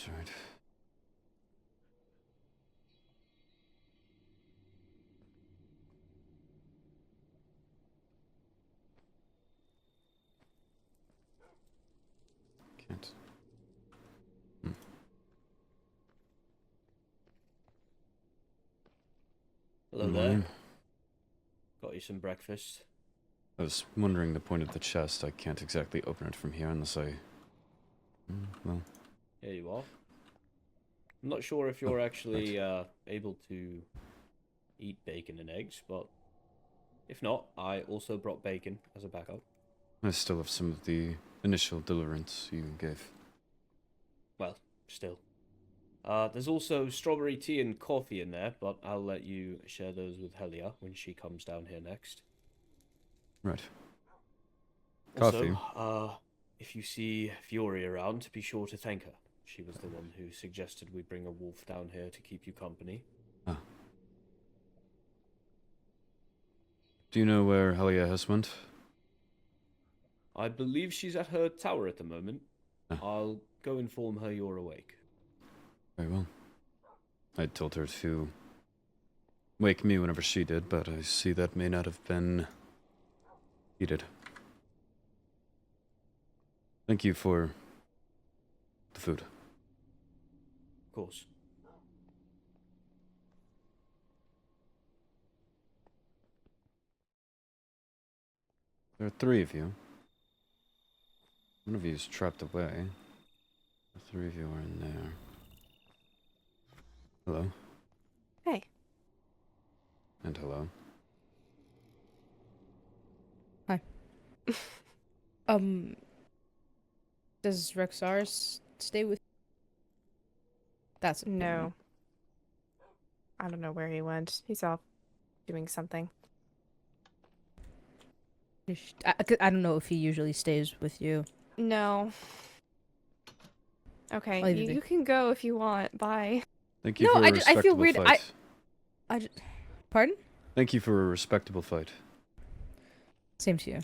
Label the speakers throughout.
Speaker 1: That's right. Can't.
Speaker 2: Hello there. Got you some breakfast.
Speaker 1: I was wondering the point of the chest. I can't exactly open it from here unless I... well...
Speaker 2: Here you are. I'm not sure if you're actually able to eat bacon and eggs, but if not, I also brought bacon as a backup.
Speaker 1: I still have some of the initial deliverance you gave.
Speaker 2: Well, still. There's also strawberry tea and coffee in there, but I'll let you share those with Helia when she comes down here next.
Speaker 1: Right.
Speaker 2: Also,
Speaker 1: Coffee.
Speaker 2: if you see Fiore around, be sure to thank her. She was the one who suggested we bring a wolf down here to keep you company.
Speaker 1: Ah. Do you know where Helia has went?
Speaker 2: I believe she's at her tower at the moment.
Speaker 1: Ah.
Speaker 2: I'll go inform her you're awake.
Speaker 1: Very well. I told her to wake me whenever she did, but I see that may not have been needed. Thank you for the food.
Speaker 2: Of course.
Speaker 1: There are 3 of you. One of you is trapped away. The 3 of you are in there. Hello.
Speaker 3: Hey.
Speaker 1: And hello.
Speaker 4: Hi. Does Rexaris stay with? That's
Speaker 3: no. I don't know where he went. He's off doing something.
Speaker 4: I don't know if he usually stays with you.
Speaker 3: No. Okay, you can go if you want. Bye.
Speaker 1: Thank you for a respectable
Speaker 4: I feel weird.
Speaker 1: fight.
Speaker 4: Pardon?
Speaker 1: Thank you for a respectable fight.
Speaker 4: Same to you.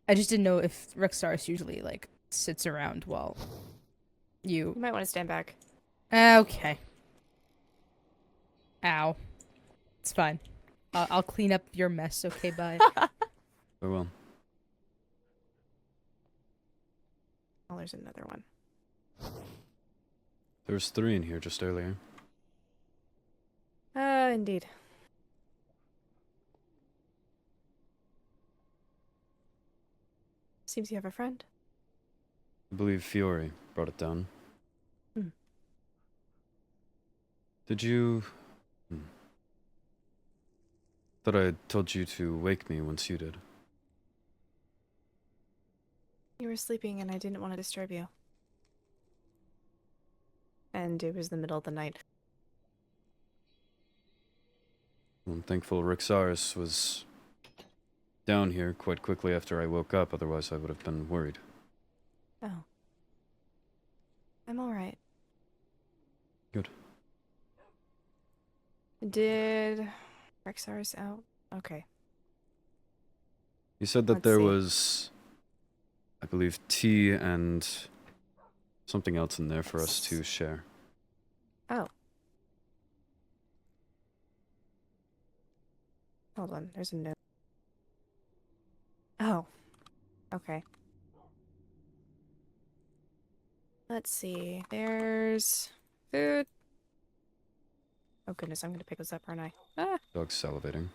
Speaker 4: I just didn't know if Rexaris usually like sits around while you.
Speaker 3: You might want to stand back.
Speaker 4: Okay. Ow. It's fine. I'll clean up your mess. Okay, bye.
Speaker 1: Very well.
Speaker 3: Oh, there's another one.
Speaker 1: There was 3 in here just earlier.
Speaker 3: Indeed. Seems you have a friend.
Speaker 1: I believe Fiore brought it down.
Speaker 3: Hmm.
Speaker 1: Did you... Thought I had told you to wake me once you did.
Speaker 3: You were sleeping and I didn't want to disturb you. And it was the middle of the night.
Speaker 1: I'm thankful Rexaris was down here quite quickly after I woke up, otherwise I would have been worried.
Speaker 3: Oh. I'm alright.
Speaker 1: Good.
Speaker 3: Did Rexaris out? Okay.
Speaker 1: You said that
Speaker 3: Let's
Speaker 1: there
Speaker 3: see.
Speaker 1: was, I believe, tea and something else in there for us to share.
Speaker 3: Oh. Hold on, there's a note. Oh. Okay. Let's see. There's food. Oh goodness, I'm gonna pick this up, aren't I? Ah!
Speaker 1: Dog's salivating.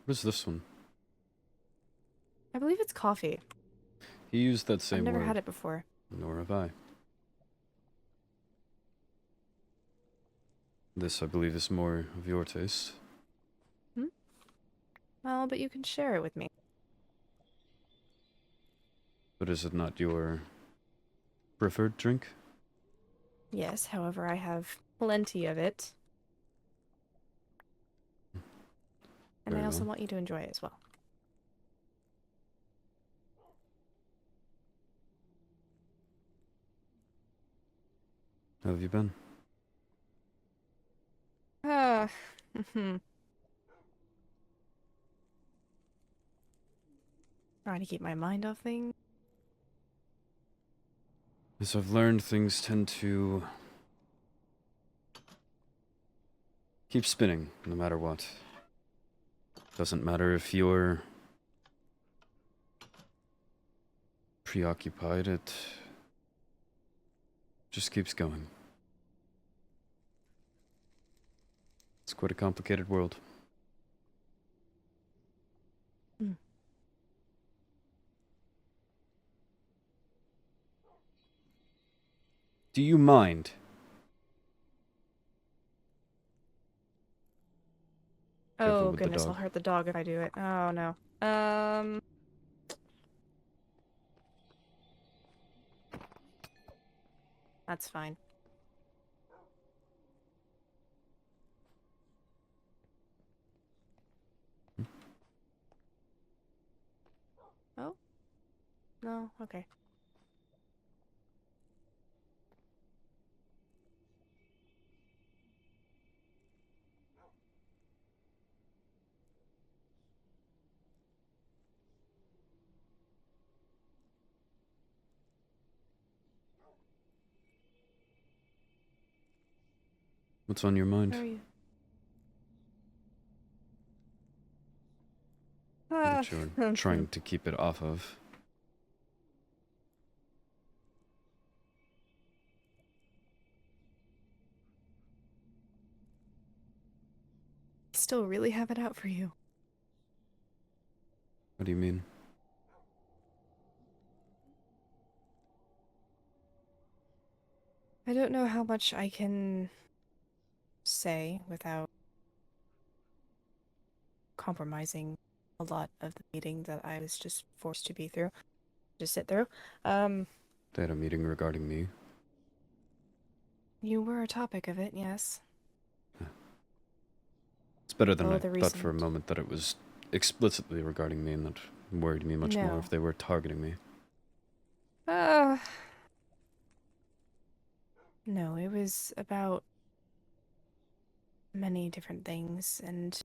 Speaker 1: What is this one?
Speaker 3: I believe it's coffee.
Speaker 1: He used that same
Speaker 3: I've never
Speaker 1: word.
Speaker 3: had it before.
Speaker 1: Nor have I. This, I believe, is more of your taste.
Speaker 3: Hmm? Well, but you can share it with me.
Speaker 1: But is it not your preferred drink?
Speaker 3: Yes, however, I have plenty of it. And
Speaker 1: Very
Speaker 3: I also
Speaker 1: well.
Speaker 3: want you to enjoy it as well.
Speaker 1: How have you been?
Speaker 3: Trying to keep my mind off things.
Speaker 1: As I've learned, things tend to keep spinning, no matter what. Doesn't matter if you're preoccupied, it just keeps going. It's quite a complicated world.
Speaker 3: Hmm.
Speaker 1: Do you mind? Careful
Speaker 3: Oh
Speaker 1: with the
Speaker 3: goodness, I'll
Speaker 1: dog.
Speaker 3: hurt the dog if I do it. Oh no. That's fine. Oh? No, okay.
Speaker 1: What's on your mind?
Speaker 3: How are you?
Speaker 1: That you're trying to keep it off of.
Speaker 3: Still really have it out for you.
Speaker 1: What do you mean?
Speaker 3: I don't know how much I can say without compromising a lot of the meeting that I was just forced to be through, to sit through.
Speaker 1: They had a meeting regarding me.
Speaker 3: You were a topic of it, yes.
Speaker 1: It's better than
Speaker 3: Oh,
Speaker 1: I
Speaker 3: the
Speaker 1: thought for a
Speaker 3: recent-
Speaker 1: moment that it was explicitly regarding me, and that worried me much more
Speaker 3: No.
Speaker 1: if they were targeting me.
Speaker 3: No, it was about many different things, and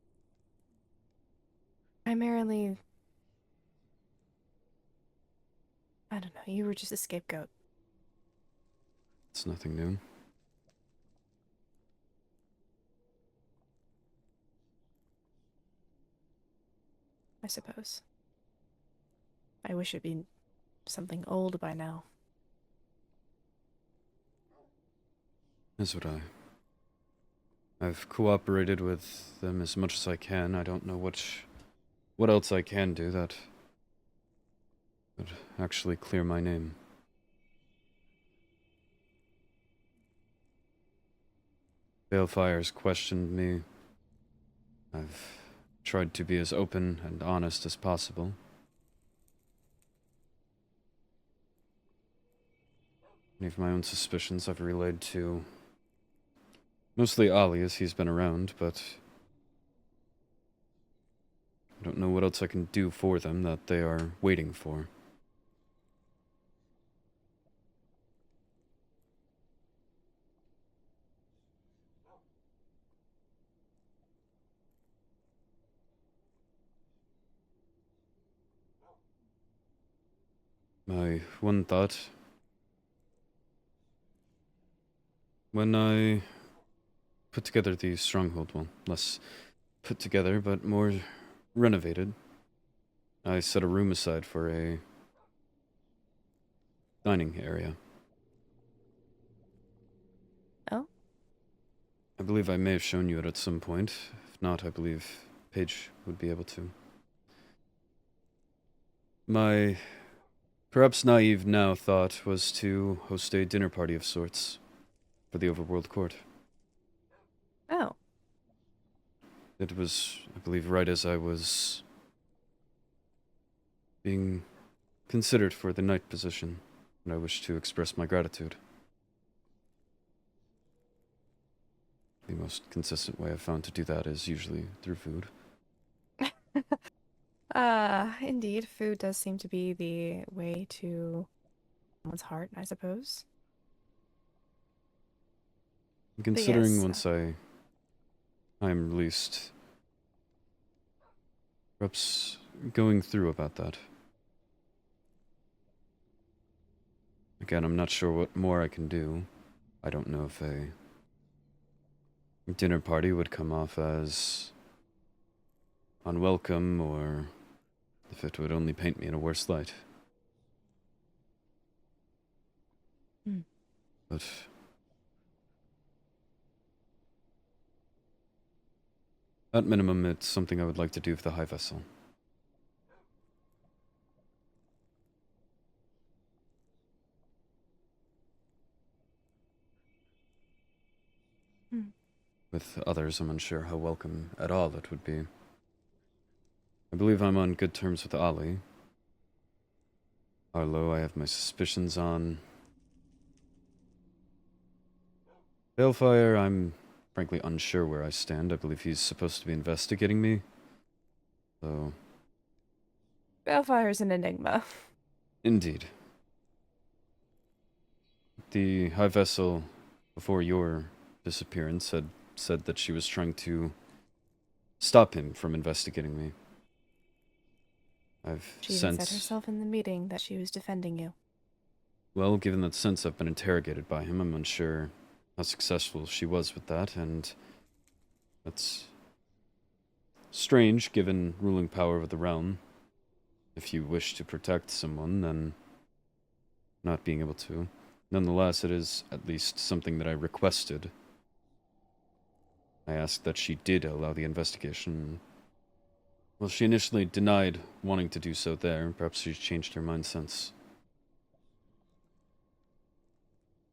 Speaker 3: primarily, I don't know, you were just a scapegoat.
Speaker 1: It's nothing new.
Speaker 3: I suppose. I wish it'd been something old by now.
Speaker 1: As would I. I've cooperated with them as much as I can. I don't know what else I can do that would actually clear my name. Balefire's questioned me. I've tried to be as open and honest as possible. Any of my own suspicions I've relayed to mostly Ollie, as he's been around, but I don't know what else I can do for them that they are waiting for. My one thought, when I put together the stronghold, well, less put together, but more renovated, I set a room aside for a dining area.
Speaker 3: Oh?
Speaker 1: I believe I may have shown you it at some point. If not, I believe Paige would be able to. My perhaps naive now thought was to host a dinner party of sorts for the Overworld Court.
Speaker 3: Oh.
Speaker 1: It was, I believe, right as I was being considered for the knight position, and I wish to express my gratitude. The most consistent way I've found to do that is usually through food.
Speaker 3: Indeed, food does seem to be the way to someone's heart, I suppose.
Speaker 1: Considering
Speaker 3: yes,
Speaker 1: once I I'm at least perhaps going through about that. Again, I'm not sure what more I can do. I don't know if a dinner party would come off as unwelcome or if it would only paint me in a worse light.
Speaker 3: Hmm.
Speaker 1: But at minimum, it's something I would like to do for the High Vessel.
Speaker 3: Hmm.
Speaker 1: With others, I'm unsure how welcome at all it would be. I believe I'm on good terms with Ali. Arlo, I have my suspicions on. Balefire, I'm frankly unsure where I stand. I believe he's supposed to be investigating me. So,
Speaker 3: Balefire's an enigma.
Speaker 1: indeed. The High Vessel, before your disappearance, had said that she was trying to stop him from investigating me. I've
Speaker 3: She even said
Speaker 1: sensed...
Speaker 3: herself in the meeting that she was defending you.
Speaker 1: Well, given that since I've been interrogated by him, I'm unsure how successful she was with that, and that's strange, given ruling power of the realm. If you wish to protect someone, then not being able to. Nonetheless, it is at least something that I requested. I asked that she did allow the investigation. Well, she initially denied wanting to do so there. Perhaps she's changed her mind since.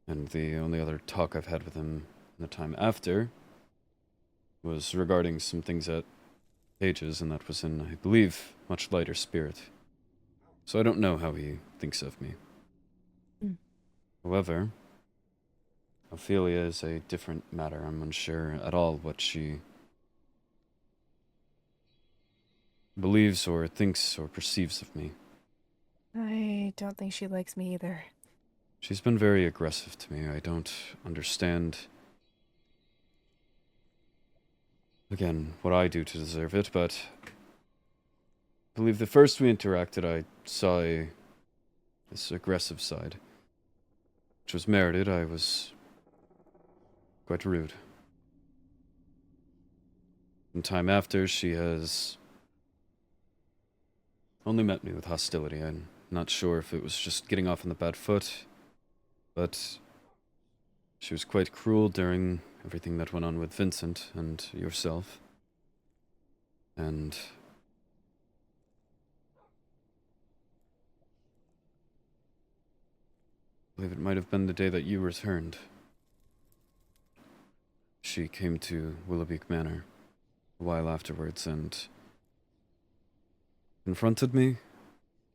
Speaker 1: And the only other talk I've had with him in the time after was regarding some things at Pages, and that was in, I believe, much lighter spirit. So I don't know how he thinks of me.
Speaker 3: Hmm.
Speaker 1: However, Ophelia is a different matter. I'm unsure at all what she believes or thinks or perceives of me.
Speaker 3: I don't think she likes me either.
Speaker 1: She's been very aggressive to me. I don't understand, again, what I do to deserve it, but I believe the first we interacted, I saw this aggressive side, which was merited. I was quite rude. In time after, she has only met me with hostility. I'm not sure if it was just getting off on the bad foot, but she was quite cruel during everything that went on with Vincent and yourself. And I believe it might have been the day that you returned. She came to Willowbeak Manor a while afterwards and confronted me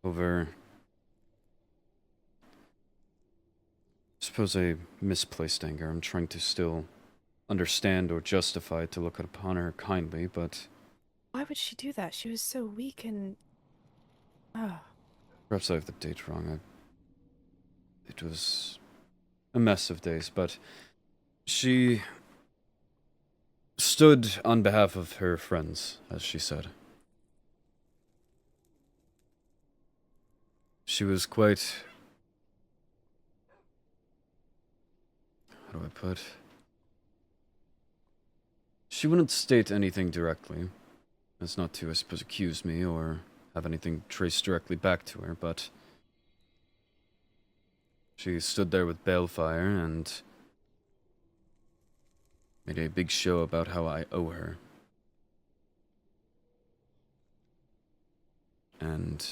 Speaker 1: over, I suppose, a misplaced anger. I'm trying to still understand or justify to look upon her kindly, but
Speaker 3: Why would she do that? She was so weak and... Oh.
Speaker 1: perhaps I have the date wrong. It was a mess of days, but she stood on behalf of her friends, as she said. She was quite... how do I put... She wouldn't state anything directly, as not to, I suppose, accuse me or have anything traced directly back to her, but she stood there with balefire and made a big show about how I owe her. And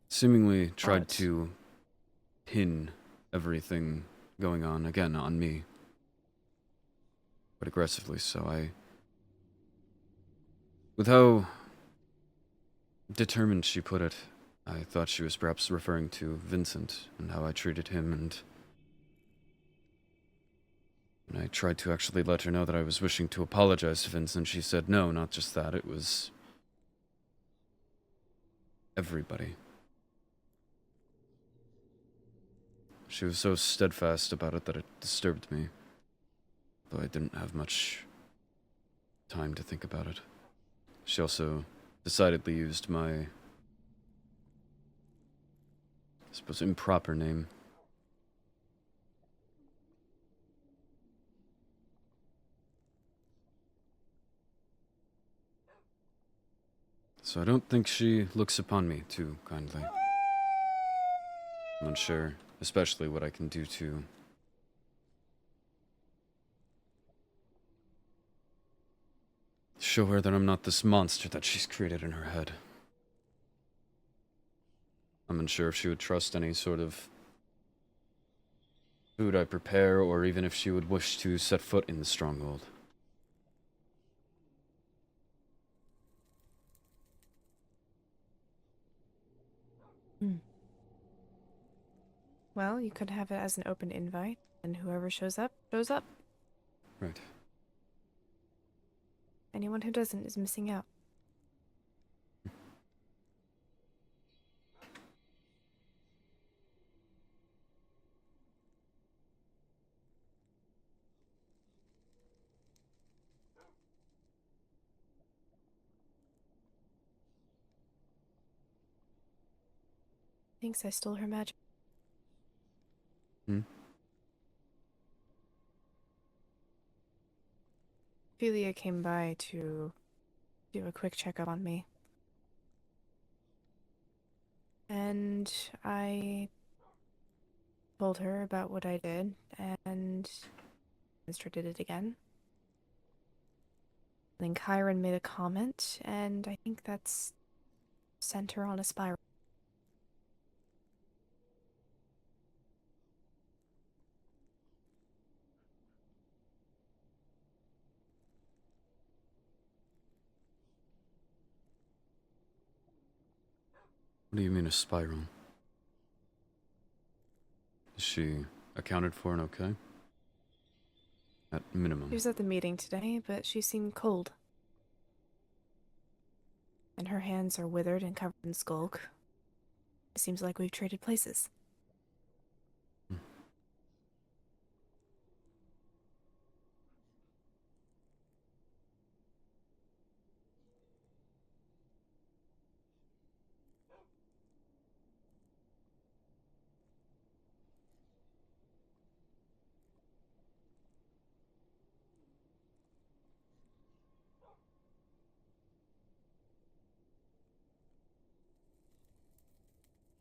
Speaker 1: seemingly tried
Speaker 3: But-
Speaker 1: to pin everything going on, again, on me. But aggressively so. With how determined she put it, I thought she was perhaps referring to Vincent and how I treated him, and when I tried to actually let her know that I was wishing to apologize to Vincent, she said no, not just that, it was everybody. She was so steadfast about it that it disturbed me. though I didn't have much time to think about it. She also decidedly used my, I suppose, improper name. So I don't think she looks upon me too kindly. I'm unsure, especially what I can do to show her that I'm not this monster that she's created in her head. I'm unsure if she would trust any sort of food I prepare, or even if she would wish to set foot in the stronghold.
Speaker 3: Well, you could have it as an open invite, and whoever shows up, shows up.
Speaker 1: Right.
Speaker 3: Anyone who doesn't is missing out. Thinks I stole her magic. Ophelia came by to do a quick checkup on me. And I told her about what I did, and Mr. did it again. Then Kyron made a comment, and I think that's sent her on a spiral.
Speaker 1: What do you mean a spiral? Is she accounted for and okay? At minimum.
Speaker 3: She was at the meeting today, but she seemed cold. And her hands are withered and covered in skulk. It seems like we've traded places.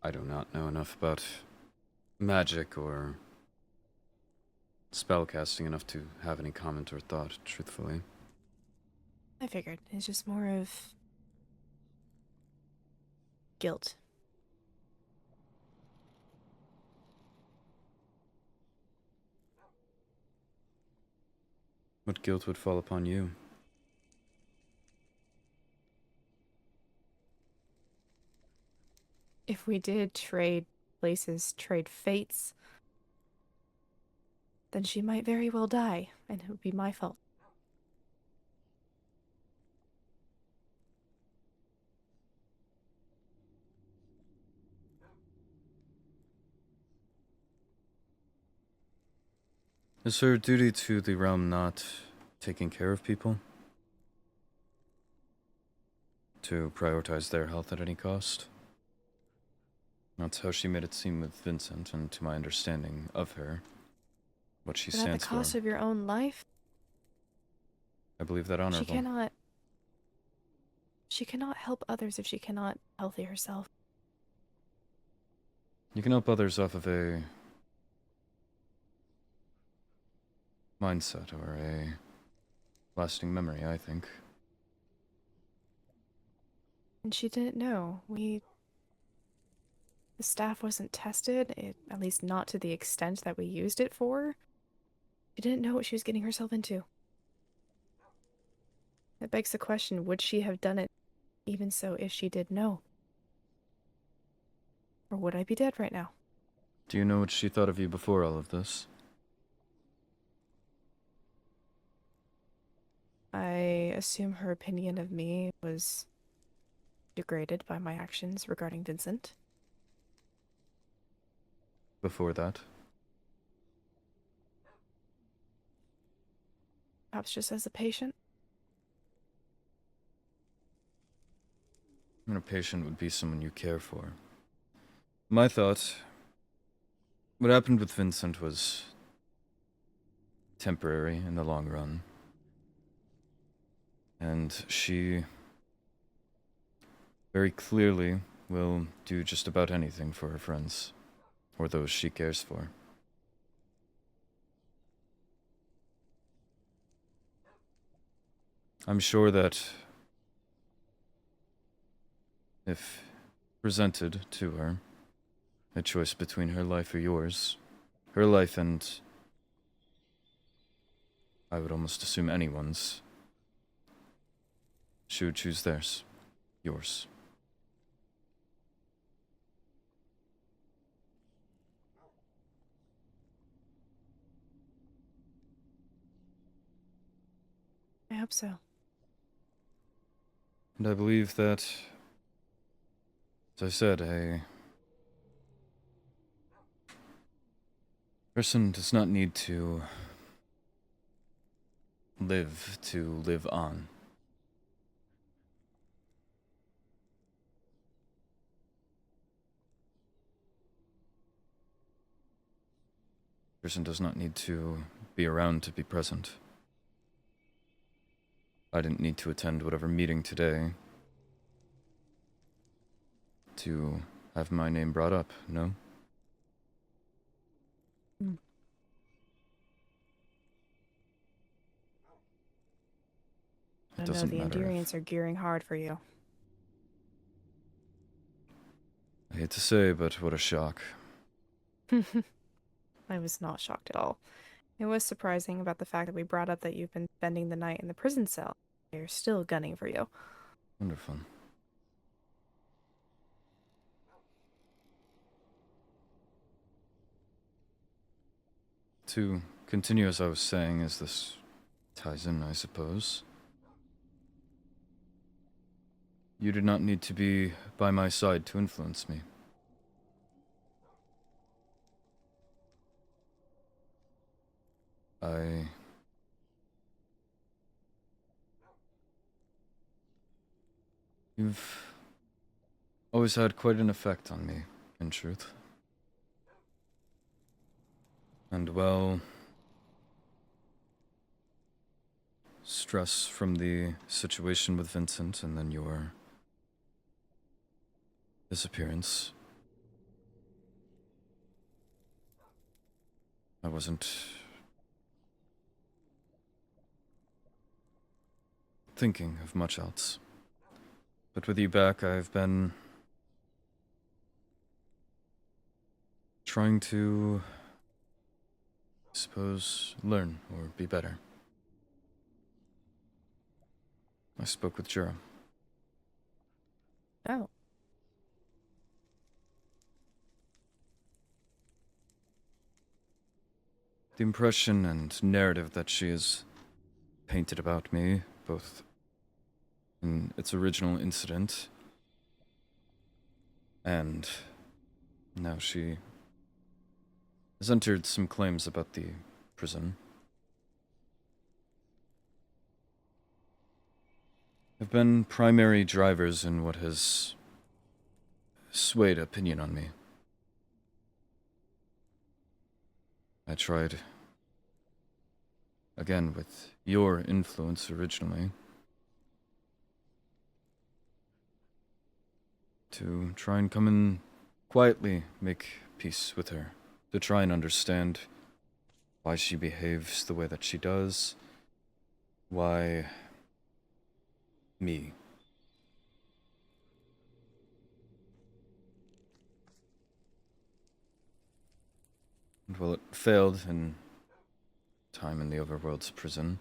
Speaker 1: I do not know enough about magic or spellcasting enough to have any comment or thought, truthfully.
Speaker 3: I figured. It's just more of guilt.
Speaker 1: What guilt would fall upon you?
Speaker 3: If we did trade places, trade fates, then she might very well die, and it would be my fault.
Speaker 1: Is her duty to the realm not taking care of people? To prioritize their health at any cost? That's how she made it seem with Vincent, and to my understanding of her, what she
Speaker 3: But at
Speaker 1: stands
Speaker 3: the cost
Speaker 1: for.
Speaker 3: of your own life,
Speaker 1: I believe that honorable.
Speaker 3: She cannot help others if she cannot healthy herself.
Speaker 1: You can help others off of a mindset or a lasting memory, I think.
Speaker 3: And she didn't know. The staff wasn't tested, at least not to the extent that we used it for. She didn't know what she was getting herself into. That begs the question, would she have done it even so if she did know? Or would I be dead right now?
Speaker 1: Do you know what she thought of you before all of this?
Speaker 3: I assume her opinion of me was degraded by my actions regarding Vincent.
Speaker 1: Before that?
Speaker 3: Perhaps just as a patient?
Speaker 1: And a patient would be someone you care for. My thought, what happened with Vincent was temporary in the long run. And she very clearly will do just about anything for her friends, or those she cares for. I'm sure that if presented to her a choice between her life or yours, her life and I would almost assume anyone's, she would choose theirs, yours.
Speaker 3: I hope so.
Speaker 1: And I believe that, as I said, a person does not need to live on. Person does not need to be around to be present. I didn't need to attend whatever meeting today to have my name brought up, no?
Speaker 3: I
Speaker 1: It
Speaker 3: know
Speaker 1: doesn't
Speaker 3: the
Speaker 1: matter
Speaker 3: Endurians are gearing hard for you.
Speaker 1: I hate to say, but what a shock.
Speaker 3: I was not shocked at all. It was surprising about the fact that we brought up that you've been spending the night in the prison cell. They're still gunning for you.
Speaker 1: Wonderful. To continue as I was saying, as this ties in, I suppose. You did not need to be by my side to influence me. You've always had quite an effect on me, in truth. And well, stress from the situation with Vincent and then your disappearance. I wasn't thinking of much else. But with you back, I've been trying to, I suppose, learn or be better. I spoke with Jura.
Speaker 3: Oh.
Speaker 1: The impression and narrative that she has painted about me, both in its original incident and now she has entered some claims about the prison, have been primary drivers in what has swayed opinion on me. I tried, again with your influence originally, to try and come and quietly make peace with her, to try and understand why she behaves the way that she does, why me. And while it failed in time in the overworld's prison,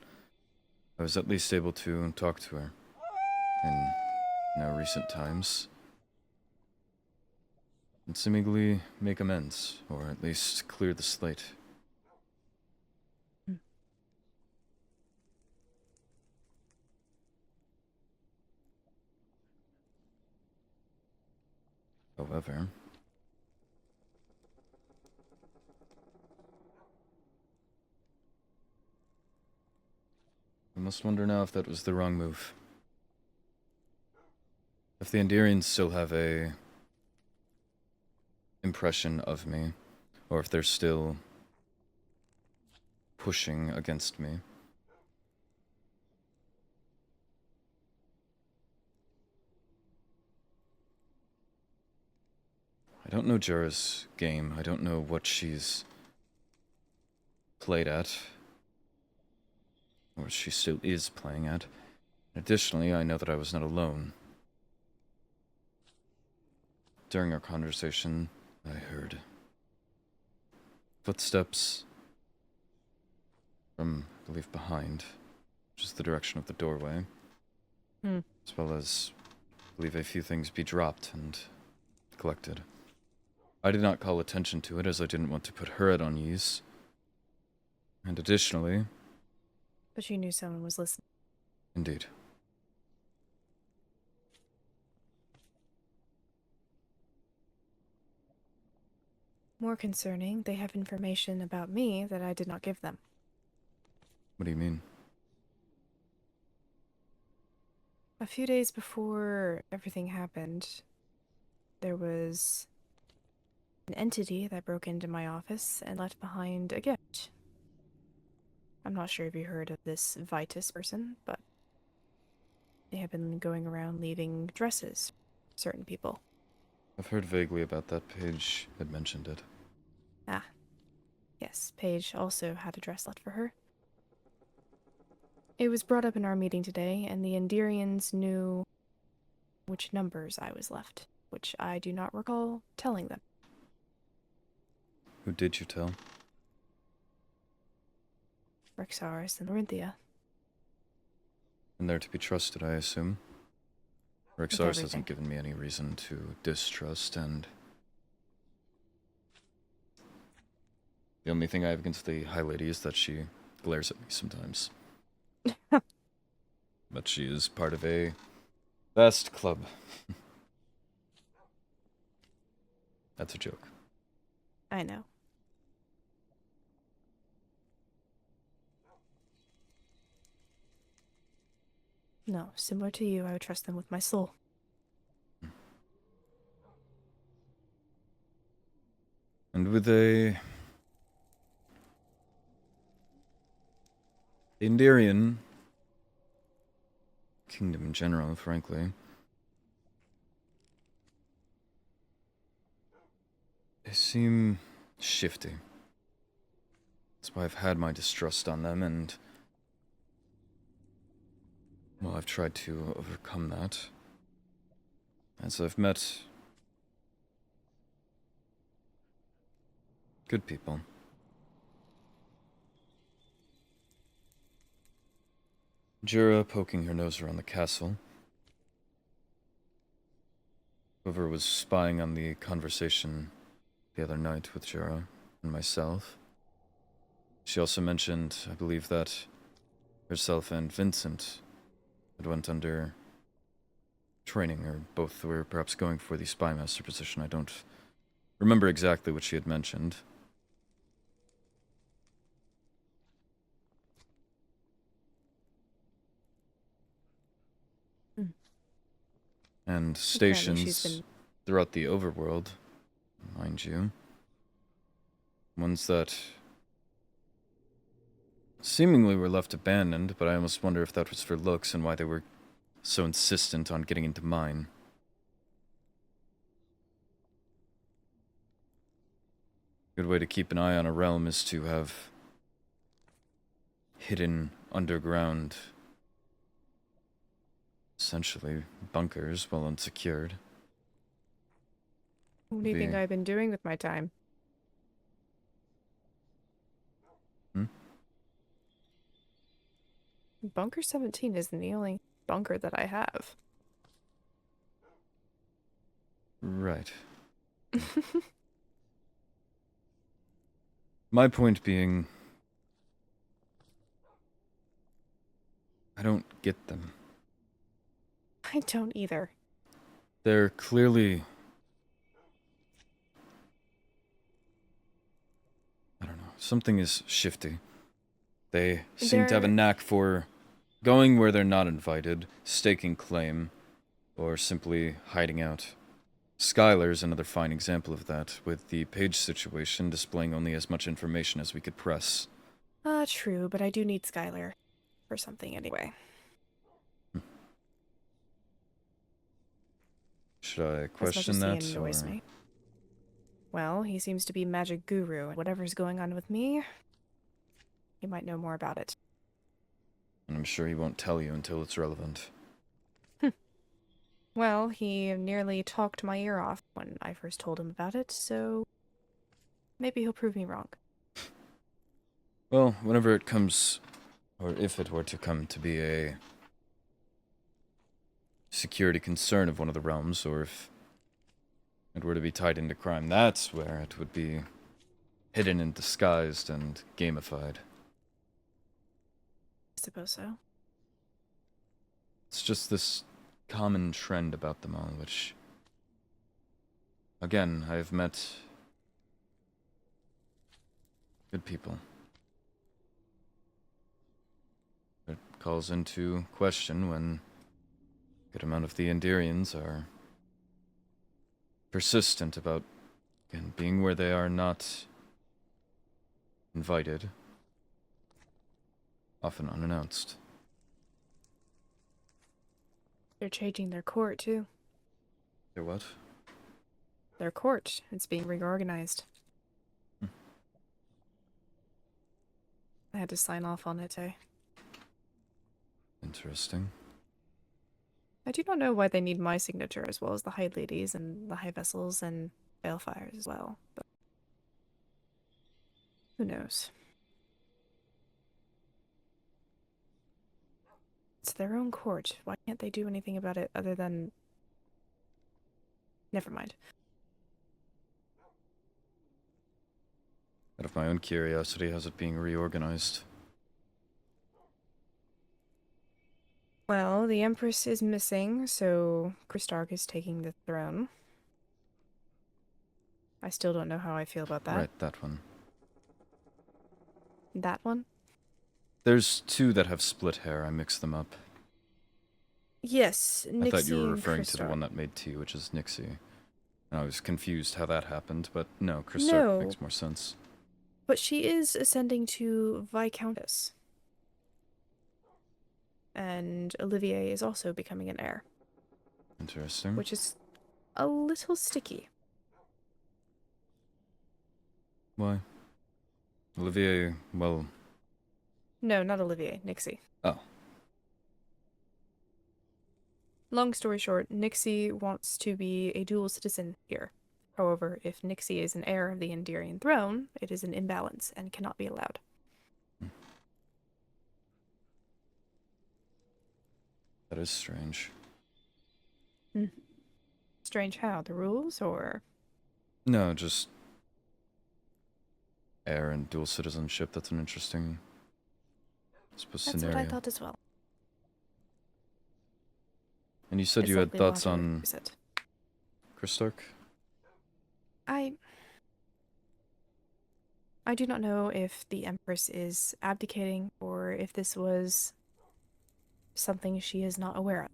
Speaker 1: I was at least able to talk to her in now recent times and seemingly make amends, or at least clear the slate. However, I must wonder now if that was the wrong move. If the Endirians still have a impression of me, or if they're still pushing against me. I don't know Jura's game. I don't know what she's played at, or what she still is playing at. Additionally, I know that I was not alone. During our conversation, I heard footsteps from, I believe, behind, which is the direction of the doorway, as well as, I believe, a few things be dropped and collected. I did not call attention to it, as I didn't want to put her at unease. And additionally...
Speaker 3: But you knew someone was listening.
Speaker 1: Indeed.
Speaker 3: More concerning, they have information about me that I did not give them.
Speaker 1: What do you mean?
Speaker 3: A few days before everything happened, there was an entity that broke into my office and left behind a gift. I'm not sure if you heard of this Vitus person, but they have been going around leaving dresses for certain people.
Speaker 1: I've heard vaguely about that. Paige had mentioned it.
Speaker 3: Ah. Yes, Paige also had a dress left for her. It was brought up in our meeting today, and the Endirians knew which numbers I was left, which I do not recall telling them.
Speaker 1: Who did you tell?
Speaker 3: Rexaris and Orinthia.
Speaker 1: And they're to be trusted, I assume. Rexaris hasn't given me any reason to distrust, and... the only thing I have against the High Lady is that she glares at me sometimes. But she is part of a vast club. That's a joke.
Speaker 3: I know. No, similar to you, I would trust them with my soul.
Speaker 1: And with a... the Endirian kingdom in general, frankly, they seem shifty. That's why I've had my distrust on them, and well, I've tried to overcome that. As I've met good people. Jura poking her nose around the castle. Whoever was spying on the conversation the other night with Jura and myself. She also mentioned, I believe, that herself and Vincent had went under training, or both were perhaps going for the spymaster position. I don't remember exactly what she had mentioned. And stations throughout the overworld, mind you. Ones that seemingly were left abandoned, but I almost wonder if that was for looks and why they were so insistent on getting into mine. Good way to keep an eye on a realm is to have hidden underground, essentially bunkers, well unsecured.
Speaker 3: What do you think I've been doing with my time? Bunker 17 isn't the only bunker that I have.
Speaker 1: Right. My point being, I don't get them.
Speaker 3: I don't either.
Speaker 1: They're clearly... I don't know. Something is shifty. They seem to have a knack for Going where they're not invited, staking claim, or simply hiding out. Skylar's another fine example of that, with the page situation displaying only as much information as we could press.
Speaker 3: True, but I do need Skylar for something anyway.
Speaker 1: Should I
Speaker 3: As much
Speaker 1: question
Speaker 3: as he
Speaker 1: that,
Speaker 3: annoys
Speaker 1: or...
Speaker 3: me. Well, he seems to be magic guru, and whatever's going on with me, he might know more about it.
Speaker 1: And I'm sure he won't tell you until it's relevant.
Speaker 3: Well, he nearly talked my ear off when I first told him about it, so maybe he'll prove me wrong.
Speaker 1: Well, whenever it comes, or if it were to come to be a security concern of one of the realms, or if it were to be tied into crime, that's where it would be hidden and disguised and gamified.
Speaker 3: I suppose so.
Speaker 1: It's just this common trend about them all, which, again, I've met good people. It calls into question when a good amount of the Endirians are persistent about, again, being where they are not invited, often unannounced.
Speaker 3: They're changing their court, too.
Speaker 1: Their what?
Speaker 3: Their court. It's being reorganized. I had to sign off on it, eh?
Speaker 1: Interesting.
Speaker 3: I do not know why they need my signature as well as the High Ladies and the High Vessels and Balefires as well, but who knows? It's their own court. Why can't they do anything about it other than... Never mind.
Speaker 1: Out of my own curiosity, how's it being reorganized?
Speaker 3: Well, the Empress is missing, so Kristark is taking the throne. I still don't know how I feel about that.
Speaker 1: Right, that one.
Speaker 3: That one?
Speaker 1: There's two that have split hair. I mixed them up.
Speaker 3: Yes, Nixie
Speaker 1: I thought you were
Speaker 3: and
Speaker 1: referring to the
Speaker 3: Kristark.
Speaker 1: one that made tea, which is Nixie. And I was confused how that happened, but no, Kristark
Speaker 3: No.
Speaker 1: makes more sense.
Speaker 3: But she is ascending to Viscountess. And Olivier is also becoming an heir,
Speaker 1: Interesting.
Speaker 3: which is a little sticky.
Speaker 1: Why? Olivier, well...
Speaker 3: No, not Olivier, Nixie.
Speaker 1: Oh.
Speaker 3: Long story short, Nixie wants to be a dual citizen here. However, if Nixie is an heir of the Endirian throne, it is an imbalance and cannot be allowed.
Speaker 1: That is strange.
Speaker 3: Strange how? The rules, or...?
Speaker 1: No, just... heir and dual citizenship, that's an interesting...
Speaker 3: That's
Speaker 1: scenario.
Speaker 3: what I thought as well.
Speaker 1: And you said
Speaker 3: It's
Speaker 1: you had
Speaker 3: likely
Speaker 1: thoughts
Speaker 3: logic,
Speaker 1: on
Speaker 3: is it?
Speaker 1: Kristark?
Speaker 3: I do not know if the Empress is abdicating or if this was something she is not aware of.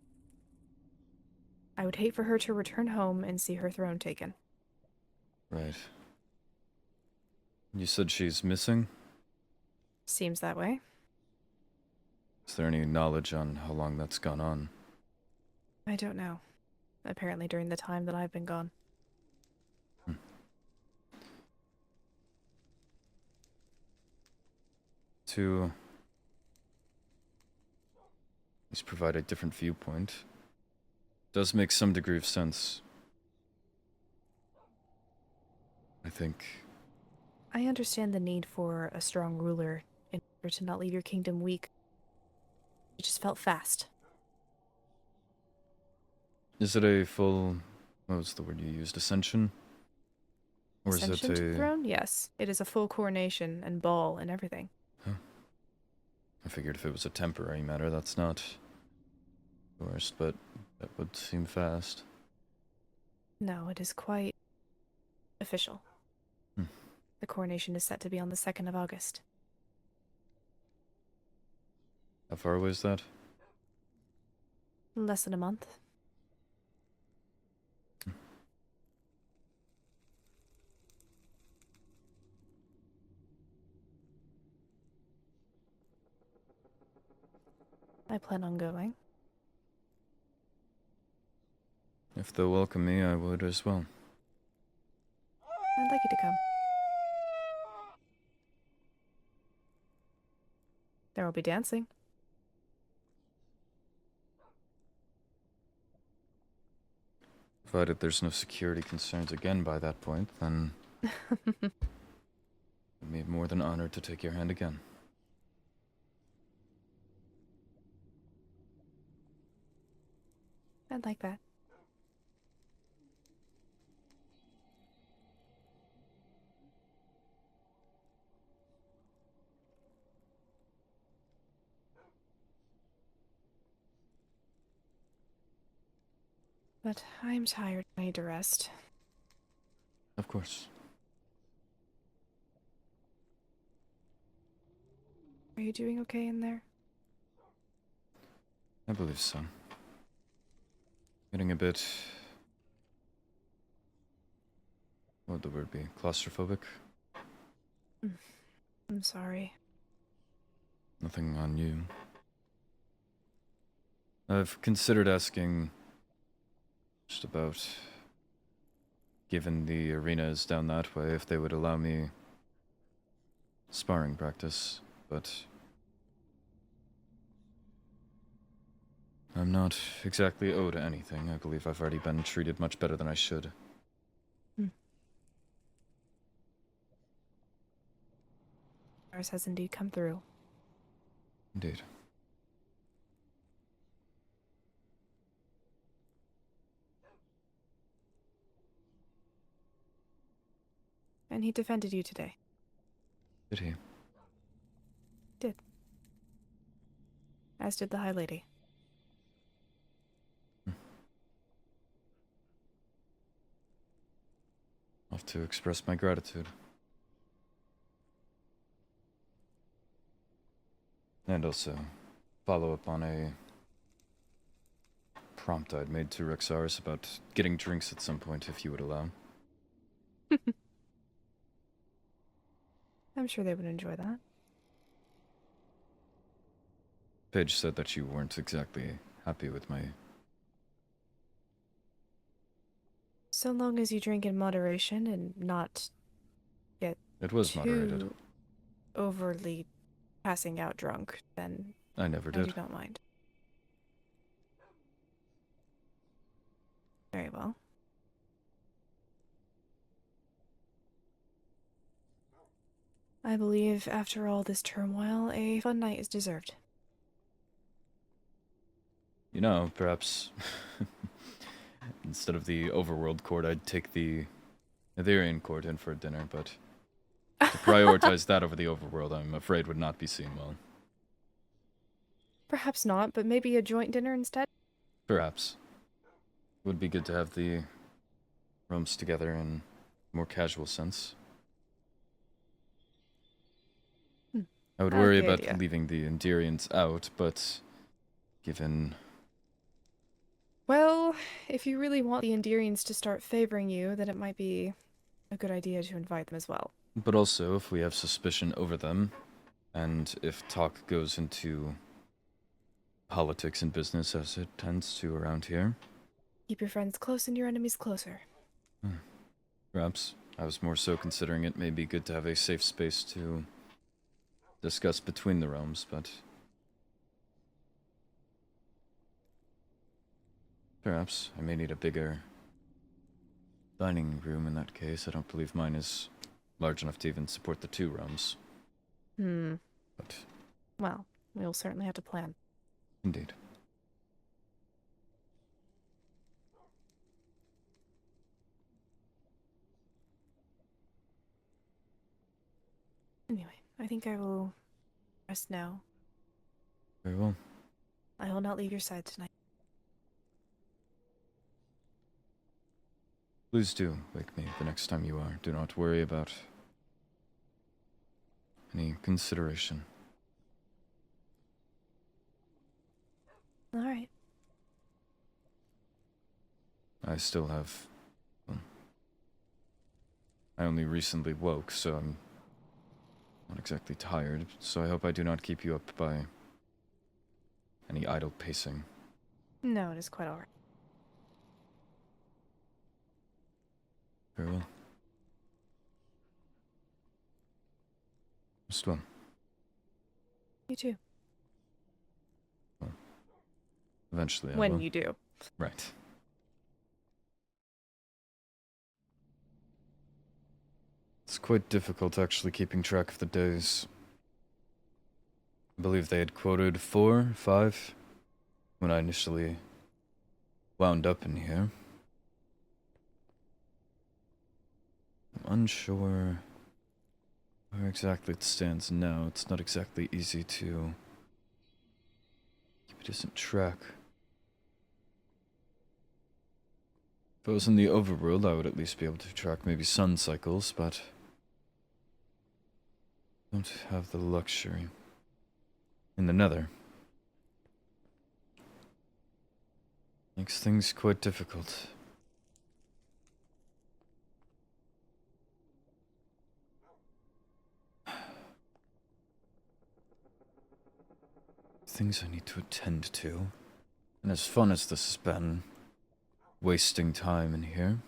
Speaker 3: I would hate for her to return home and see her throne taken.
Speaker 1: Right. You said she's missing?
Speaker 3: Seems that way.
Speaker 1: Is there any knowledge on how long that's gone on?
Speaker 3: I don't know. Apparently during the time that I've been gone.
Speaker 1: To at least provide a different viewpoint, does make some degree of sense. I think.
Speaker 3: I understand the need for a strong ruler in order to not leave your kingdom weak. It just felt fast.
Speaker 1: Is it a full... what was the word you used? Ascension? Or
Speaker 3: Ascension
Speaker 1: is
Speaker 3: to
Speaker 1: it
Speaker 3: the
Speaker 1: a...
Speaker 3: throne? Yes. It is a full coronation and ball and everything.
Speaker 1: I figured if it was a temporary matter, that's not the worst, but that would seem fast.
Speaker 3: No, it is quite official. The coronation is set to be on the 2nd of August.
Speaker 1: How far away is that?
Speaker 3: Less than a month. I plan on going.
Speaker 1: If they'll welcome me, I would as well.
Speaker 3: I'd like you to come. There will be dancing.
Speaker 1: Provided there's no security concerns again by that point, then I'd be more than honored to take your hand again.
Speaker 3: I'd like that. But I'm tired. I need to rest.
Speaker 1: Of course.
Speaker 3: Are you doing okay in there?
Speaker 1: I believe so. Getting a bit... what would the word be? Claustrophobic?
Speaker 3: I'm sorry.
Speaker 1: Nothing on you. I've considered asking just about, given the arena is down that way, if they would allow me sparring practice, but I'm not exactly owed anything. I believe I've already been treated much better than I should.
Speaker 3: Ours has indeed come through.
Speaker 1: Indeed.
Speaker 3: And he defended you today.
Speaker 1: Did he?
Speaker 3: Did. As did the High Lady.
Speaker 1: I'll have to express my gratitude. And also follow up on a prompt I'd made to Rexaris about getting drinks at some point, if you would allow.
Speaker 3: I'm sure they would enjoy that.
Speaker 1: Paige said that you weren't exactly happy with my...
Speaker 3: So long as you drink in moderation and not get
Speaker 1: It was moderated.
Speaker 3: too overly passing out drunk, then
Speaker 1: I never
Speaker 3: I
Speaker 1: did.
Speaker 3: do not mind. Very well. I believe after all this turmoil, a fun night is deserved.
Speaker 1: You know, perhaps instead of the overworld court, I'd take the Etherean court in for dinner, but to prioritize that over the overworld, I'm afraid would not be seen well.
Speaker 3: Perhaps not, but maybe a joint dinner instead?
Speaker 1: Perhaps. Would be good to have the realms together in a more casual sense. I would
Speaker 3: I like
Speaker 1: worry
Speaker 3: the
Speaker 1: about
Speaker 3: idea.
Speaker 1: leaving the Enderians out, but given...
Speaker 3: Well, if you really want the Enderians to start favoring you, then it might be a good idea to invite them as well.
Speaker 1: But also, if we have suspicion over them, and if talk goes into politics and business as it tends to around here,
Speaker 3: Keep your friends close and your enemies closer.
Speaker 1: perhaps I was more so considering it may be good to have a safe space to discuss between the realms, but perhaps I may need a bigger dining room in that case. I don't believe mine is large enough to even support the two realms. But
Speaker 3: Well, we'll certainly have to plan.
Speaker 1: indeed.
Speaker 3: Anyway, I think I will rest now.
Speaker 1: Very well.
Speaker 3: I will not leave your side tonight.
Speaker 1: Please do wake me the next time you are. Do not worry about any consideration.
Speaker 3: All right.
Speaker 1: I still have... Well, I only recently woke, so I'm not exactly tired, so I hope I do not keep you up by any idle pacing.
Speaker 3: No, it is quite alright.
Speaker 1: Very well. Just well.
Speaker 3: You too.
Speaker 1: Eventually I
Speaker 3: When
Speaker 1: will.
Speaker 3: you do.
Speaker 1: Right. It's quite difficult actually keeping track of the days. I believe they had quoted 4, 5 when I initially wound up in here. I'm unsure where exactly it stands now. It's not exactly easy to keep a decent track. If I was in the overworld, I would at least be able to track maybe sun cycles, but don't have the luxury. In the nether. Makes things quite difficult. Things I need to attend to. And as fun as this has been, wasting time in here,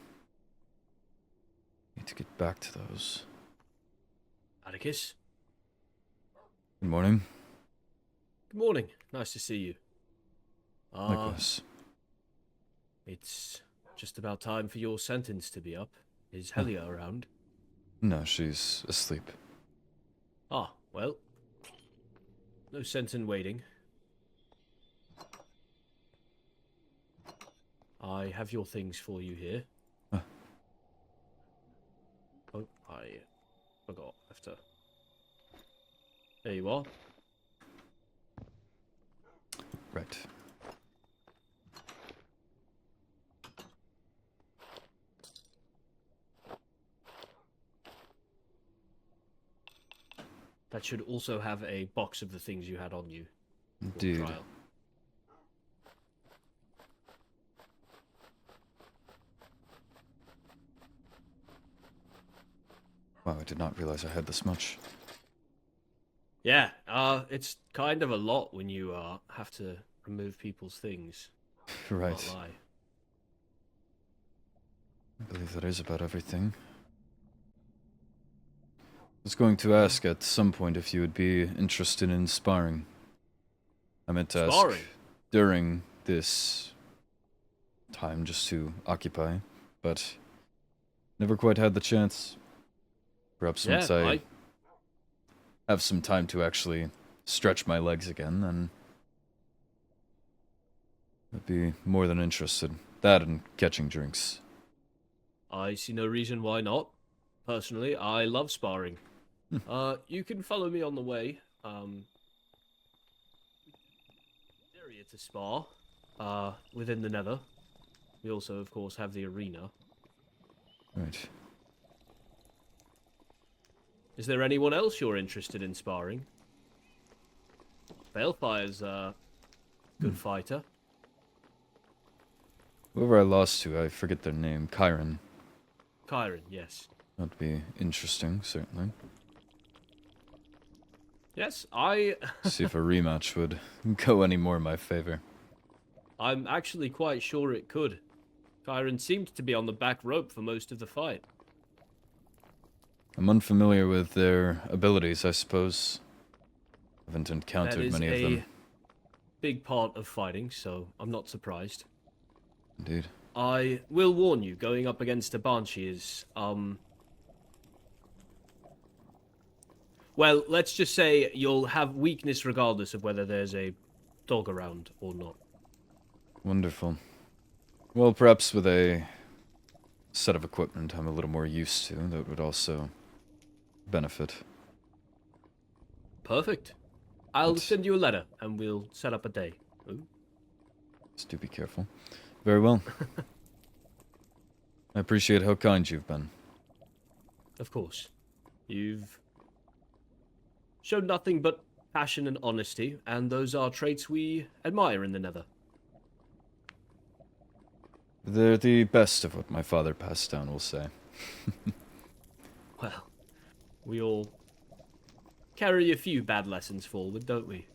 Speaker 1: need to get back to those.
Speaker 2: Atticus?
Speaker 1: Good morning.
Speaker 2: Good morning. Nice to see you.
Speaker 1: Likewise.
Speaker 2: It's just about time for your sentence to be up. Is Helia around?
Speaker 1: No, she's asleep.
Speaker 2: Ah, well. No sense in waiting. I have your things for you here.
Speaker 1: Huh.
Speaker 2: Oh, I forgot. I have to... There you are.
Speaker 1: Right.
Speaker 2: That should also have a box of the things you had on you. For
Speaker 1: Indeed.
Speaker 2: trial.
Speaker 1: Wow, I did not realize I had this much.
Speaker 2: Yeah, it's kind of a lot when you have to remove people's things.
Speaker 1: Right.
Speaker 2: Can't lie.
Speaker 1: I believe that is about everything. I was going to ask at some point if you would be interested in sparring. I meant to ask
Speaker 2: Sparring?
Speaker 1: during this time just to occupy, but never quite had the chance. Perhaps
Speaker 2: Yeah,
Speaker 1: once I have some time to actually stretch my legs again, then I'd be more than interested. That and catching drinks.
Speaker 2: I see no reason why not. Personally, I love sparring. You can follow me on the way. Area to spar. Within the nether. We also, of course, have the arena.
Speaker 1: Right.
Speaker 2: Is there anyone else you're interested in sparring? Balefire's a good fighter.
Speaker 1: Whoever I lost to, I forget their name. Kyron.
Speaker 2: Kyron, yes.
Speaker 1: That'd be interesting, certainly.
Speaker 2: Yes,
Speaker 1: See if a rematch would go any more in my favor.
Speaker 2: I'm actually quite sure it could. Kyron seemed to be on the back rope for most of the fight.
Speaker 1: I'm unfamiliar with their abilities, I suppose. Haven't encountered many of them.
Speaker 2: Big part of fighting, so I'm not surprised.
Speaker 1: Indeed.
Speaker 2: I will warn you, going up against a Banshee is, well, let's just say you'll have weakness regardless of whether there's a dog around or not.
Speaker 1: Wonderful. Well, perhaps with a set of equipment I'm a little more used to, that would also benefit.
Speaker 2: Perfect. I'll
Speaker 1: But-
Speaker 2: send you a letter, and we'll set up a day. Ooh.
Speaker 1: Just do be careful. Very well. I appreciate how kind you've been.
Speaker 2: Of course. You've shown nothing but passion and honesty, and those are traits we admire in the Nether.
Speaker 1: They're the best of what my father passed down, we'll say.
Speaker 2: Well, we all carry a few bad lessons forward, don't we?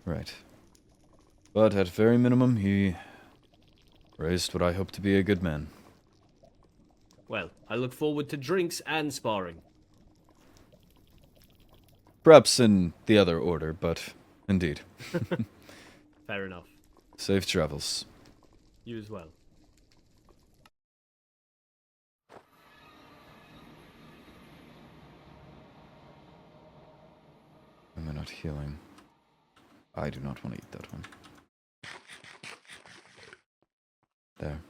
Speaker 1: Right. But at very minimum, he raised what I hope to be a good man.
Speaker 2: Well, I look forward to drinks and sparring.
Speaker 1: Perhaps in the other order, but indeed.
Speaker 2: Fair enough.
Speaker 1: Safe travels.
Speaker 2: You as well.
Speaker 1: Am I not healing? I do not want to eat that one. There.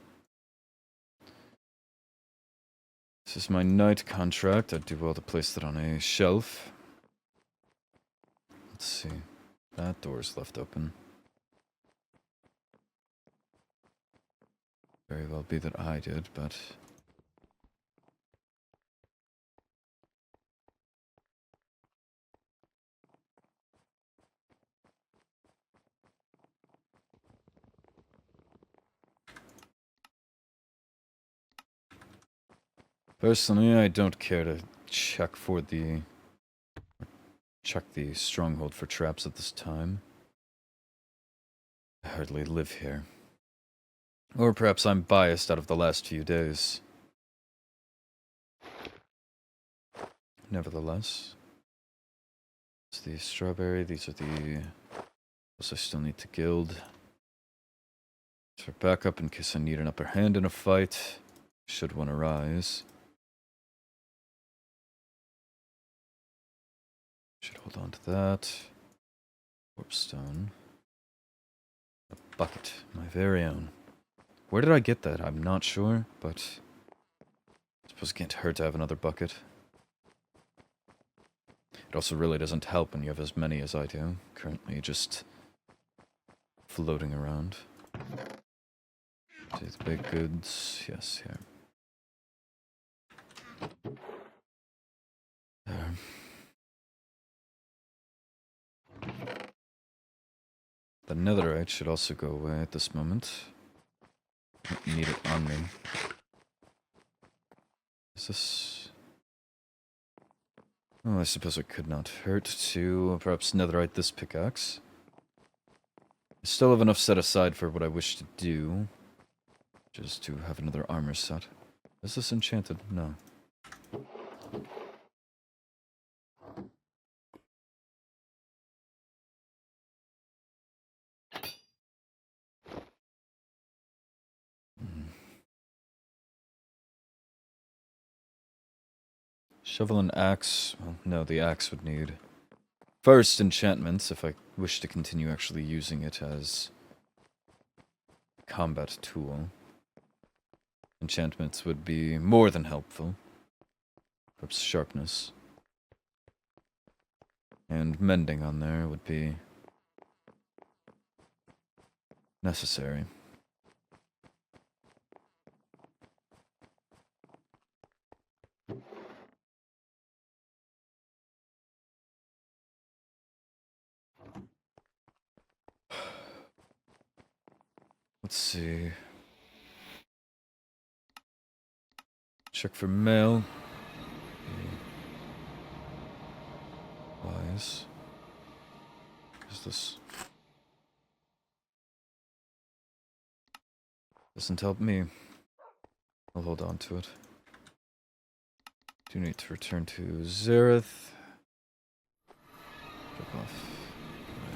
Speaker 1: This is my night contract. I'd do well to place that on a shelf. Let's see. That door's left open. Very well be that I did, but... Personally, I don't care to check the stronghold for traps at this time. I hardly live here. Or perhaps I'm biased out of the last few days. Nevertheless, it's the strawberry. These are the... those I still need to gild. For backup in case I need an upper hand in a fight, should one arise. Should hold on to that. Warp stone. A bucket, my very own. Where did I get that? I'm not sure, but I suppose it can't hurt to have another bucket. It also really doesn't help when you have as many as I do, currently just floating around. See the big goods. Yes, here. There. The netherite should also go away at this moment. Don't need it on me. Is this... Oh, I suppose it could not hurt to perhaps netherite this pickaxe. I still have enough set aside for what I wish to do. Just to have another armor set. Is this enchanted? No. Shovel and axe. Well, no, the axe would need first enchantments if I wish to continue actually using it as a combat tool. Enchantments would be more than helpful. Perhaps sharpness. And mending on there would be necessary. Let's see. Check for mail. Wise. What is this? Doesn't help me. I'll hold on to it. Do need to return to Zareth. Drop off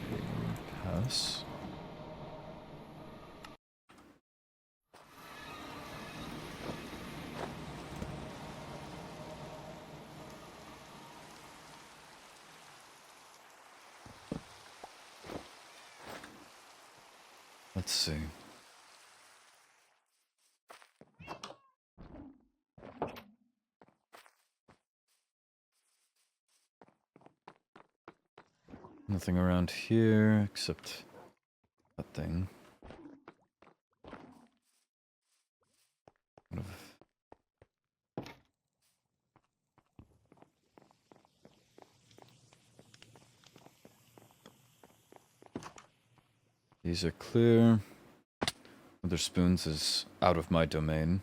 Speaker 1: my pass. Let's see. Nothing around here except that thing. What if... These are clear. Other spoons is out of my domain.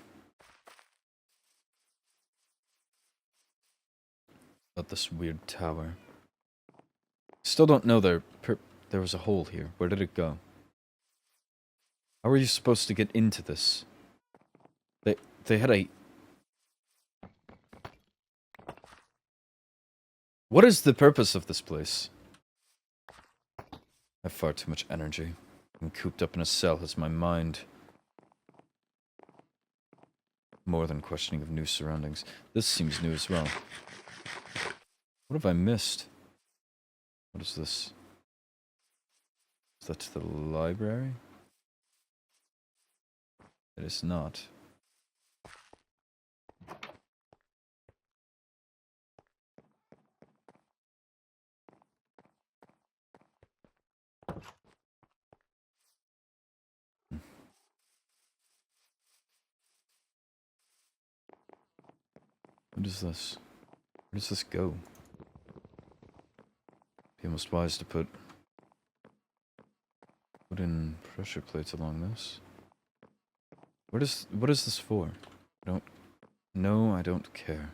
Speaker 1: About this weird tower. Still don't know there was a hole here. Where did it go? How are you supposed to get into this? They had a... What is the purpose of this place? I have far too much energy. I'm cooped up in a cell as my mind. More than questioning of new surroundings. This seems new as well. What have I missed? What is this? Is that the library? It is not. What is this? Where does this go? Be almost wise to put in pressure plates along this. What is this for? I don't care.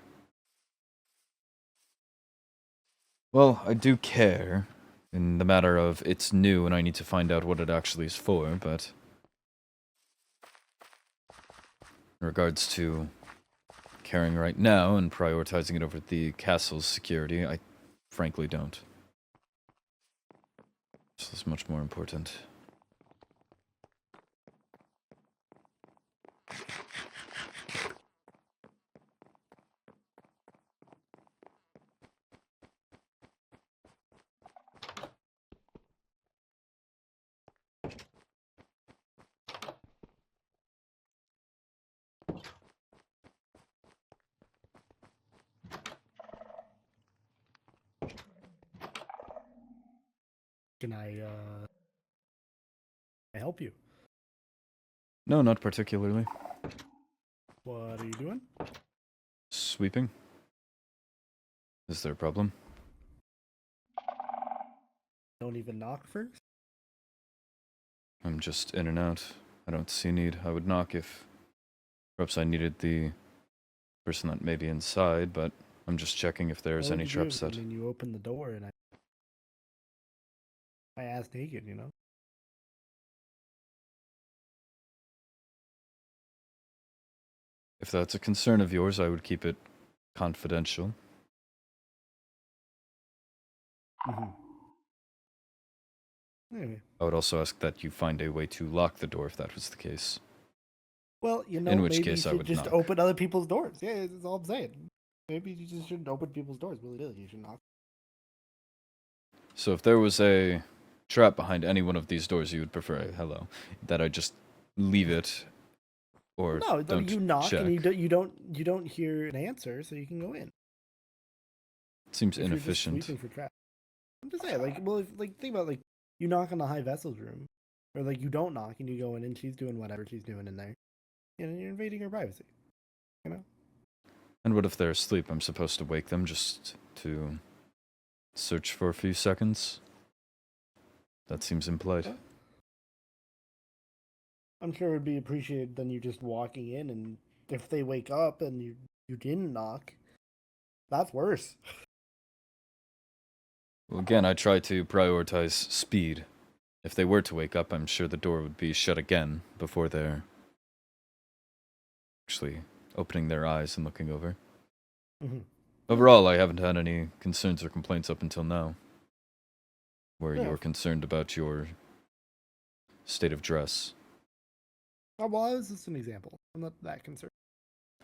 Speaker 1: Well, I do care in the matter of it's new and I need to find out what it actually is for, but in regards to caring right now and prioritizing it over the castle's security, I frankly don't. This is much more important.
Speaker 5: Can I help you?
Speaker 1: No, not particularly.
Speaker 5: What are you doing?
Speaker 1: Sweeping? Is there a problem?
Speaker 5: Don't even knock first?
Speaker 1: I'm just in and out. I don't see need. I would knock if perhaps I needed the person that may be inside, but I'm just checking if there's
Speaker 5: What
Speaker 1: any
Speaker 5: would you do?
Speaker 1: traps set.
Speaker 5: I mean, you open the door and I ass naked, you know?
Speaker 1: If that's a concern of yours, I would keep it confidential.
Speaker 5: Mm-hmm. Anyway.
Speaker 1: I would also ask that you find a way to lock the door if that was the case.
Speaker 5: Well, you know,
Speaker 1: In which
Speaker 5: maybe
Speaker 1: case
Speaker 5: you
Speaker 1: I
Speaker 5: should
Speaker 1: would
Speaker 5: just
Speaker 1: knock.
Speaker 5: open other people's doors. Yeah, that's all I'm saying. Maybe you just shouldn't open people's doors willy-nilly. You should knock.
Speaker 1: So if there was a trap behind any one of these doors, you would prefer a hello. That I just leave it or
Speaker 5: No,
Speaker 1: don't
Speaker 5: you knock
Speaker 1: check.
Speaker 5: and you don't hear an answer, so you can go in.
Speaker 1: Seems
Speaker 5: If you're just
Speaker 1: inefficient.
Speaker 5: sweeping for traps. I'm just saying, think about you knock on the high vessel's room, or you don't knock and you go in and she's doing whatever she's doing in there, and you're invading her privacy. You know.
Speaker 1: And what if they're asleep? I'm supposed to wake them just to search for a few seconds? That seems implied.
Speaker 5: I'm sure it would be appreciated than you just walking in, and if they wake up and you didn't knock, that's worse.
Speaker 1: Well, again, I try to prioritize speed. If they were to wake up, I'm sure the door would be shut again before they're actually opening their eyes and looking over.
Speaker 5: Mm-hmm.
Speaker 1: Overall, I haven't had any concerns or complaints up until now. Where
Speaker 5: Yeah.
Speaker 1: you're concerned about your state of dress.
Speaker 5: Oh, well, that was just an example. I'm not that concerned.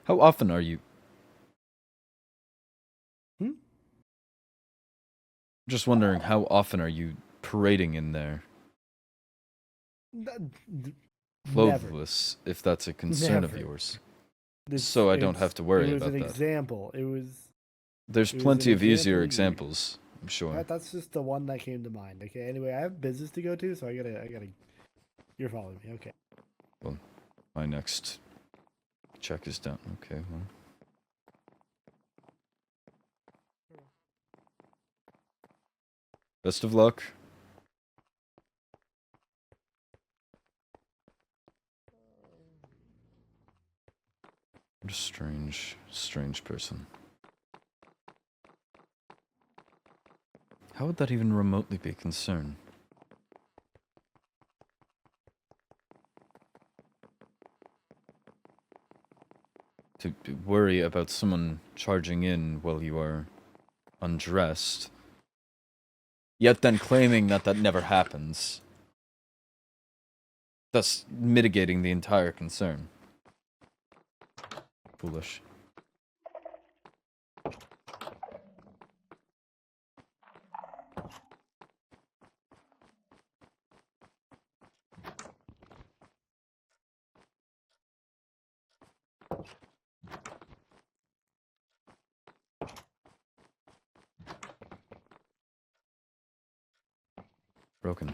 Speaker 1: How often are you...
Speaker 5: Hmm?
Speaker 1: Just wondering, how often are you parading in there?
Speaker 5: Never.
Speaker 1: Clothless, if that's a concern of
Speaker 5: Never.
Speaker 1: yours. So I don't have to worry about
Speaker 5: It was
Speaker 1: that.
Speaker 5: an example.
Speaker 1: There's
Speaker 5: it was
Speaker 1: plenty
Speaker 5: an
Speaker 1: of easier
Speaker 5: example
Speaker 1: examples, I'm sure.
Speaker 5: That's just the one that came to mind. Okay. Anyway, I have business to go to, so I gotta. You're following me. Okay.
Speaker 1: Well, my next check is done. Okay, well. Best of luck. What a strange, strange person. How would that even remotely be a concern? To worry about someone charging in while you are undressed, yet then claiming that that never happens, thus mitigating the entire concern. Foolish. Broken.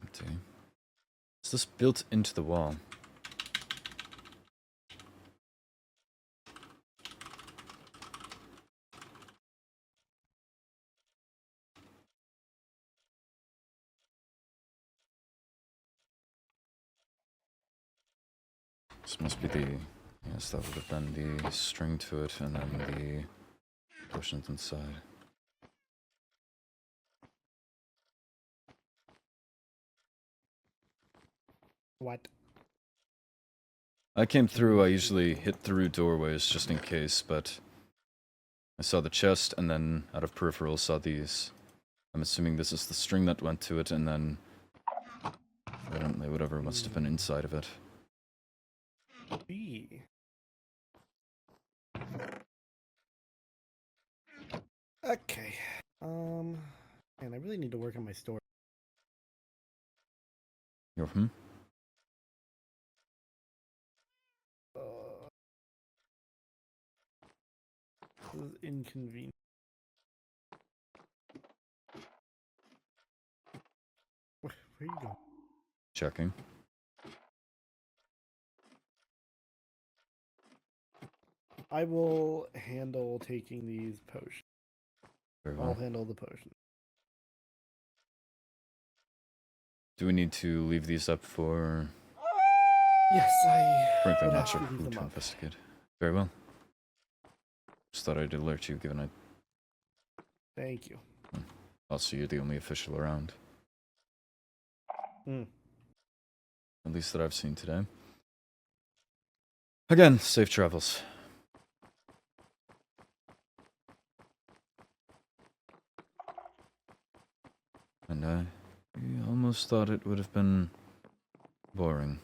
Speaker 1: Empty. Is this built into the wall? This must be the... Yes, that would have been the string to it, and then the potions inside.
Speaker 5: What?
Speaker 1: I came through, I usually hit through doorways just in case, but... I saw the chest, and then out of peripheral saw these. I'm assuming this is the string that went to it, and then... evidently whatever must have been inside of it.
Speaker 5: B. Okay. Man, I really need to work on my story.
Speaker 1: Your
Speaker 5: This is inconvenient. Where are you going?
Speaker 1: Checking.
Speaker 5: I will handle taking these potions.
Speaker 1: Very
Speaker 5: I'll
Speaker 1: well.
Speaker 5: handle the potion.
Speaker 1: Do we need to leave these up for...
Speaker 5: Yes, I
Speaker 1: Frankly, I'm
Speaker 5: would
Speaker 1: not
Speaker 5: ask
Speaker 1: sure
Speaker 5: you to leave
Speaker 1: who
Speaker 5: them
Speaker 1: to
Speaker 5: up.
Speaker 1: investigate. Very well. Just thought I'd alert you, given I...
Speaker 5: Thank you.
Speaker 1: Also, you're the only official around.
Speaker 5: Hmm.
Speaker 1: At least that I've seen today. Again, safe travels. And I almost thought it would have been boring.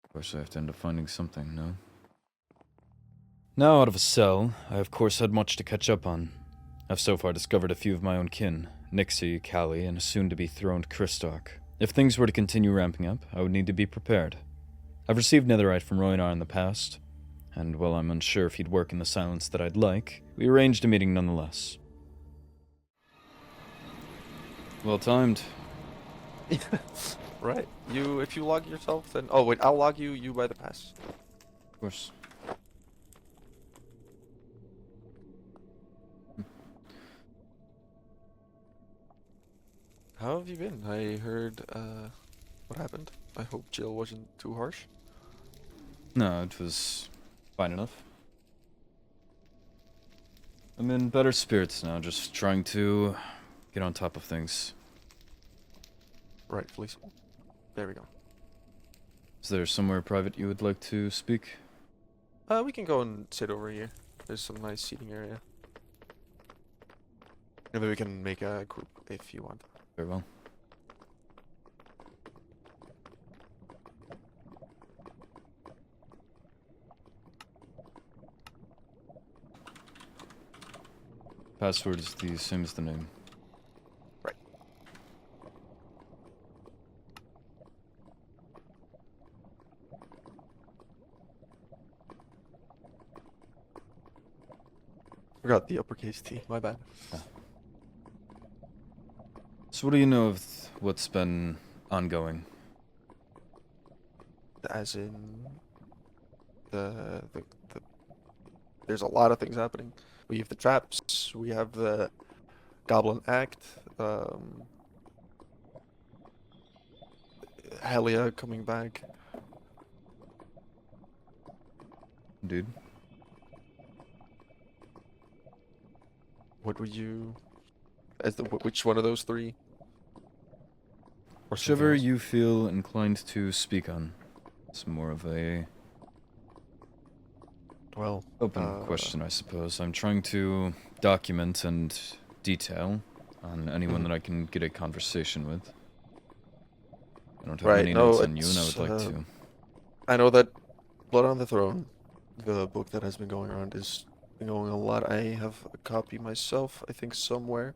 Speaker 1: Of course, I have to end up finding something, no? Now out of a cell, I of course had much to catch up on. I've so far discovered a few of my own kin, Nixie, Callie, and a soon-to-be-throned Christark. If things were to continue ramping up, I would need to be prepared. I've received netherite from Roinar in the past, and while I'm unsure if he'd work in the silence that I'd like, we arranged a meeting nonetheless. Well timed.
Speaker 6: Right. If you log yourself, then... Oh, wait, I'll log you, you buy the pass.
Speaker 1: Of course.
Speaker 6: How have you been? I heard, what happened? I hope Jill wasn't too harsh.
Speaker 1: No, it was fine enough. I'm in better spirits now, just trying to get on top of things.
Speaker 6: Rightfully so. There we go.
Speaker 1: Is there somewhere private you would like to speak?
Speaker 6: We can go and sit over here. There's some nice seating area. Maybe we can make a group if you want.
Speaker 1: Very well. Password is the same as the name.
Speaker 6: Right. Forgot the uppercase T. My bad.
Speaker 1: So what do you know of what's been ongoing?
Speaker 6: As in the there's a lot of things happening. We have the traps. We have the Goblin Act. Helia coming back.
Speaker 1: Dude?
Speaker 6: What would you? Which one of those three? Or something
Speaker 1: Whichever
Speaker 6: else?
Speaker 1: you feel inclined to speak on. It's more of a
Speaker 6: Well,
Speaker 1: open question, I suppose. I'm trying to document and detail on anyone that I can get a conversation with. I don't have
Speaker 6: Right,
Speaker 1: many
Speaker 6: no,
Speaker 1: notes on you, and I
Speaker 6: it's,
Speaker 1: would like to.
Speaker 6: I know that Blood on the Throne, the book that has been going around, is been going a lot. I have a copy myself, I think somewhere.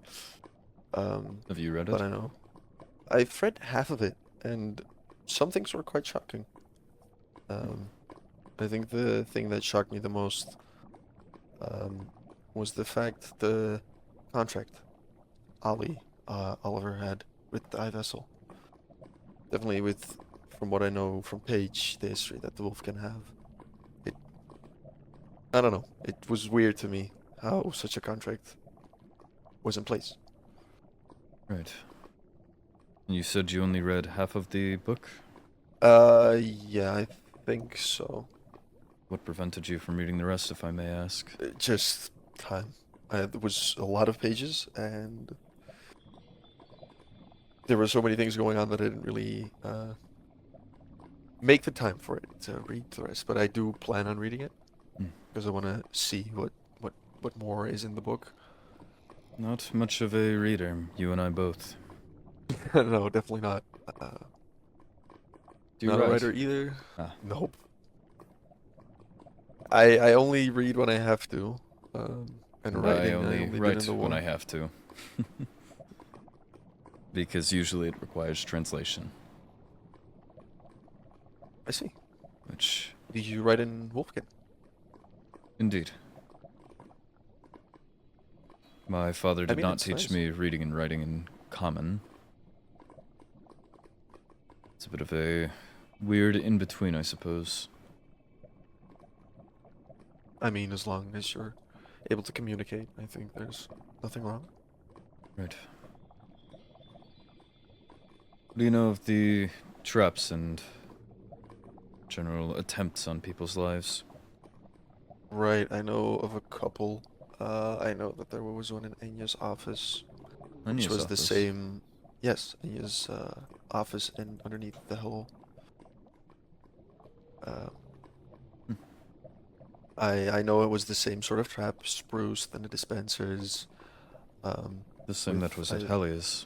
Speaker 1: Have you read it?
Speaker 6: But I know I've read half of it, and some things were quite shocking. I think the thing that shocked me the most was the fact the contract Oliver had with the vessel. Definitely from what I know from Paige, the history that the wolf can have. I don't know. It was weird to me how such a contract was in place.
Speaker 1: Right. And you said you only read half of the book?
Speaker 6: Yeah, I think so.
Speaker 1: What prevented you from reading the rest, if I may ask?
Speaker 6: Just time. There was a lot of pages, and there were so many things going on that I didn't really make the time for it to read the rest. But I do plan on reading it because I want to see what more is in the book.
Speaker 1: Not much of a reader, you and I both.
Speaker 6: No, definitely not.
Speaker 1: Do you
Speaker 6: Not a
Speaker 1: write?
Speaker 6: writer either.
Speaker 1: Ah.
Speaker 6: Nope. I only read when I have to, and writing
Speaker 1: I only
Speaker 6: did in
Speaker 1: write
Speaker 6: the
Speaker 1: when
Speaker 6: war.
Speaker 1: I have to. Because usually it requires translation.
Speaker 6: I see.
Speaker 1: Which,
Speaker 6: Do you write in Wolfkin?
Speaker 1: indeed. My father did
Speaker 6: mean,
Speaker 1: not
Speaker 6: it's
Speaker 1: teach
Speaker 6: nice.
Speaker 1: me reading and writing in common. It's a bit of a weird in-between, I suppose.
Speaker 6: I mean, as long as you're able to communicate, I think there's nothing wrong.
Speaker 1: Right. What do you know of the traps and general attempts on people's lives?
Speaker 6: Right, I know of a couple. I know that there was one in Enya's office, which
Speaker 1: Anya's
Speaker 6: was the
Speaker 1: office.
Speaker 6: same. Yes, Enya's office and underneath the hill. I know it was the same sort of trap, spruced and the dispensers.
Speaker 1: The same that was at
Speaker 6: I-
Speaker 1: Helia's.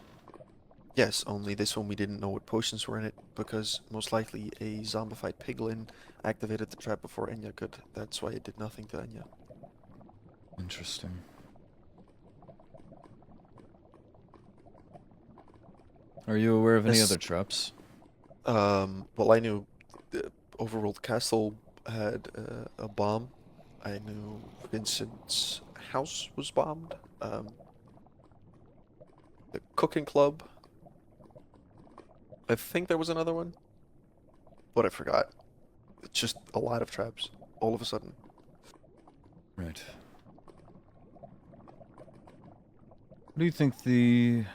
Speaker 6: Yes, only this one we didn't know what potions were in it because most likely a zombified piglin activated the trap before Enya could. That's why it did nothing to Enya.
Speaker 1: Interesting. Are you aware of any
Speaker 6: Yes.
Speaker 1: other traps?
Speaker 6: Well, I knew the Overworld Castle had a bomb. I knew Vincent's house was bombed. The cooking club. I think there was another one, but I forgot. It's just a lot of traps, all of a sudden.
Speaker 1: Right. What do you think the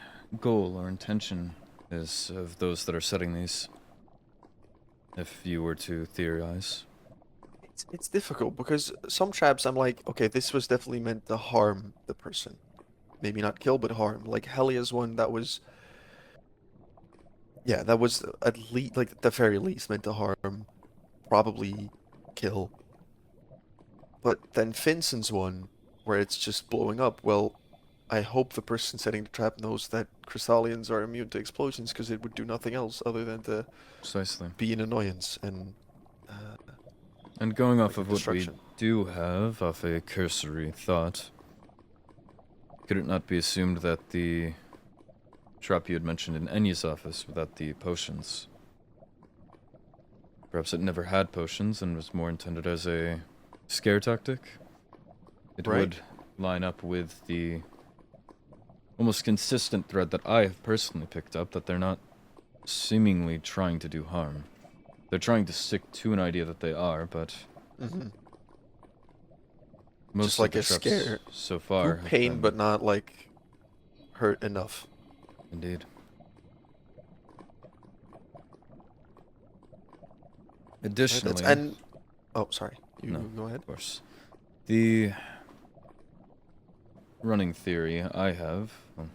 Speaker 1: goal or intention is of those that are setting these? If you were to theorize.
Speaker 6: It's difficult because some traps I'm like, okay, this was definitely meant to harm the person. Maybe not kill, but harm. Like Helia's one, that was... Yeah, that was at least, like, at the very least meant to harm. Probably kill. But then Vincent's one, where it's just blowing up, well, I hope the person setting the trap knows that Crystallians are immune to explosions, because it would do nothing else other than to
Speaker 1: Precisely.
Speaker 6: be an annoyance and...
Speaker 1: And going off
Speaker 6: like a
Speaker 1: of what we
Speaker 6: distraction.
Speaker 1: do have, off a cursory thought, could it not be assumed that the trap you had mentioned in Enya's office without the potions, perhaps it never had potions and was more intended as a scare tactic? It
Speaker 6: Right.
Speaker 1: would line up with the almost consistent thread that I have personally picked up, that they're not seemingly trying to do harm. They're trying to stick to an idea that they are, but
Speaker 6: Mm-hmm.
Speaker 1: most
Speaker 6: Just like
Speaker 1: of the
Speaker 6: a
Speaker 1: traps
Speaker 6: scare.
Speaker 1: so far
Speaker 6: Feel
Speaker 1: have
Speaker 6: pain,
Speaker 1: been-
Speaker 6: but not like hurt enough.
Speaker 1: Indeed.
Speaker 6: Right,
Speaker 1: Additionally,
Speaker 6: and oh, sorry. You
Speaker 1: No.
Speaker 6: go ahead.
Speaker 1: of course, the running theory I have, well,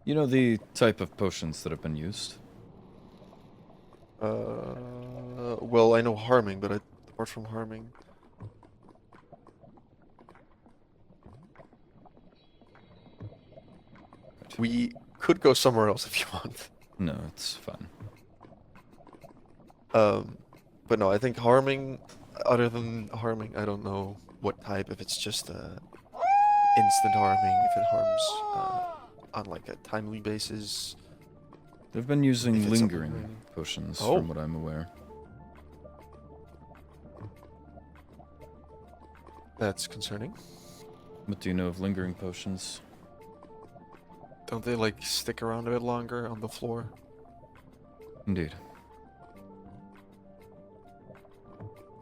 Speaker 1: you know the type of potions that have been used?
Speaker 6: Well, I know harming, but apart from harming, we could go somewhere else if you want.
Speaker 1: No, it's fine.
Speaker 6: But no, I think harming, other than harming, I don't know what type, if it's just instant harming, if it harms on like a timely basis.
Speaker 1: They've been
Speaker 6: If
Speaker 1: using
Speaker 6: it's something
Speaker 1: lingering
Speaker 6: really-
Speaker 1: potions,
Speaker 6: Oh.
Speaker 1: from what I'm aware.
Speaker 6: That's concerning.
Speaker 1: What do you know of lingering potions?
Speaker 6: Don't they like stick around a bit longer on the floor?
Speaker 1: Indeed.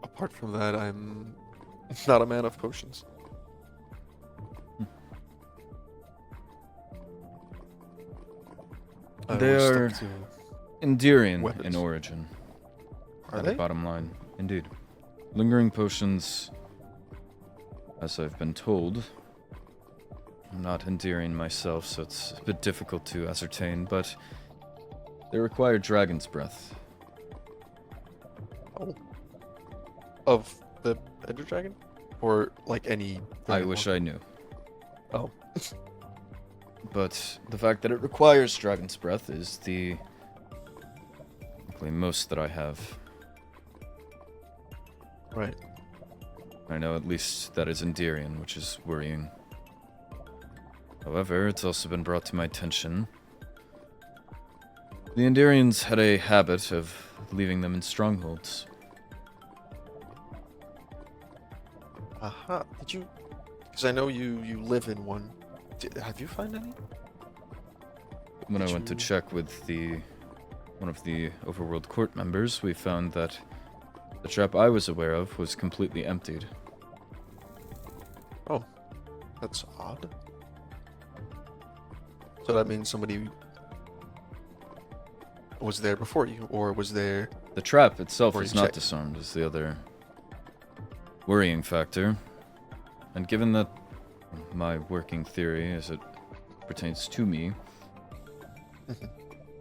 Speaker 6: Apart from that, I'm not a man of potions. I
Speaker 1: They
Speaker 6: always
Speaker 1: are
Speaker 6: stuck to...
Speaker 1: Endearing in
Speaker 6: Weapons.
Speaker 1: origin.
Speaker 6: Are
Speaker 1: At
Speaker 6: they?
Speaker 1: the bottom line. Indeed. Lingering potions, as I've been told, I'm not endearing myself, so it's a bit difficult to ascertain, but they require dragon's breath.
Speaker 6: Oh. Of the Ender Dragon? Or like any...
Speaker 1: I wish I knew.
Speaker 6: Oh.
Speaker 1: But the fact that it requires dragon's breath is the likely most that I have.
Speaker 6: Right.
Speaker 1: I know at least that is Endearian, which is worrying. However, it's also been brought to my attention. The Endearians had a habit of leaving them in strongholds.
Speaker 6: Aha. Did you... Because I know you live in one. Have you found any?
Speaker 1: When I
Speaker 6: Did
Speaker 1: went to
Speaker 6: you-
Speaker 1: check with one of the Overworld Court members, we found that the trap I was aware of was completely emptied.
Speaker 6: Oh. That's odd. So that means somebody was there before you, or was there...
Speaker 1: The trap itself
Speaker 6: Or
Speaker 1: is
Speaker 6: you
Speaker 1: not
Speaker 6: check-
Speaker 1: disarmed, is the other worrying factor. And given that my working theory, as it pertains to me,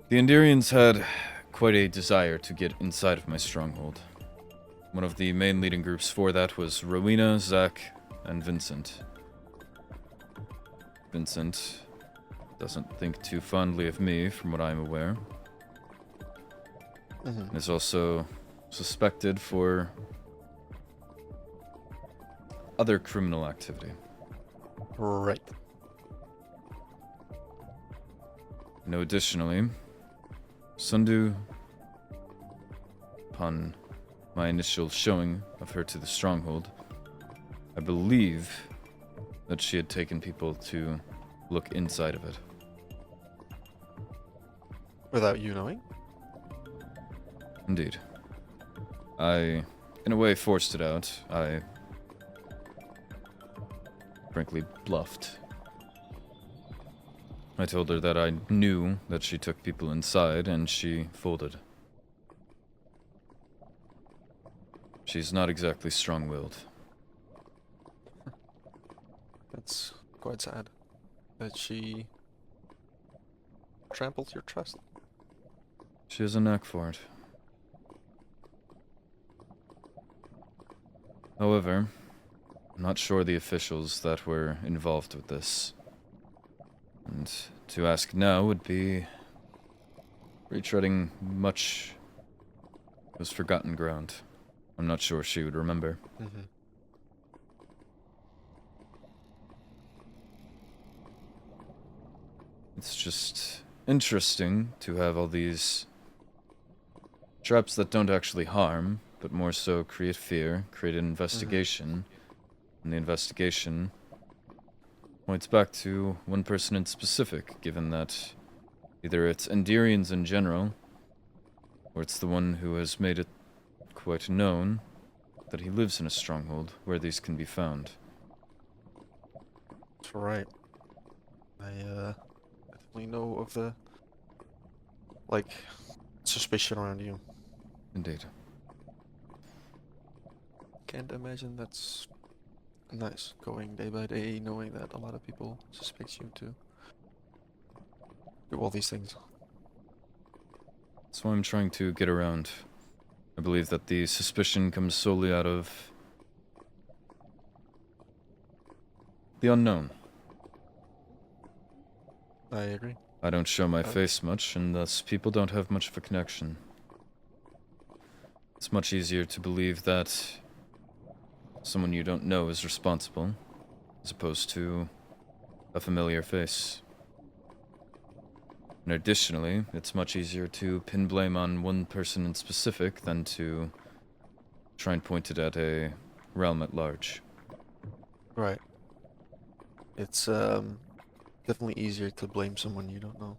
Speaker 1: the Enderians had quite a desire to get inside of my stronghold. One of the main leading groups for that was Rowena, Zach, and Vincent. Vincent doesn't think too fondly of me, from what I'm aware.
Speaker 6: Mhm.
Speaker 1: And is also suspected for other criminal activity.
Speaker 6: Right.
Speaker 1: You know, additionally, Sundu, upon my initial showing of her to the stronghold, I believe that she had taken people to look inside of it.
Speaker 6: Without you knowing?
Speaker 1: Indeed. I, in a way, forced it out. I frankly bluffed. I told her that I knew that she took people inside, and she folded. She's not exactly strong-willed.
Speaker 6: That's quite sad. That she trampled your trust.
Speaker 1: She has a knack for it. However, I'm not sure the officials that were involved with this. And to ask now would be retreading much was forgotten ground. I'm not sure she would remember.
Speaker 6: Mm-hmm.
Speaker 1: It's just interesting to have all these traps that don't actually harm, but more so create fear, create an investigation, And the investigation points back to one person in specific, given that either it's Endirians in general, or it's the one who has made it quite known that he lives in a stronghold where these can be found.
Speaker 6: That's right. I definitely know of the, like, suspicion around you.
Speaker 1: Indeed.
Speaker 6: Can't imagine that's nice, going day by day, knowing that a lot of people suspect you to do all these things.
Speaker 1: That's why I'm trying to get around. I believe that the suspicion comes solely out of the unknown.
Speaker 6: I agree.
Speaker 1: I don't show my face much, and thus people don't have much of a connection. It's much easier to believe that someone you don't know is responsible, as opposed to a familiar face. And additionally, it's much easier to pin blame on one person in specific than to try and point it at a realm at large.
Speaker 6: Right. It's definitely easier to blame someone you don't know.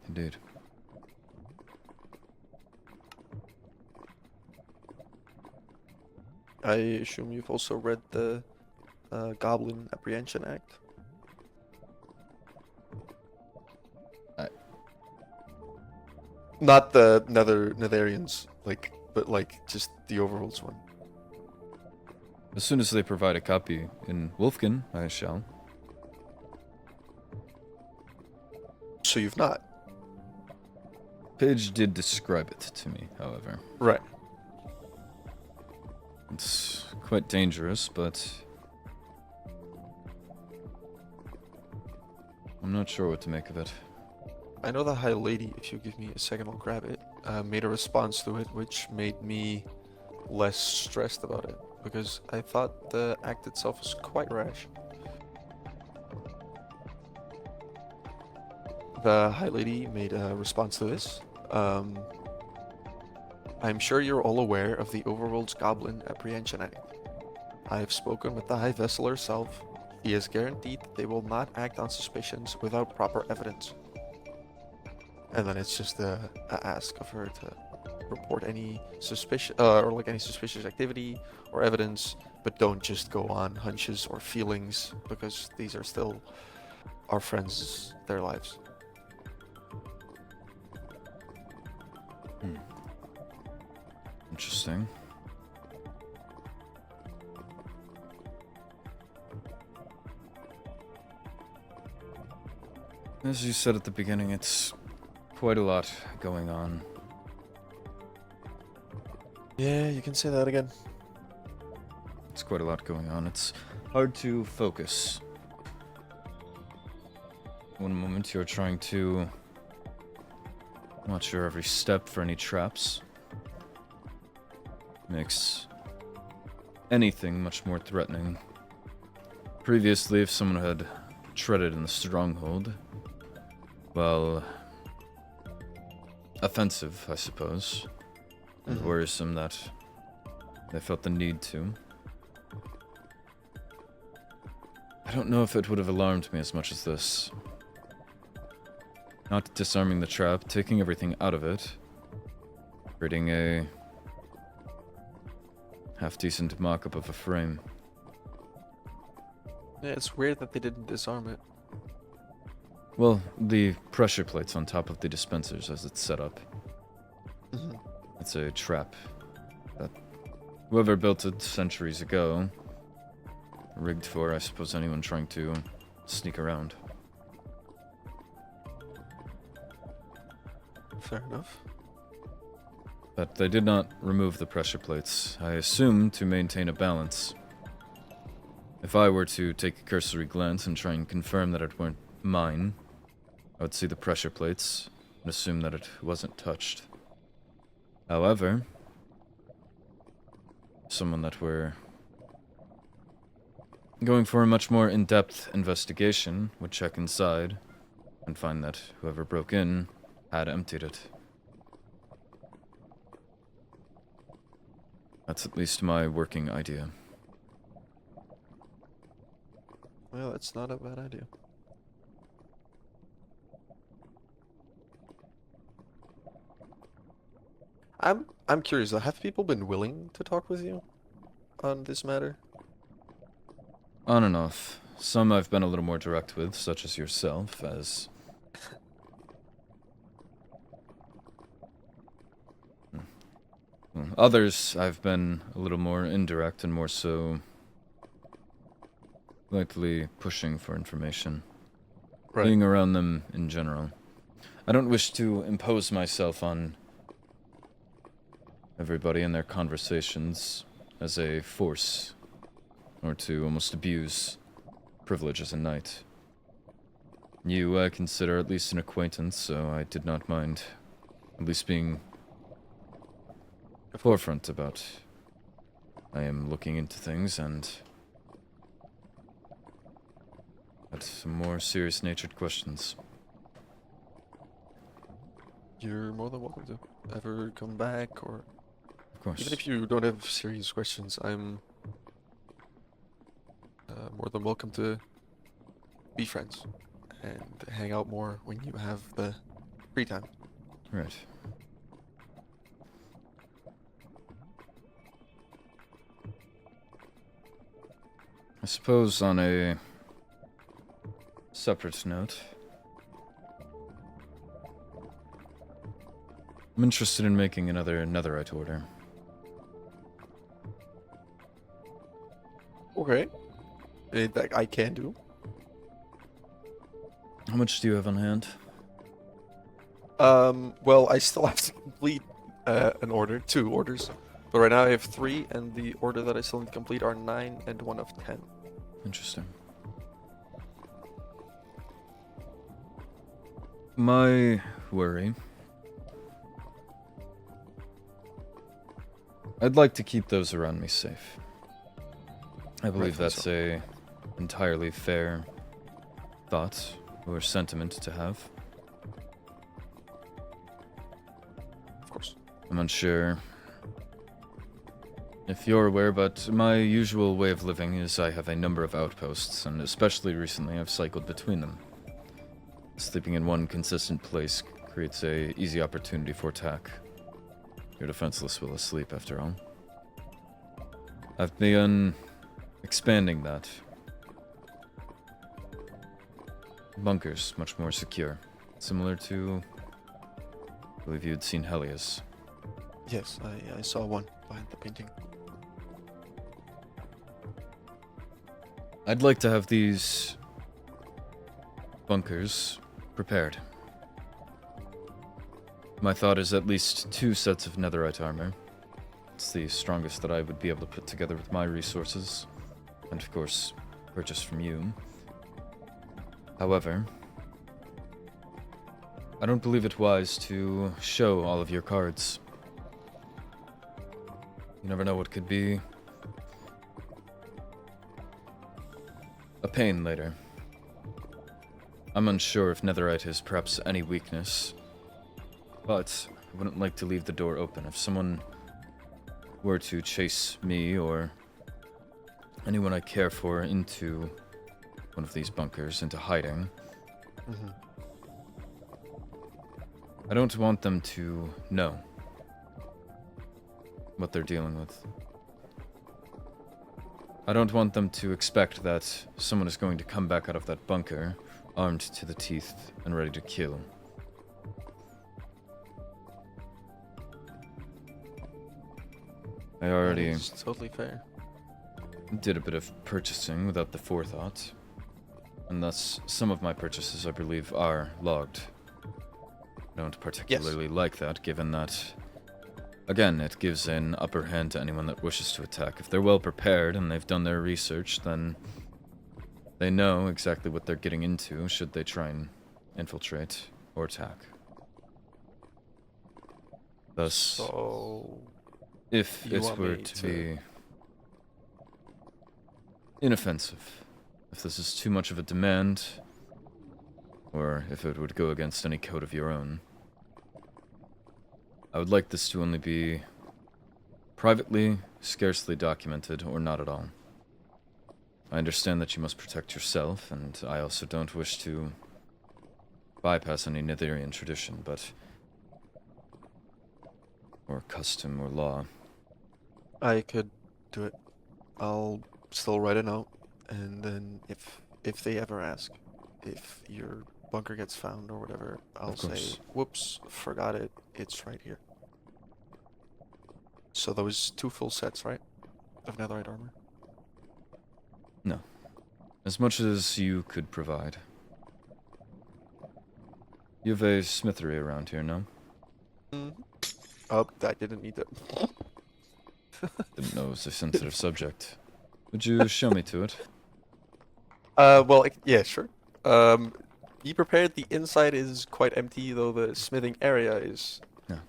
Speaker 1: Indeed.
Speaker 6: I assume you've also read the Goblin Apprehension Act. Not the Netherians, like, but like just the Overworld's one.
Speaker 1: As soon as they provide a copy in Wolfkin, I shall.
Speaker 6: So you've not.
Speaker 1: Paige did describe it to me, however.
Speaker 6: Right.
Speaker 1: It's quite dangerous, but I'm not sure what to make of it.
Speaker 6: I know the High Lady, if you give me a second, I'll grab it, made a response to it, which made me less stressed about it, because I thought the act itself was quite rash. The High Lady made a response to this. I'm sure you're all aware of the Overworld's Goblin Apprehension Act. I have spoken with the High Vessel herself. He has guaranteed that they will not act on suspicions without proper evidence. And then it's just a ask of her to report any suspicion or like any suspicious activity or evidence, but don't just go on hunches or feelings, because these are still our friends, their lives.
Speaker 1: Interesting. As you said at the beginning, it's quite a lot going on.
Speaker 6: Yeah, you can say that again.
Speaker 1: It's quite a lot going on. It's hard to focus. One moment you're trying to watch your every step for any traps. Makes anything much more threatening. Previously, if someone had treaded in the stronghold, well, offensive, I suppose, and worrisome that they felt the need to. I don't know if it would have alarmed me as much as this. Not disarming the trap, taking everything out of it, creating a half-decent mock-up of a frame.
Speaker 6: Yeah, it's weird that they didn't disarm it.
Speaker 1: Well, the pressure plates on top of the dispensers as it's set up. It's a trap that whoever built it centuries ago rigged for, I suppose, anyone trying to sneak around.
Speaker 6: Fair enough.
Speaker 1: But they did not remove the pressure plates, I assume to maintain a balance. If I were to take a cursory glance and try and confirm that it weren't mine, I would see the pressure plates and assume that it wasn't touched. However, someone that were going for a much more in-depth investigation would check inside and find that whoever broke in had emptied it. That's at least my working idea.
Speaker 6: Well, that's not a bad idea. I'm curious though, have people been willing to talk with you on this matter?
Speaker 1: On and off. Some I've been a little more direct with, such as yourself, as... Others I've been a little more indirect and more so lightly pushing for information. Being around them in general. I don't wish to impose myself on everybody in their conversations as a force, or to almost abuse privilege as a knight. You I consider at least an acquaintance, so I did not mind at least being forefront about I am looking into things and had some more serious natured questions.
Speaker 6: You're more than welcome to ever come back, or
Speaker 1: Of course.
Speaker 6: even if you don't have serious questions, I'm more than welcome to be friends and hang out more when you have the free time.
Speaker 1: Right. I suppose on a separate note, I'm interested in making another netherite order.
Speaker 6: Okay. That I can do.
Speaker 1: How much do you have on hand?
Speaker 6: Well, I still have to complete an order, 2 orders. But right now I have 3, and the order that I still need to complete are 9 and 1 of 10.
Speaker 1: Interesting. My worry... I'd like to keep those around me safe. I believe
Speaker 6: Rightfully
Speaker 1: that's
Speaker 6: so.
Speaker 1: a entirely fair thought or sentiment to have.
Speaker 6: Of course.
Speaker 1: I'm unsure if you're aware, but my usual way of living is I have a number of outposts, and especially recently I've cycled between them. Sleeping in one consistent place creates a easy opportunity for attack. You're defenseless while asleep, after all. I've begun expanding that. Bunkers, much more secure. Similar to... I believe you'd seen Helios.
Speaker 6: Yes, I saw one behind the painting.
Speaker 1: I'd like to have these bunkers prepared. My thought is at least 2 sets of netherite armor. It's the strongest that I would be able to put together with my resources, and of course, purchase from you. However, I don't believe it wise to show all of your cards. You never know what could be a pain later. I'm unsure if netherite has perhaps any weakness, but I wouldn't like to leave the door open. If someone were to chase me or anyone I care for into one of these bunkers, into hiding,
Speaker 6: Mm-hmm.
Speaker 1: I don't want them to know what they're dealing with. I don't want them to expect that someone is going to come back out of that bunker armed to the teeth and ready to kill. I already
Speaker 6: It's totally fair.
Speaker 1: did a bit of purchasing without the forethought, and thus some of my purchases, I believe, are logged. I don't particularly like that, given that, again, it gives an upper hand to anyone that wishes to attack. If they're well prepared and they've done their research, then they know exactly what they're getting into should they try and infiltrate or attack. Thus,
Speaker 6: So
Speaker 1: if
Speaker 6: you
Speaker 1: it
Speaker 6: want
Speaker 1: were
Speaker 6: me
Speaker 1: to
Speaker 6: to-
Speaker 1: be inoffensive, if this is too much of a demand, or if it would go against any code of your own, I would like this to only be privately, scarcely documented, or not at all. I understand that you must protect yourself, and I also don't wish to bypass any Nitherian tradition, but... or custom or law.
Speaker 6: I could do it. I'll still write a note, and then if they ever ask if your bunker gets found or whatever, I'll say,
Speaker 1: course.
Speaker 6: whoops, forgot it. It's right here. So those 2 full sets, right? Of netherite armor.
Speaker 1: No. As much as you could provide. You have a smithery around here, no?
Speaker 6: Oh, I didn't need that.
Speaker 1: Didn't know it was a sensitive subject. Would you show me to it?
Speaker 6: Well, yeah, sure. Be prepared. The inside is quite empty, though the smithing area is.
Speaker 1: Yeah.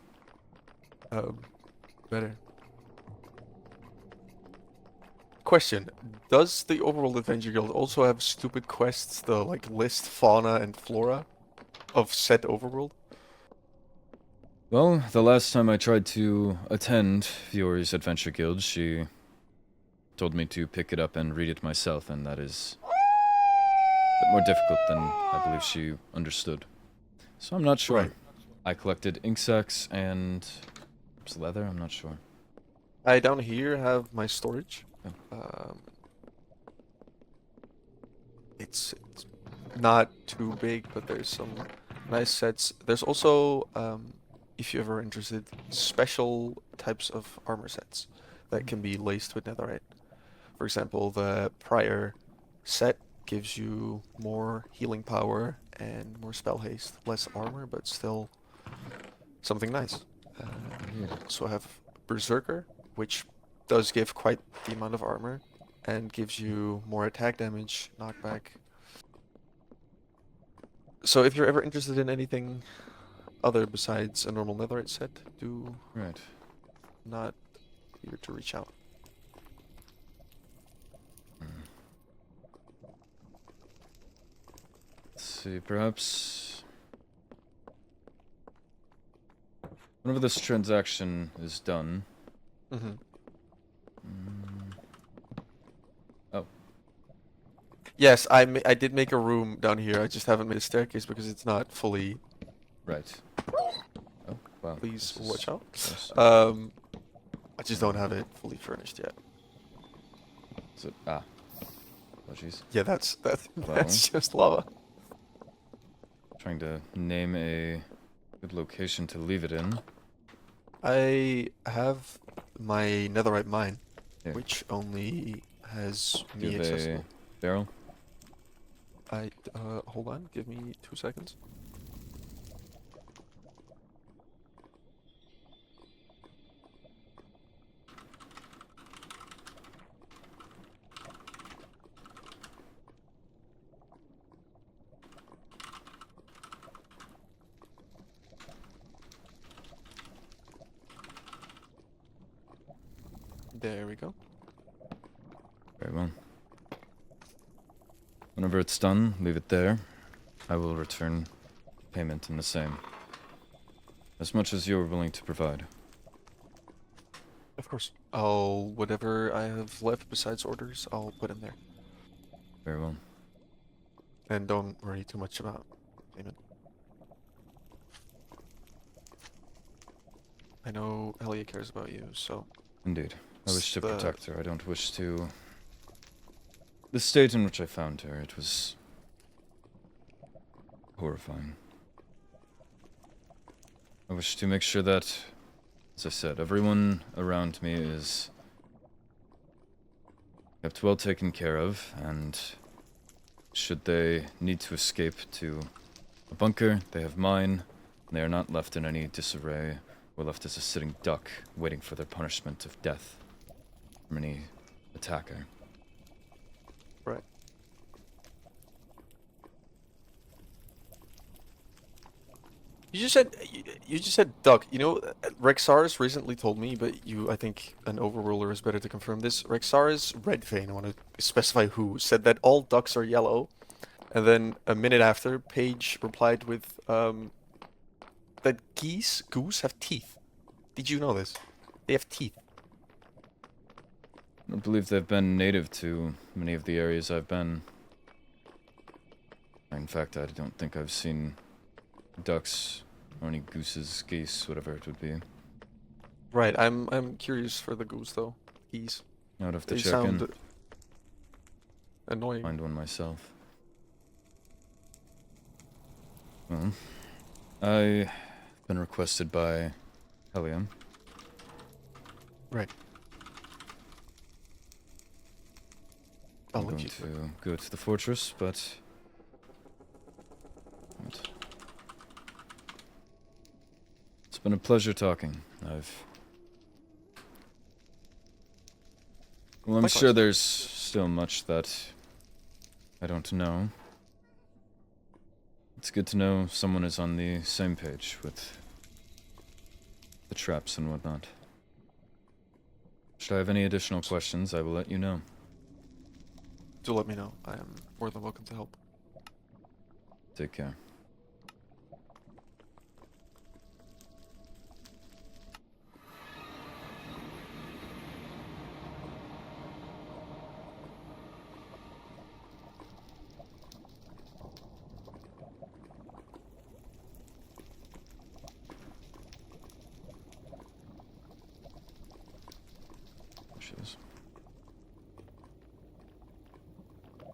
Speaker 6: Better. Question: does the Overworld Adventure Guild also have stupid quests to like list fauna and flora of said overworld?
Speaker 1: Well, the last time I tried to attend Fiori's Adventure Guild, she told me to pick it up and read it myself, and that is a bit more difficult than I believe she understood. So I'm not sure.
Speaker 6: Right.
Speaker 1: I collected ink sacs and perhaps leather, I'm not sure.
Speaker 6: I down here have my storage. It's not too big, but there's some nice sets. There's also, if you're ever interested, special types of armor sets that can be laced with netherite. For example, the prior set gives you more healing power and more spell haste, less armor, but still something nice. So I have Berserker, which does give quite the amount of armor and gives you more attack damage, knockback. So if you're ever interested in anything other besides a normal netherite set, do
Speaker 1: Right.
Speaker 6: not fear to reach out.
Speaker 1: Let's see, perhaps... whenever this transaction is done...
Speaker 6: Mm-hmm.
Speaker 1: Oh.
Speaker 6: Yes, I did make a room down here. I just haven't made a staircase because it's not fully.
Speaker 1: Right. Oh, wow.
Speaker 6: Please
Speaker 1: this is
Speaker 6: watch out.
Speaker 1: close.
Speaker 6: I just don't have it fully furnished yet.
Speaker 1: Is it... ah. Oh, jeez.
Speaker 6: Yeah, that's
Speaker 1: Well.
Speaker 6: just lava.
Speaker 1: Trying to name a good location to leave it in.
Speaker 6: I have my netherite mine,
Speaker 1: Here.
Speaker 6: which only has
Speaker 1: Do you
Speaker 6: me
Speaker 1: have a
Speaker 6: accessible.
Speaker 1: barrel?
Speaker 6: Hold on, give me 2 seconds. There we go.
Speaker 1: Very well. Whenever it's done, leave it there. I will return payment in the same. As much as you're willing to provide.
Speaker 6: Of course. Whatever I have left besides orders, I'll put in there.
Speaker 1: Very well.
Speaker 6: And don't worry too much about payment. I know Helia cares about you, so...
Speaker 1: Indeed. I wish to
Speaker 6: The-
Speaker 1: protect her. I don't wish to... The state in which I found her, it was... horrifying. I wish to make sure that, as I said, everyone around me is kept well taken care of, and should they need to escape to a bunker, they have mine, and they are not left in any disarray, or left as a sitting duck, waiting for their punishment of death from any attacker.
Speaker 6: Right. You just said duck. You know, Rexaris recently told me, but I think an overruler is better to confirm this. Rexaris Redfane, I want to specify who, said that all ducks are yellow, and then a minute after, Paige replied with that goose have teeth. Did you know this? They have teeth.
Speaker 1: I don't believe they've been native to many of the areas I've been. In fact, I don't think I've seen ducks or any gooses, geese, whatever it would be.
Speaker 6: Right, I'm curious for the goose though. Geese.
Speaker 1: I would have to
Speaker 6: They
Speaker 1: check
Speaker 6: sound
Speaker 1: in,
Speaker 6: annoying.
Speaker 1: find one myself. Well, I've been requested by Helium.
Speaker 6: Right.
Speaker 1: I'm
Speaker 6: I'll let
Speaker 1: going
Speaker 6: you
Speaker 1: to go to the fortress, but... It's been a pleasure talking. Well, I'm
Speaker 6: Likewise.
Speaker 1: sure there's still much that I don't know. It's good to know someone is on the same page with the traps and whatnot. Should I have any additional questions, I will let you know.
Speaker 6: Do let me know. I am more than welcome to help.
Speaker 1: Take care. There she is.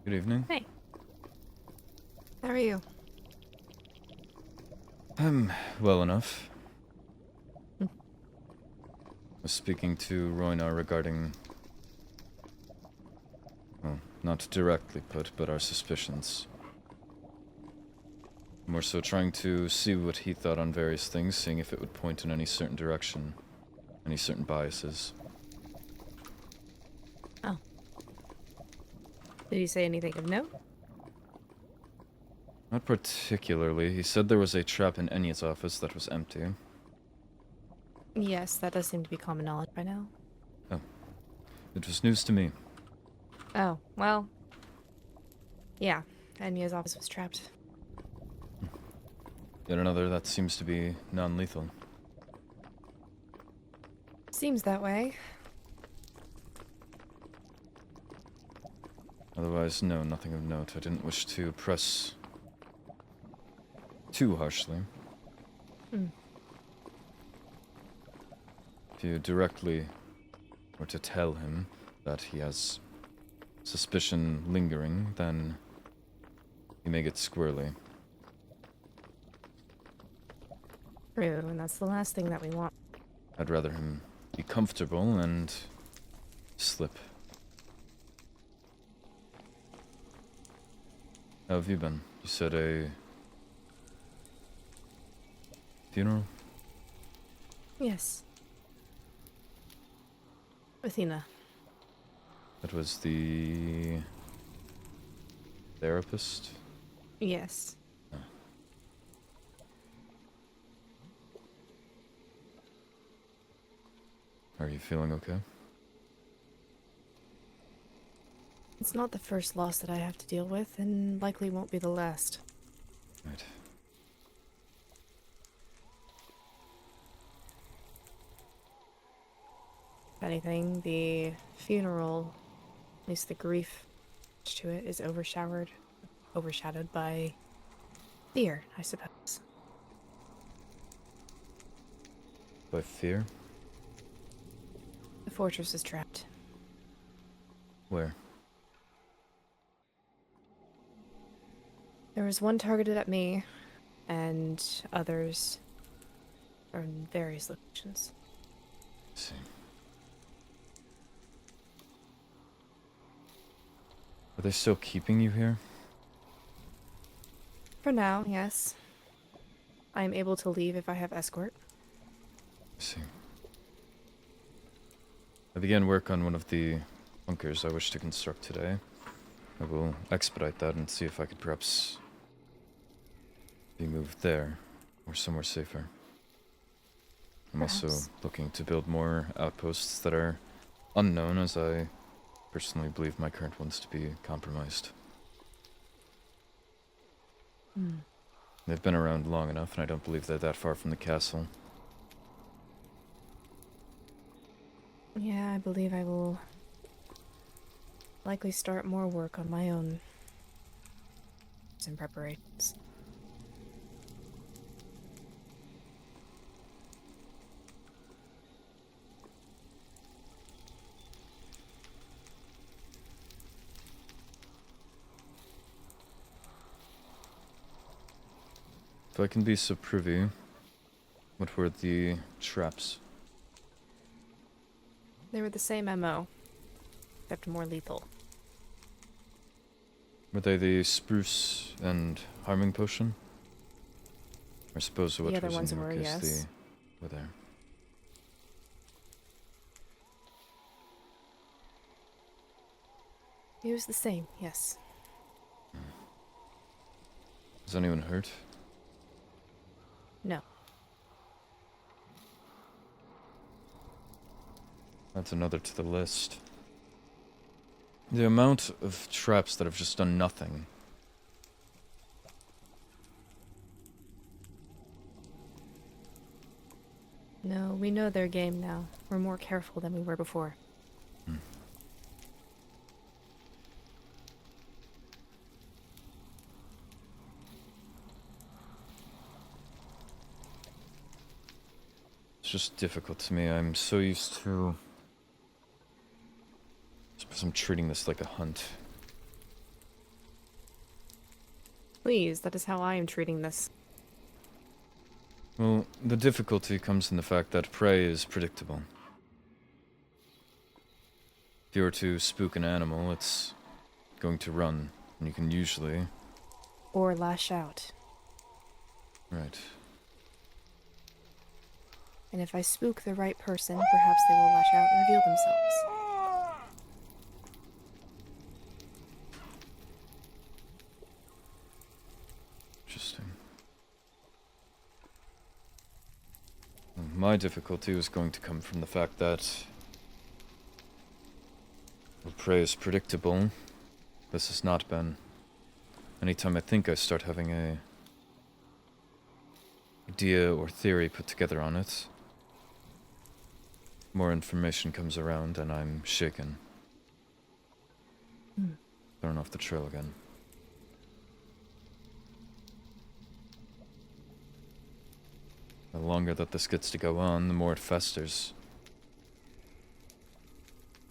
Speaker 1: Good evening.
Speaker 3: Hey. How are you?
Speaker 1: I'm well enough.
Speaker 3: Hmm.
Speaker 1: Was speaking to Roynar regarding... Well, not directly put, but our suspicions. More so trying to see what he thought on various things, seeing if it would point in any certain direction, any certain biases.
Speaker 3: Oh. Did he say anything of note?
Speaker 1: Not particularly. He said there was a trap in Enya's office that was empty.
Speaker 3: Yes, that does seem to be common knowledge by now.
Speaker 1: It was news to me.
Speaker 3: Oh, well. Yeah, Enya's office was trapped.
Speaker 1: Yet another that seems to be non-lethal.
Speaker 3: Seems that way.
Speaker 1: Otherwise, no, nothing of note. I didn't wish to press too harshly.
Speaker 3: Hmm.
Speaker 1: If you directly were to tell him that he has suspicion lingering, then he may get squirrely.
Speaker 3: True, and that's the last thing that we want.
Speaker 1: I'd rather him be comfortable and slip. How have you been? You said a funeral?
Speaker 3: Yes. Athena.
Speaker 1: That was the therapist?
Speaker 3: Yes.
Speaker 1: Are you feeling okay?
Speaker 3: It's not the first loss that I have to deal with, and likely won't be the last.
Speaker 1: Right.
Speaker 3: If anything, the funeral, at least the grief to it, is overshadowed by fear, I suppose.
Speaker 1: By fear?
Speaker 3: The fortress is trapped.
Speaker 1: Where?
Speaker 3: There was one targeted at me, and others are in various locations.
Speaker 1: I see. Are they still keeping you here?
Speaker 3: For now, yes. I am able to leave if I have escort.
Speaker 1: I see. I began work on one of the bunkers I wish to construct today. I will expedite that and see if I could perhaps be moved there, or somewhere safer. I'm also
Speaker 3: Perhaps.
Speaker 1: looking to build more outposts that are unknown, as I personally believe my current ones to be compromised.
Speaker 3: Hmm.
Speaker 1: They've been around long enough, and I don't believe they're that far from the castle.
Speaker 3: Yeah, I believe I will likely start more work on my own. Some preparations.
Speaker 1: If I can be so privy, what were the traps?
Speaker 3: They were the same MO, except more lethal.
Speaker 1: Were they the spruce and harming potion? I suppose what
Speaker 3: The other
Speaker 1: was
Speaker 3: ones
Speaker 1: in your
Speaker 3: were,
Speaker 1: case
Speaker 3: yes.
Speaker 1: were there.
Speaker 3: It was the same, yes.
Speaker 1: Is anyone hurt?
Speaker 3: No.
Speaker 1: That's another to the list. The amount of traps that have just done nothing.
Speaker 3: No, we know their game now. We're more careful than we were before.
Speaker 1: It's just difficult to me. I'm so used to... I suppose I'm treating this like a hunt.
Speaker 3: Please, that is how I am treating this.
Speaker 1: Well, the difficulty comes in the fact that prey is predictable. If you were to spook an animal, it's going to run, and you can usually...
Speaker 3: Or lash out.
Speaker 1: Right.
Speaker 3: And if I spook the right person, perhaps they will lash out and reveal themselves.
Speaker 1: Interesting. My difficulty was going to come from the fact that the prey is predictable. This has not been. Anytime I think I start having a idea or theory put together on it, more information comes around and I'm shaken. Thrown off the trail again. The longer that this gets to go on, the more it festers.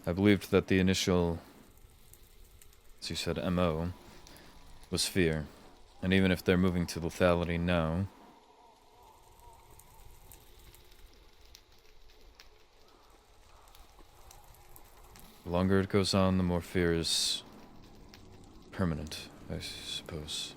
Speaker 1: I believed that the initial, as you said, MO, was fear. And even if they're moving to lethality now, the longer it goes on, the more fear is permanent, I suppose.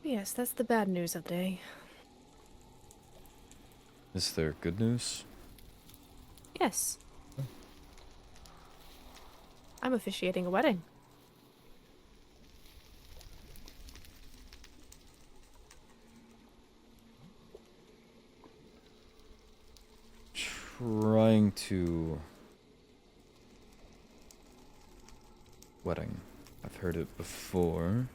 Speaker 3: Yes, that's the bad news of the day.
Speaker 1: Is there good news?
Speaker 3: Yes. I'm officiating a wedding.
Speaker 1: Trying to... Wedding. I've heard it before.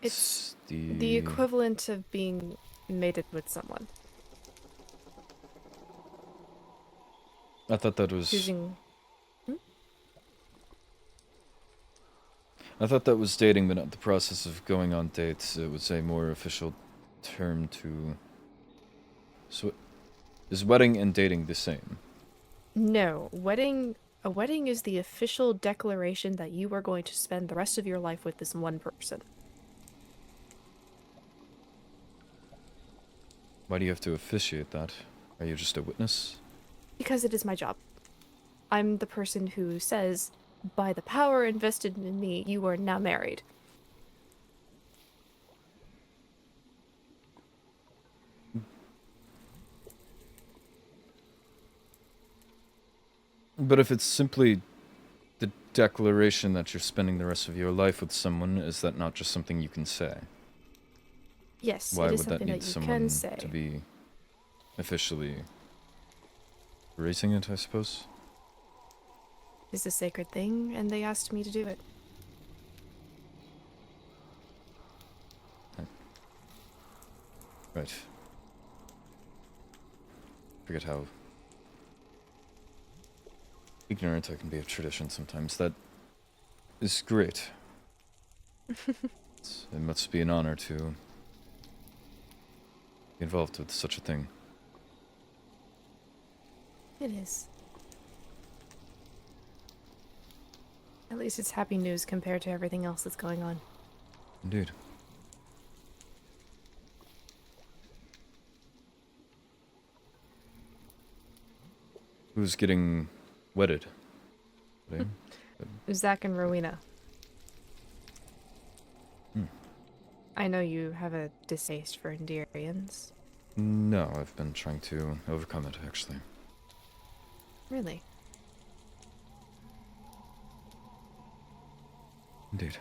Speaker 3: It's the equivalent of being mated with someone.
Speaker 1: I thought that was...
Speaker 3: Choosing...
Speaker 1: I thought that was dating, but not the process of going on dates. It was a more official term to... So, is wedding and dating the same?
Speaker 3: No, a wedding is the official declaration that you are going to spend the rest of your life with this one person.
Speaker 1: Why do you have to officiate that? Are you just a witness?
Speaker 3: Because it is my job. I'm the person who says, by the power invested in me, you are now married.
Speaker 1: But if it's simply the declaration that you're spending the rest of your life with someone, is that not just something you can say?
Speaker 3: Yes,
Speaker 1: Why
Speaker 3: it is
Speaker 1: would that
Speaker 3: something
Speaker 1: need
Speaker 3: that you
Speaker 1: someone
Speaker 3: can say.
Speaker 1: to be officially raising it, I suppose?
Speaker 3: It's a sacred thing, and they asked me to do it.
Speaker 1: Right. Forget how ignorant I can be of tradition sometimes. That is great. It must be an honor to be involved with such a thing.
Speaker 3: It is. At least it's happy news compared to everything else that's going on.
Speaker 1: Indeed. Who's getting wedded? Today?
Speaker 3: Zach and Rowena.
Speaker 1: Hmm.
Speaker 3: I know you have a distaste for Enderians.
Speaker 1: No, I've been trying to overcome it, actually.
Speaker 3: Really?
Speaker 1: Indeed.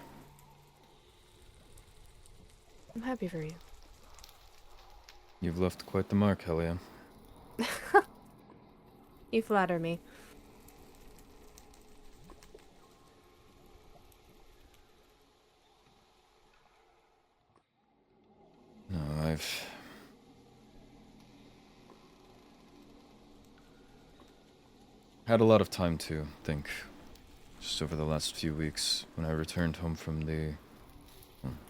Speaker 3: I'm happy for you.
Speaker 1: You've left quite the mark, Helia.
Speaker 3: You flatter me.
Speaker 1: No, I've had a lot of time to think just over the last few weeks when I returned home from the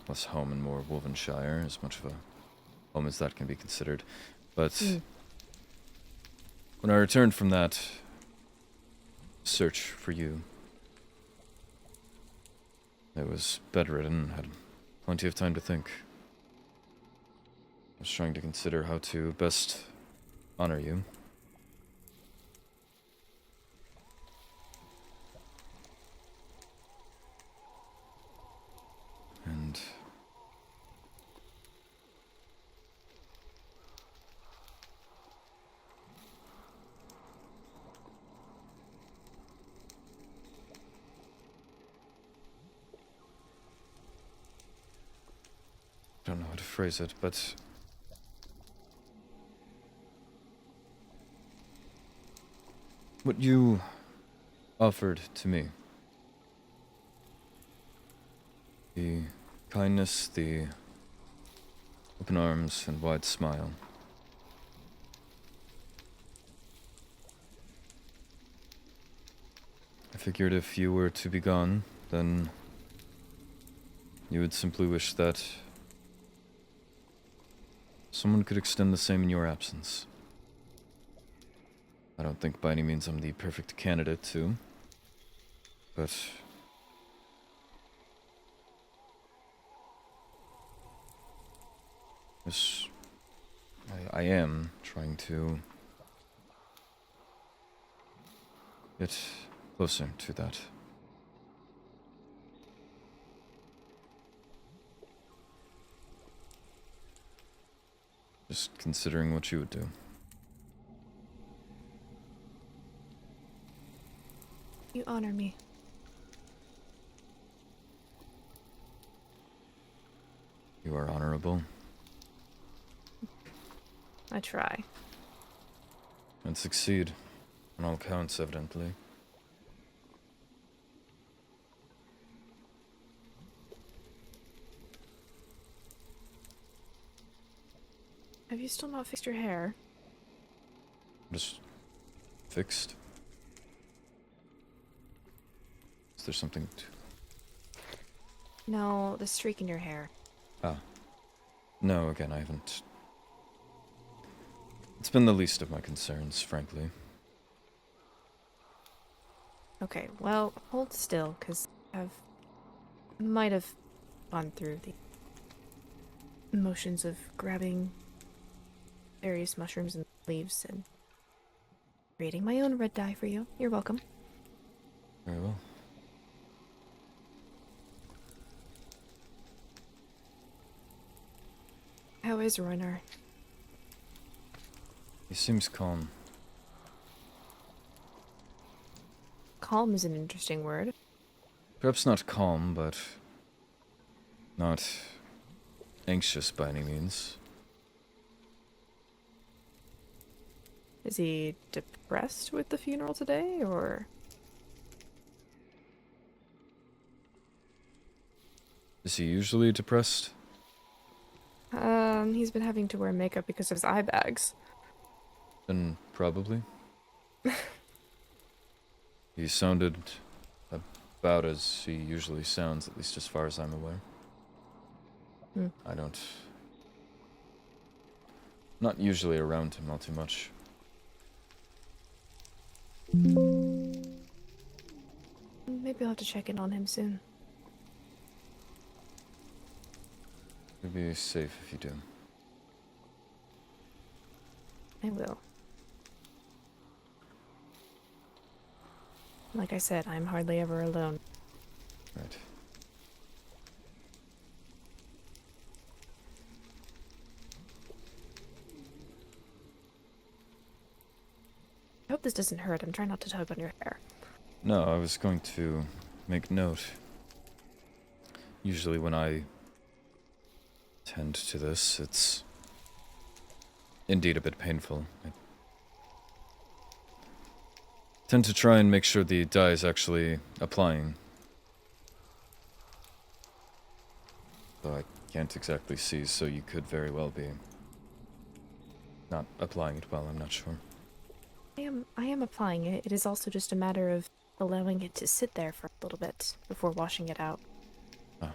Speaker 1: less home and more Wolvenshire, as much of a home as that can be considered. But when I returned from that search for you, I was bedridden, had plenty of time to think. I was trying to consider how to best honor you. And I don't know how to phrase it, but what you offered to me, the kindness, the open arms and wide smile, I figured if you were to be gone, then you would simply wish that someone could extend the same in your absence. I don't think by any means I'm the perfect candidate to, but yes, I am trying to get closer to that. Just considering what you would do.
Speaker 3: You honor me.
Speaker 1: You are honorable
Speaker 3: I try.
Speaker 1: and succeed on all counts, evidently.
Speaker 3: Have you still not fixed your hair?
Speaker 1: Just fixed. Is there something to...
Speaker 3: No, the streak in your hair.
Speaker 1: Ah. No, again, I haven't... It's been the least of my concerns, frankly.
Speaker 3: Okay, well, hold still, because might have gone through the motions of grabbing various mushrooms and leaves and creating my own red dye for you. You're welcome.
Speaker 1: Very well.
Speaker 3: How is Ronar?
Speaker 1: He seems calm.
Speaker 3: Calm is an interesting word.
Speaker 1: Perhaps not calm, but not anxious by any means.
Speaker 3: Is he depressed with the funeral today, or?
Speaker 1: Is he usually depressed?
Speaker 3: and he's been having to wear makeup because of his eye bags.
Speaker 1: Then probably. He sounded about as he usually sounds, at least as far as I'm aware.
Speaker 3: Hmm.
Speaker 1: I don't... Not usually around him all too much.
Speaker 3: Maybe I'll have to check in on him soon.
Speaker 1: You'll be safe if you do.
Speaker 3: I will. Like I said, I'm hardly ever alone.
Speaker 1: Right.
Speaker 3: I hope this doesn't hurt. I'm trying not to tug on your hair.
Speaker 1: No, I was going to make note. Usually when I tend to this, it's indeed a bit painful. I tend to try and make sure the dye is actually applying. Though I can't exactly see, so you could very well be not applying it well, I'm not sure.
Speaker 3: I am applying it. It is also just a matter of allowing it to sit there for a little bit before washing it out.
Speaker 1: Oh.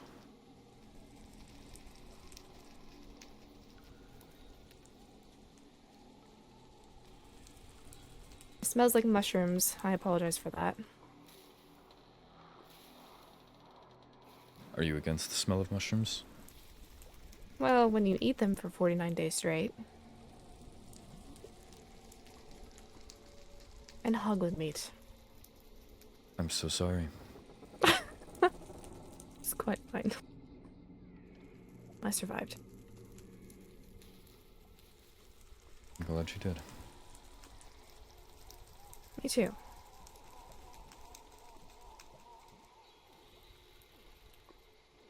Speaker 3: It smells like mushrooms. I apologize for that.
Speaker 1: Are you against the smell of mushrooms?
Speaker 3: Well, when you eat them for 49 days straight. And hog with meat.
Speaker 1: I'm so sorry.
Speaker 3: It's quite fine. I survived.
Speaker 1: I'm glad you did.
Speaker 3: Me too.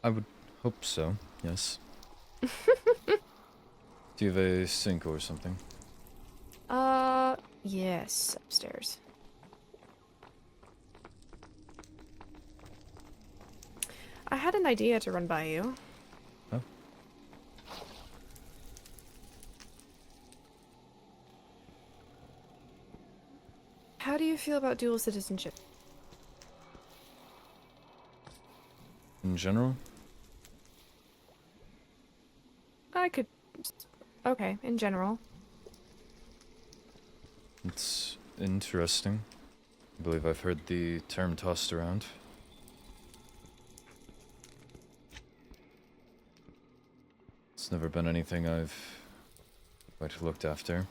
Speaker 1: I would hope so, yes. Do you have a sink or something?
Speaker 3: Yes, upstairs. I had an idea to run by you.
Speaker 1: Oh?
Speaker 3: How do you feel about dual citizenship?
Speaker 1: In general?
Speaker 3: I could... Okay, in general.
Speaker 1: It's interesting. I believe I've heard the term tossed around. It's never been anything I've quite looked after.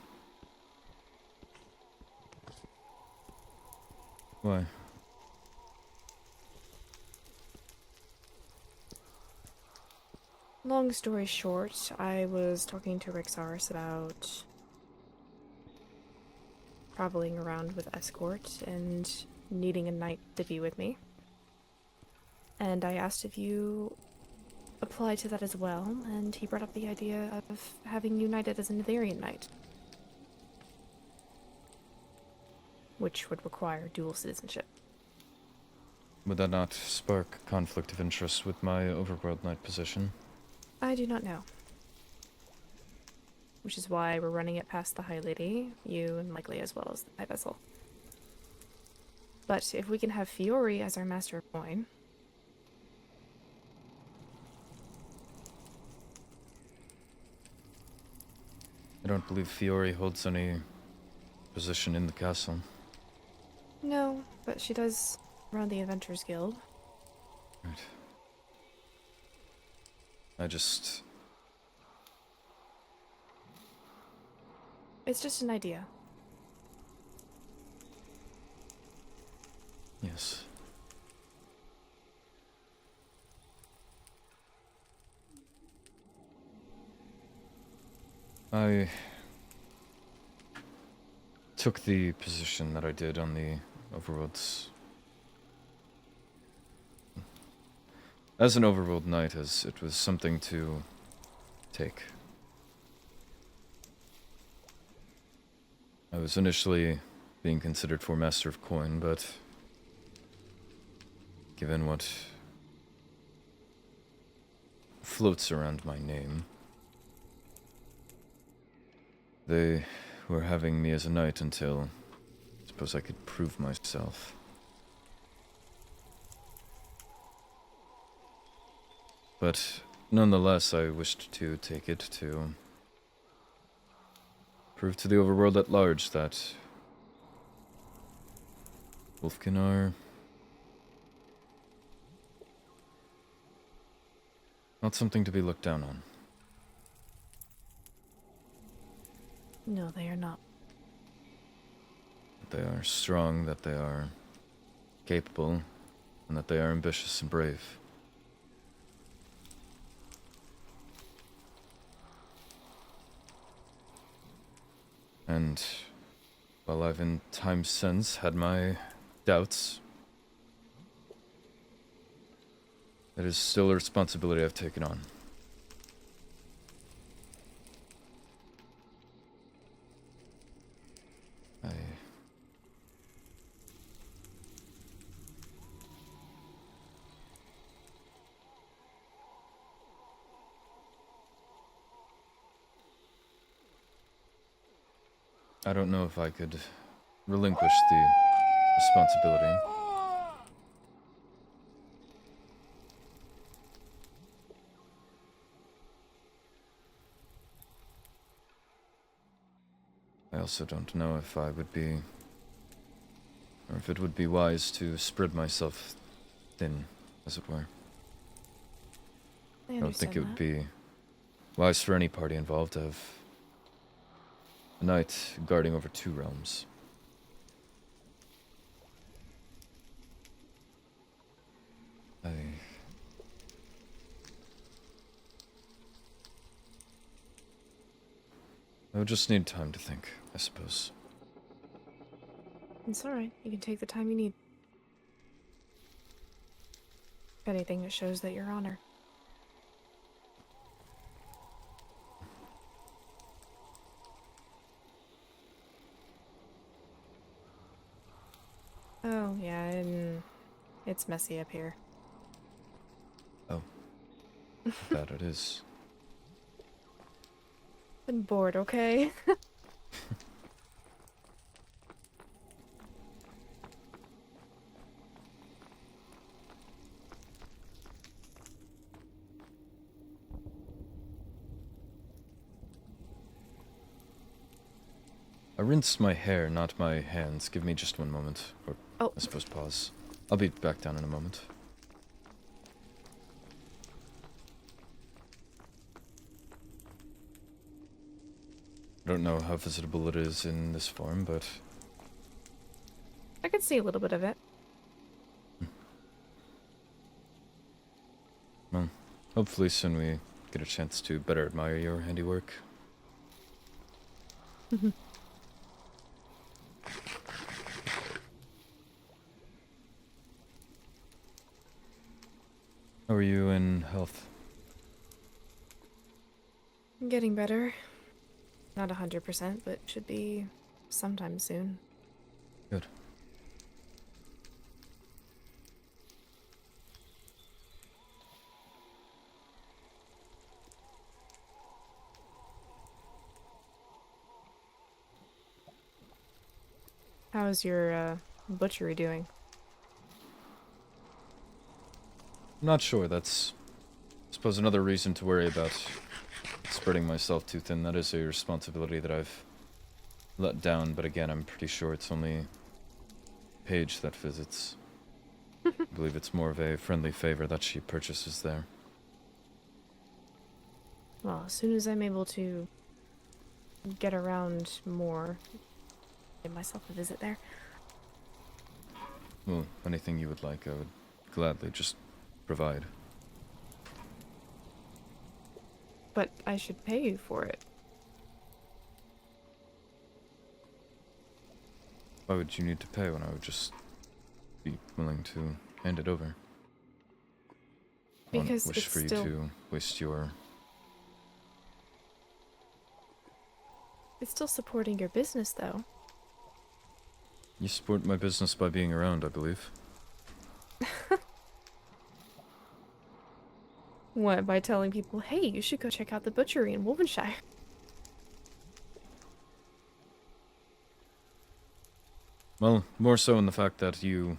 Speaker 1: Why?
Speaker 3: Long story short, I was talking to Rixaris about traveling around with escort and needing a knight to be with me. And I asked if you apply to that as well, and he brought up the idea of having you knighted as a Nitharian knight. Which would require dual citizenship.
Speaker 1: Would that not spark conflict of interest with my overworld knight position?
Speaker 3: I do not know. Which is why we're running it past the High Lady, you and likely as well as the High Vessel. But if we can have Fiore as our Master of Coin...
Speaker 1: I don't believe Fiore holds any position in the castle.
Speaker 3: No, but she does run the Adventurers Guild.
Speaker 1: Right. I just...
Speaker 3: It's just an idea.
Speaker 1: Yes. I took the position that I did on the overworlds as an overworld knight, as it was something to take. I was initially being considered for Master of Coin, but given what floats around my name, They were having me as a knight until I suppose I could prove myself. But nonetheless, I wished to take it to prove to the overworld at large that Wolfkin are not something to be looked down on.
Speaker 3: No, they are not.
Speaker 1: That they are strong, that they are capable, and that they are ambitious and brave. And while I've in time since had my doubts, it is still a responsibility I've taken on. I don't know if I could relinquish the responsibility. I also don't know if I would be, or if it would be wise to spread myself thin, as it were.
Speaker 3: I
Speaker 1: I don't think
Speaker 3: understand
Speaker 1: it would
Speaker 3: that.
Speaker 1: be wise for any party involved to have a knight guarding over 2 realms. I would just need time to think, I suppose.
Speaker 3: It's alright. You can take the time you need. If anything, it shows that you're on her. Oh, yeah, and it's messy up here.
Speaker 1: Oh. That it is.
Speaker 3: I'm bored, okay?
Speaker 1: I rinsed my hair, not my hands. Give me just one moment. Or,
Speaker 3: Oh.
Speaker 1: I suppose, pause. I'll be back down in a moment. I don't know how visitable it is in this form, but
Speaker 3: I can see a little bit of it.
Speaker 1: well, hopefully soon we get a chance to better admire your handiwork. How are you in health?
Speaker 3: I'm getting better. Not 100%, but should be sometime soon.
Speaker 1: Good.
Speaker 3: How's your butchery doing?
Speaker 1: I'm not sure. That's, I suppose, another reason to worry about spreading myself too thin. That is a responsibility that I've let down, but again, I'm pretty sure it's only Paige that visits. I believe it's more of a friendly favor that she purchases there.
Speaker 3: Well, as soon as I'm able to get around more, give myself a visit there.
Speaker 1: Well, anything you would like, I would gladly just provide.
Speaker 3: But I should pay you for it.
Speaker 1: Why would you need to pay when I would just be willing to hand it over? I don't
Speaker 3: Because
Speaker 1: wish
Speaker 3: it's
Speaker 1: for you
Speaker 3: still
Speaker 1: to waste your...
Speaker 3: it's still supporting your business, though.
Speaker 1: You support my business by being around, I believe.
Speaker 3: What, by telling people, hey, you should go check out the butchery in Wolvenshire?
Speaker 1: Well, more so in the fact that you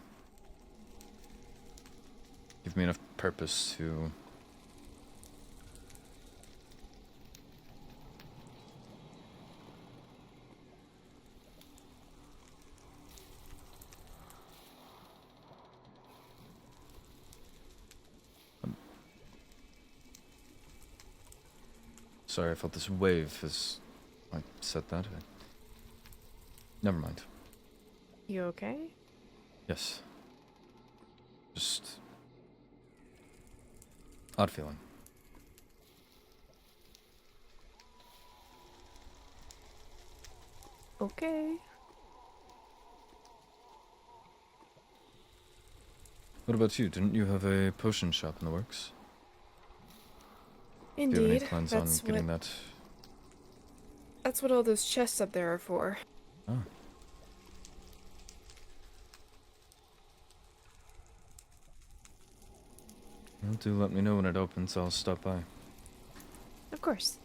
Speaker 1: give me enough purpose to... Sorry, I felt this wave as I said that. Never mind.
Speaker 3: You okay?
Speaker 1: Yes. Just... odd feeling.
Speaker 3: Okay.
Speaker 1: What about you? Didn't you have a potion shop in the works? Do you have
Speaker 3: Indeed.
Speaker 1: any plans on
Speaker 3: That's
Speaker 1: getting that?
Speaker 3: That's what all those chests up there are for.
Speaker 1: Oh. Well, do let me know when it opens. I'll stop by.
Speaker 3: Of course.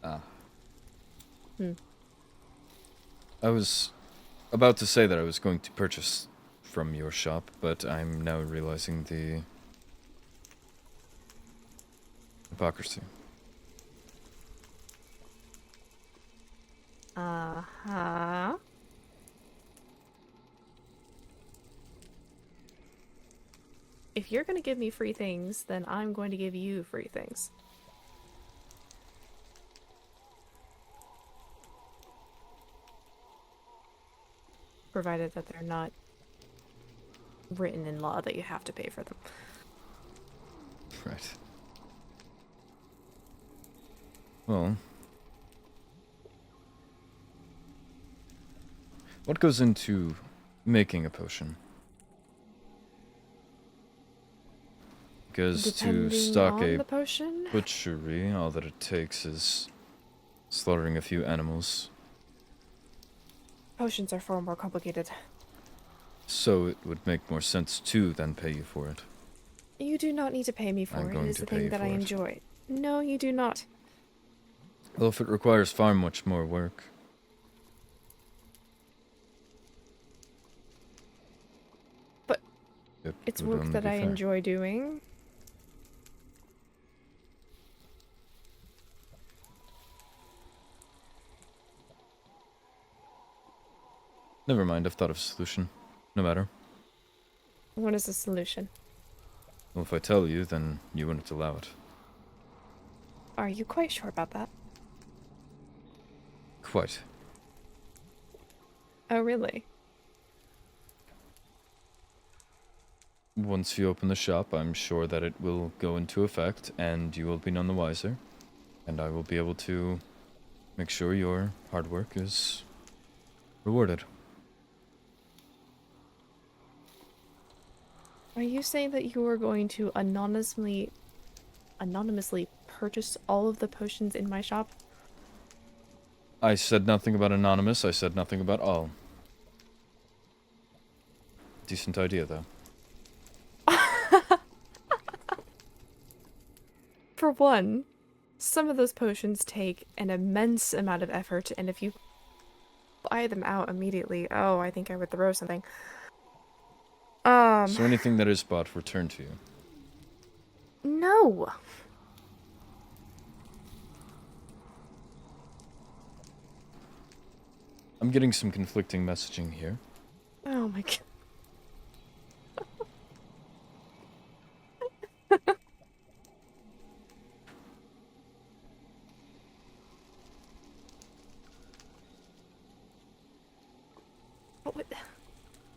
Speaker 1: Ah.
Speaker 3: Hmm.
Speaker 1: I was about to say that I was going to purchase from your shop, but I'm now realizing the hypocrisy.
Speaker 3: Uh-huh. If you're going to give me free things, then I'm going to give you free things. Provided that they're not written in law that you have to pay for them.
Speaker 1: Right. Well... what goes into making a potion? Because to
Speaker 3: Depending
Speaker 1: stock
Speaker 3: on
Speaker 1: a
Speaker 3: the potion,
Speaker 1: butchery, all that it takes is slaughtering a few animals.
Speaker 3: potions are far more complicated.
Speaker 1: So it would make more sense to then pay you for it.
Speaker 3: You do not need to pay me for
Speaker 1: I'm
Speaker 3: it.
Speaker 1: going
Speaker 3: It is
Speaker 1: to
Speaker 3: the
Speaker 1: pay
Speaker 3: thing
Speaker 1: you
Speaker 3: that I
Speaker 1: for it.
Speaker 3: enjoy. No, you do not.
Speaker 1: Well, if it requires far much more work.
Speaker 3: But
Speaker 1: it
Speaker 3: It's
Speaker 1: would
Speaker 3: work
Speaker 1: only
Speaker 3: that
Speaker 1: be
Speaker 3: I
Speaker 1: fair.
Speaker 3: enjoy doing.
Speaker 1: Never mind, I've thought of a solution. No matter.
Speaker 3: What is the solution?
Speaker 1: Well, if I tell you, then you wouldn't allow it.
Speaker 3: Are you quite sure about that?
Speaker 1: Quite.
Speaker 3: Oh, really?
Speaker 1: Once you open the shop, I'm sure that it will go into effect, and you will be none the wiser. And I will be able to make sure your hard work is rewarded.
Speaker 3: Are you saying that you are going to anonymously purchase all of the potions in my shop?
Speaker 1: I said nothing about anonymous, I said nothing about all. Decent idea, though.
Speaker 3: For one, some of those potions take an immense amount of effort, and if you buy them out immediately, oh, I think I would throw something.
Speaker 1: So anything that is bought, returned to you.
Speaker 3: No!
Speaker 1: I'm getting some conflicting messaging here.
Speaker 3: Oh my god.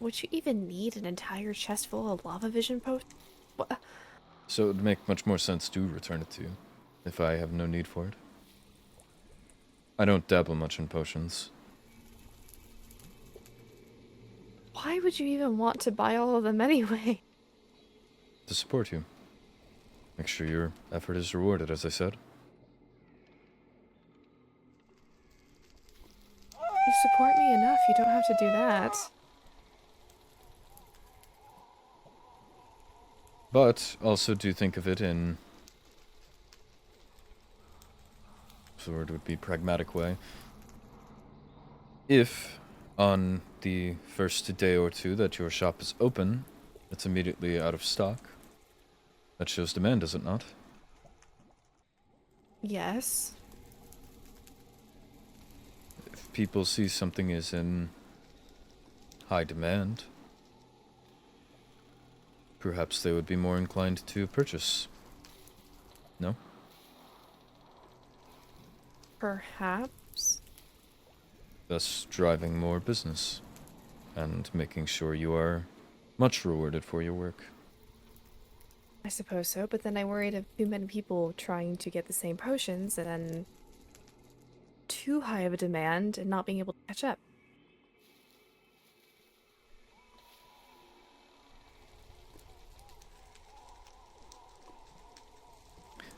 Speaker 3: Would you even need an entire chest full of lava vision potions? What?
Speaker 1: So it would make much more sense to return it to you, if I have no need for it. I don't dabble much in potions.
Speaker 3: Why would you even want to buy all of them anyway?
Speaker 1: To support you. Make sure your effort is rewarded, as I said.
Speaker 3: You support me enough, you don't have to do that.
Speaker 1: But also do think of it in the word would be pragmatic way. If, on the first day or two that your shop is open, it's immediately out of stock, that shows demand, does it not?
Speaker 3: Yes.
Speaker 1: If people see something is in high demand, perhaps they would be more inclined to purchase. No?
Speaker 3: Perhaps.
Speaker 1: Thus driving more business, and making sure you are much rewarded for your work.
Speaker 3: I suppose so, but then I worried of too many people trying to get the same potions and then too high of a demand and not being able to catch up.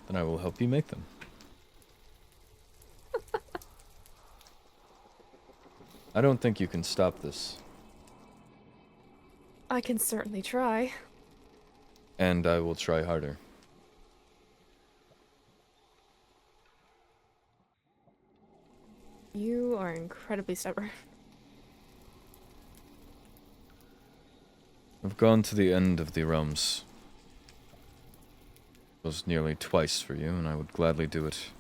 Speaker 1: Then I will help you make them. I don't think you can stop this,
Speaker 3: I can certainly try.
Speaker 1: and I will try harder.
Speaker 3: You are incredibly stubborn.
Speaker 1: I've gone to the end of the realms. It was nearly twice for you, and I would gladly do it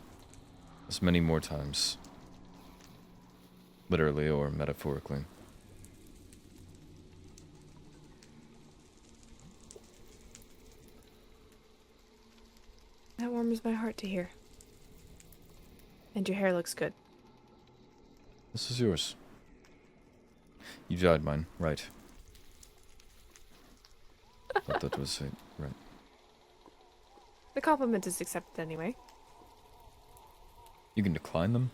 Speaker 1: as many more times. Literally or metaphorically.
Speaker 3: That warms my heart to hear. And your hair looks good.
Speaker 1: This is yours. You dyed mine, right. Thought that was it, right.
Speaker 3: The compliment is accepted anyway.
Speaker 1: You can decline them?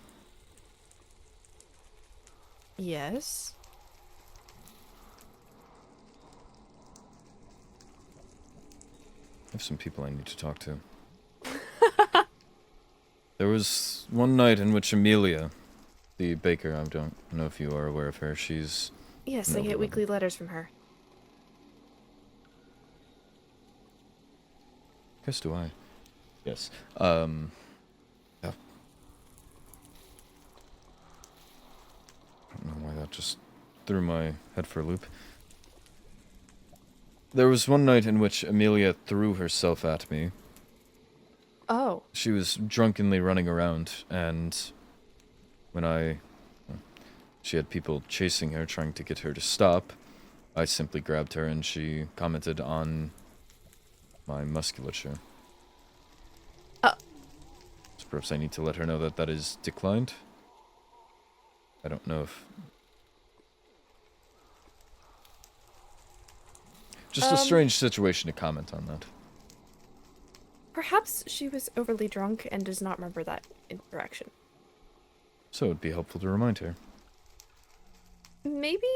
Speaker 3: Yes.
Speaker 1: I have some people I need to talk to. There was one night in which Amelia, the baker, I don't know if you are aware of her, she's...
Speaker 3: Yes,
Speaker 1: No,
Speaker 3: I get
Speaker 1: whatever.
Speaker 3: weekly letters from her.
Speaker 1: Guess do I. Yes. Yeah. I don't know why that just threw my head for a loop. There was one night in which Amelia threw herself at me.
Speaker 3: Oh.
Speaker 1: She was drunkenly running around, and when she had people chasing her, trying to get her to stop, I simply grabbed her and she commented on my musculature. So perhaps I need to let her know that that is declined. I don't know if... Just a strange situation to comment on that.
Speaker 3: Perhaps she was overly drunk and does not remember that interaction.
Speaker 1: So it'd be helpful to remind her.
Speaker 3: Maybe...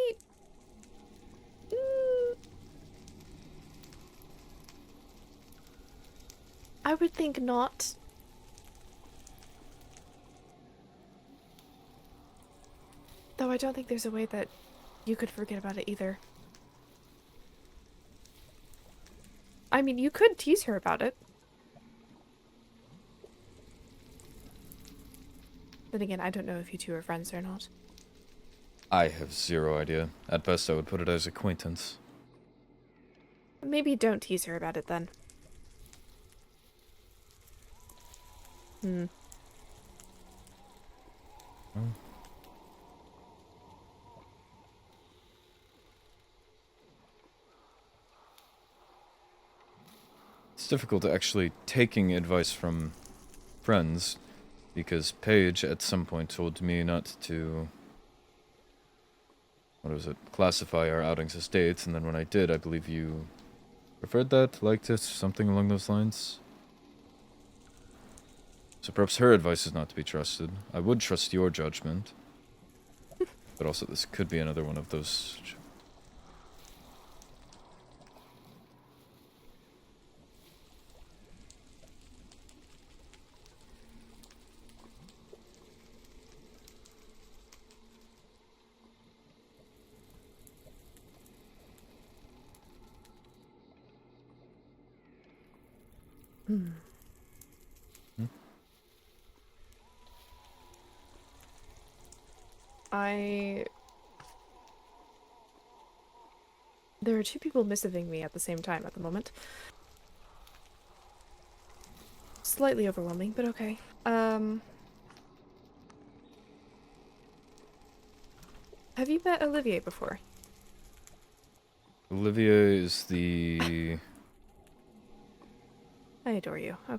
Speaker 3: I would think not. Though I don't think there's a way that you could forget about it either. I mean, you could tease her about it. Then again, I don't know if you two are friends or not.
Speaker 1: I have zero idea. At best, I would put it as acquaintance.
Speaker 3: Maybe don't tease her about it then.
Speaker 1: Oh. It's difficult actually taking advice from friends, because Paige at some point told me not to... What was it? Classify our outings as dates, and then when I did, I believe you preferred that, liked it, something along those lines. So perhaps her advice is not to be trusted. I would trust your judgment. But also this could be another one of those...
Speaker 3: There are two people messaging me at the same time at the moment. Slightly overwhelming, but okay. Have you met Olivier before?
Speaker 1: Olivia is the...
Speaker 3: I adore you. Oh,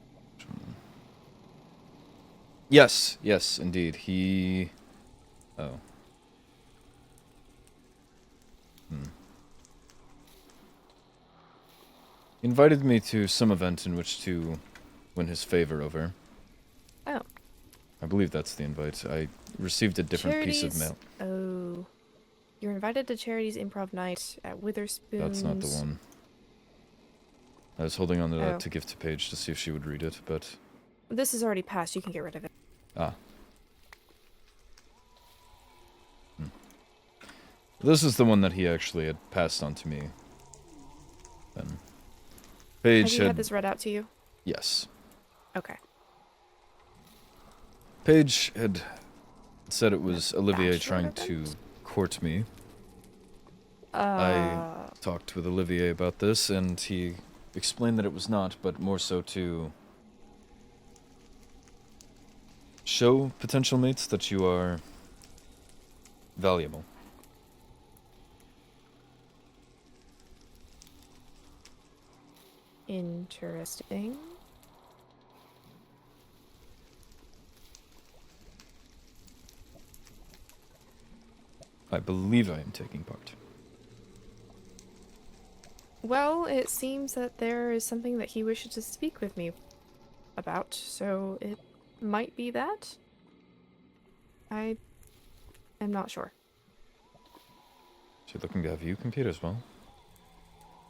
Speaker 1: Yes, yes, indeed. He... Oh. He invited me to some event in which to win his favor over.
Speaker 3: Oh.
Speaker 1: I believe that's the invite. I received a different piece of mail.
Speaker 3: Oh. You're invited to Charity's improv night at Witherspoon's.
Speaker 1: That's not the one. I was holding on to that
Speaker 3: Oh.
Speaker 1: to give to Paige to see if she would read it, but...
Speaker 3: This is already passed. You can get rid of it.
Speaker 1: Ah. This is the one that he actually had passed on to me. Then. Paige
Speaker 3: Have you had this read out to you?
Speaker 1: Yes.
Speaker 3: Okay.
Speaker 1: Paige had said it was Olivier
Speaker 3: bachelor
Speaker 1: trying to
Speaker 3: event?
Speaker 1: court me. I talked with Olivier about this, and he explained that it was not, but more so to show potential mates that you are valuable.
Speaker 3: Interesting.
Speaker 1: I believe I am taking part.
Speaker 3: Well, it seems that there is something that he wishes to speak with me about, so it might be that. I am not sure.
Speaker 1: Is he looking to have you compete as well?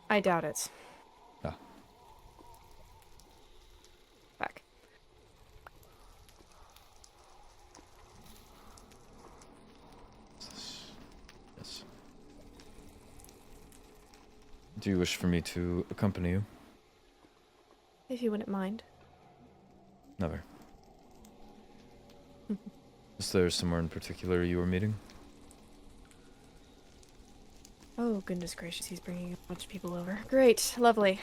Speaker 3: I doubt it.
Speaker 1: Ah.
Speaker 3: Back.
Speaker 1: Yes. Do you wish for me to accompany you?
Speaker 3: If you wouldn't mind.
Speaker 1: Never. Is there somewhere in particular you were meeting?
Speaker 3: Oh, goodness gracious, he's bringing a bunch of people over. Great, lovely.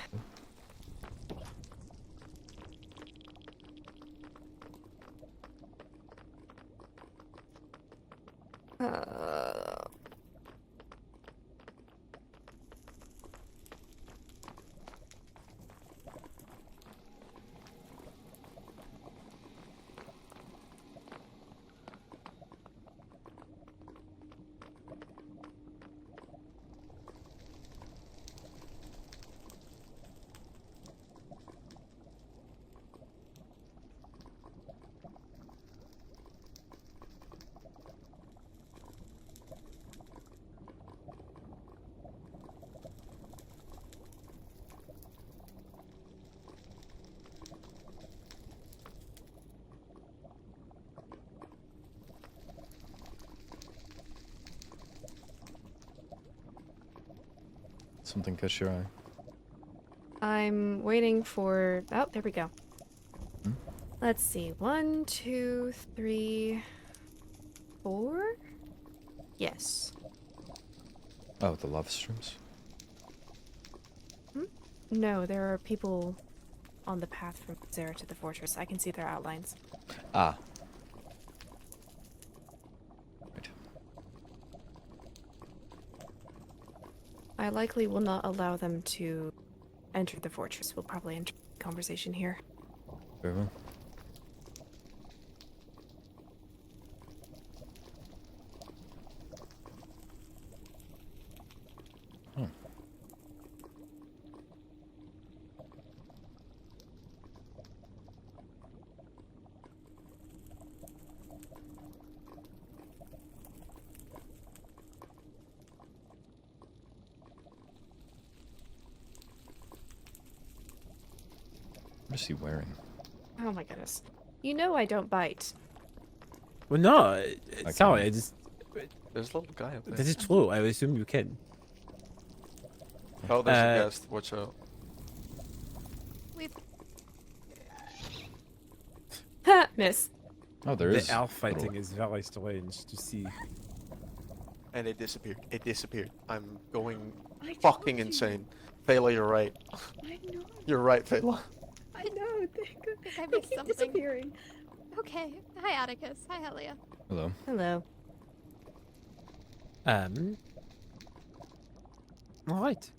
Speaker 1: Something catch your eye?
Speaker 3: I'm waiting for... Oh, there we go.
Speaker 1: Hmm?
Speaker 3: Let's see. 1, 2, 3, 4? Yes.
Speaker 1: Oh, the lava streams?
Speaker 3: No, there are people on the path from Zara to the fortress. I can see their outlines.
Speaker 1: Ah. Right.
Speaker 3: I likely will not allow them to enter the fortress. We'll probably enter the conversation here.
Speaker 1: Very well. Hmm. What is he wearing?
Speaker 3: Oh my goodness. You know I don't bite.
Speaker 7: Well, no,
Speaker 1: I
Speaker 7: sorry,
Speaker 1: can't.
Speaker 6: There's a little guy up there.
Speaker 7: this is true. I assume you can.
Speaker 6: Oh, there's a guest. Watch out.
Speaker 3: Ha! Miss.
Speaker 1: Oh, there is.
Speaker 7: The elf
Speaker 1: little-
Speaker 7: fighting is very strange to see.
Speaker 6: and it disappeared. It disappeared. I'm going
Speaker 8: I told
Speaker 6: fucking
Speaker 8: you.
Speaker 6: insane. Fela, you're right.
Speaker 8: I know.
Speaker 6: You're right, Fela.
Speaker 8: I know.
Speaker 9: I
Speaker 8: They
Speaker 9: missed
Speaker 8: keep
Speaker 9: something.
Speaker 8: disappearing.
Speaker 9: Okay. Hi, Atticus. Hi, Helia.
Speaker 1: Hello.
Speaker 3: Hello.
Speaker 7: All right.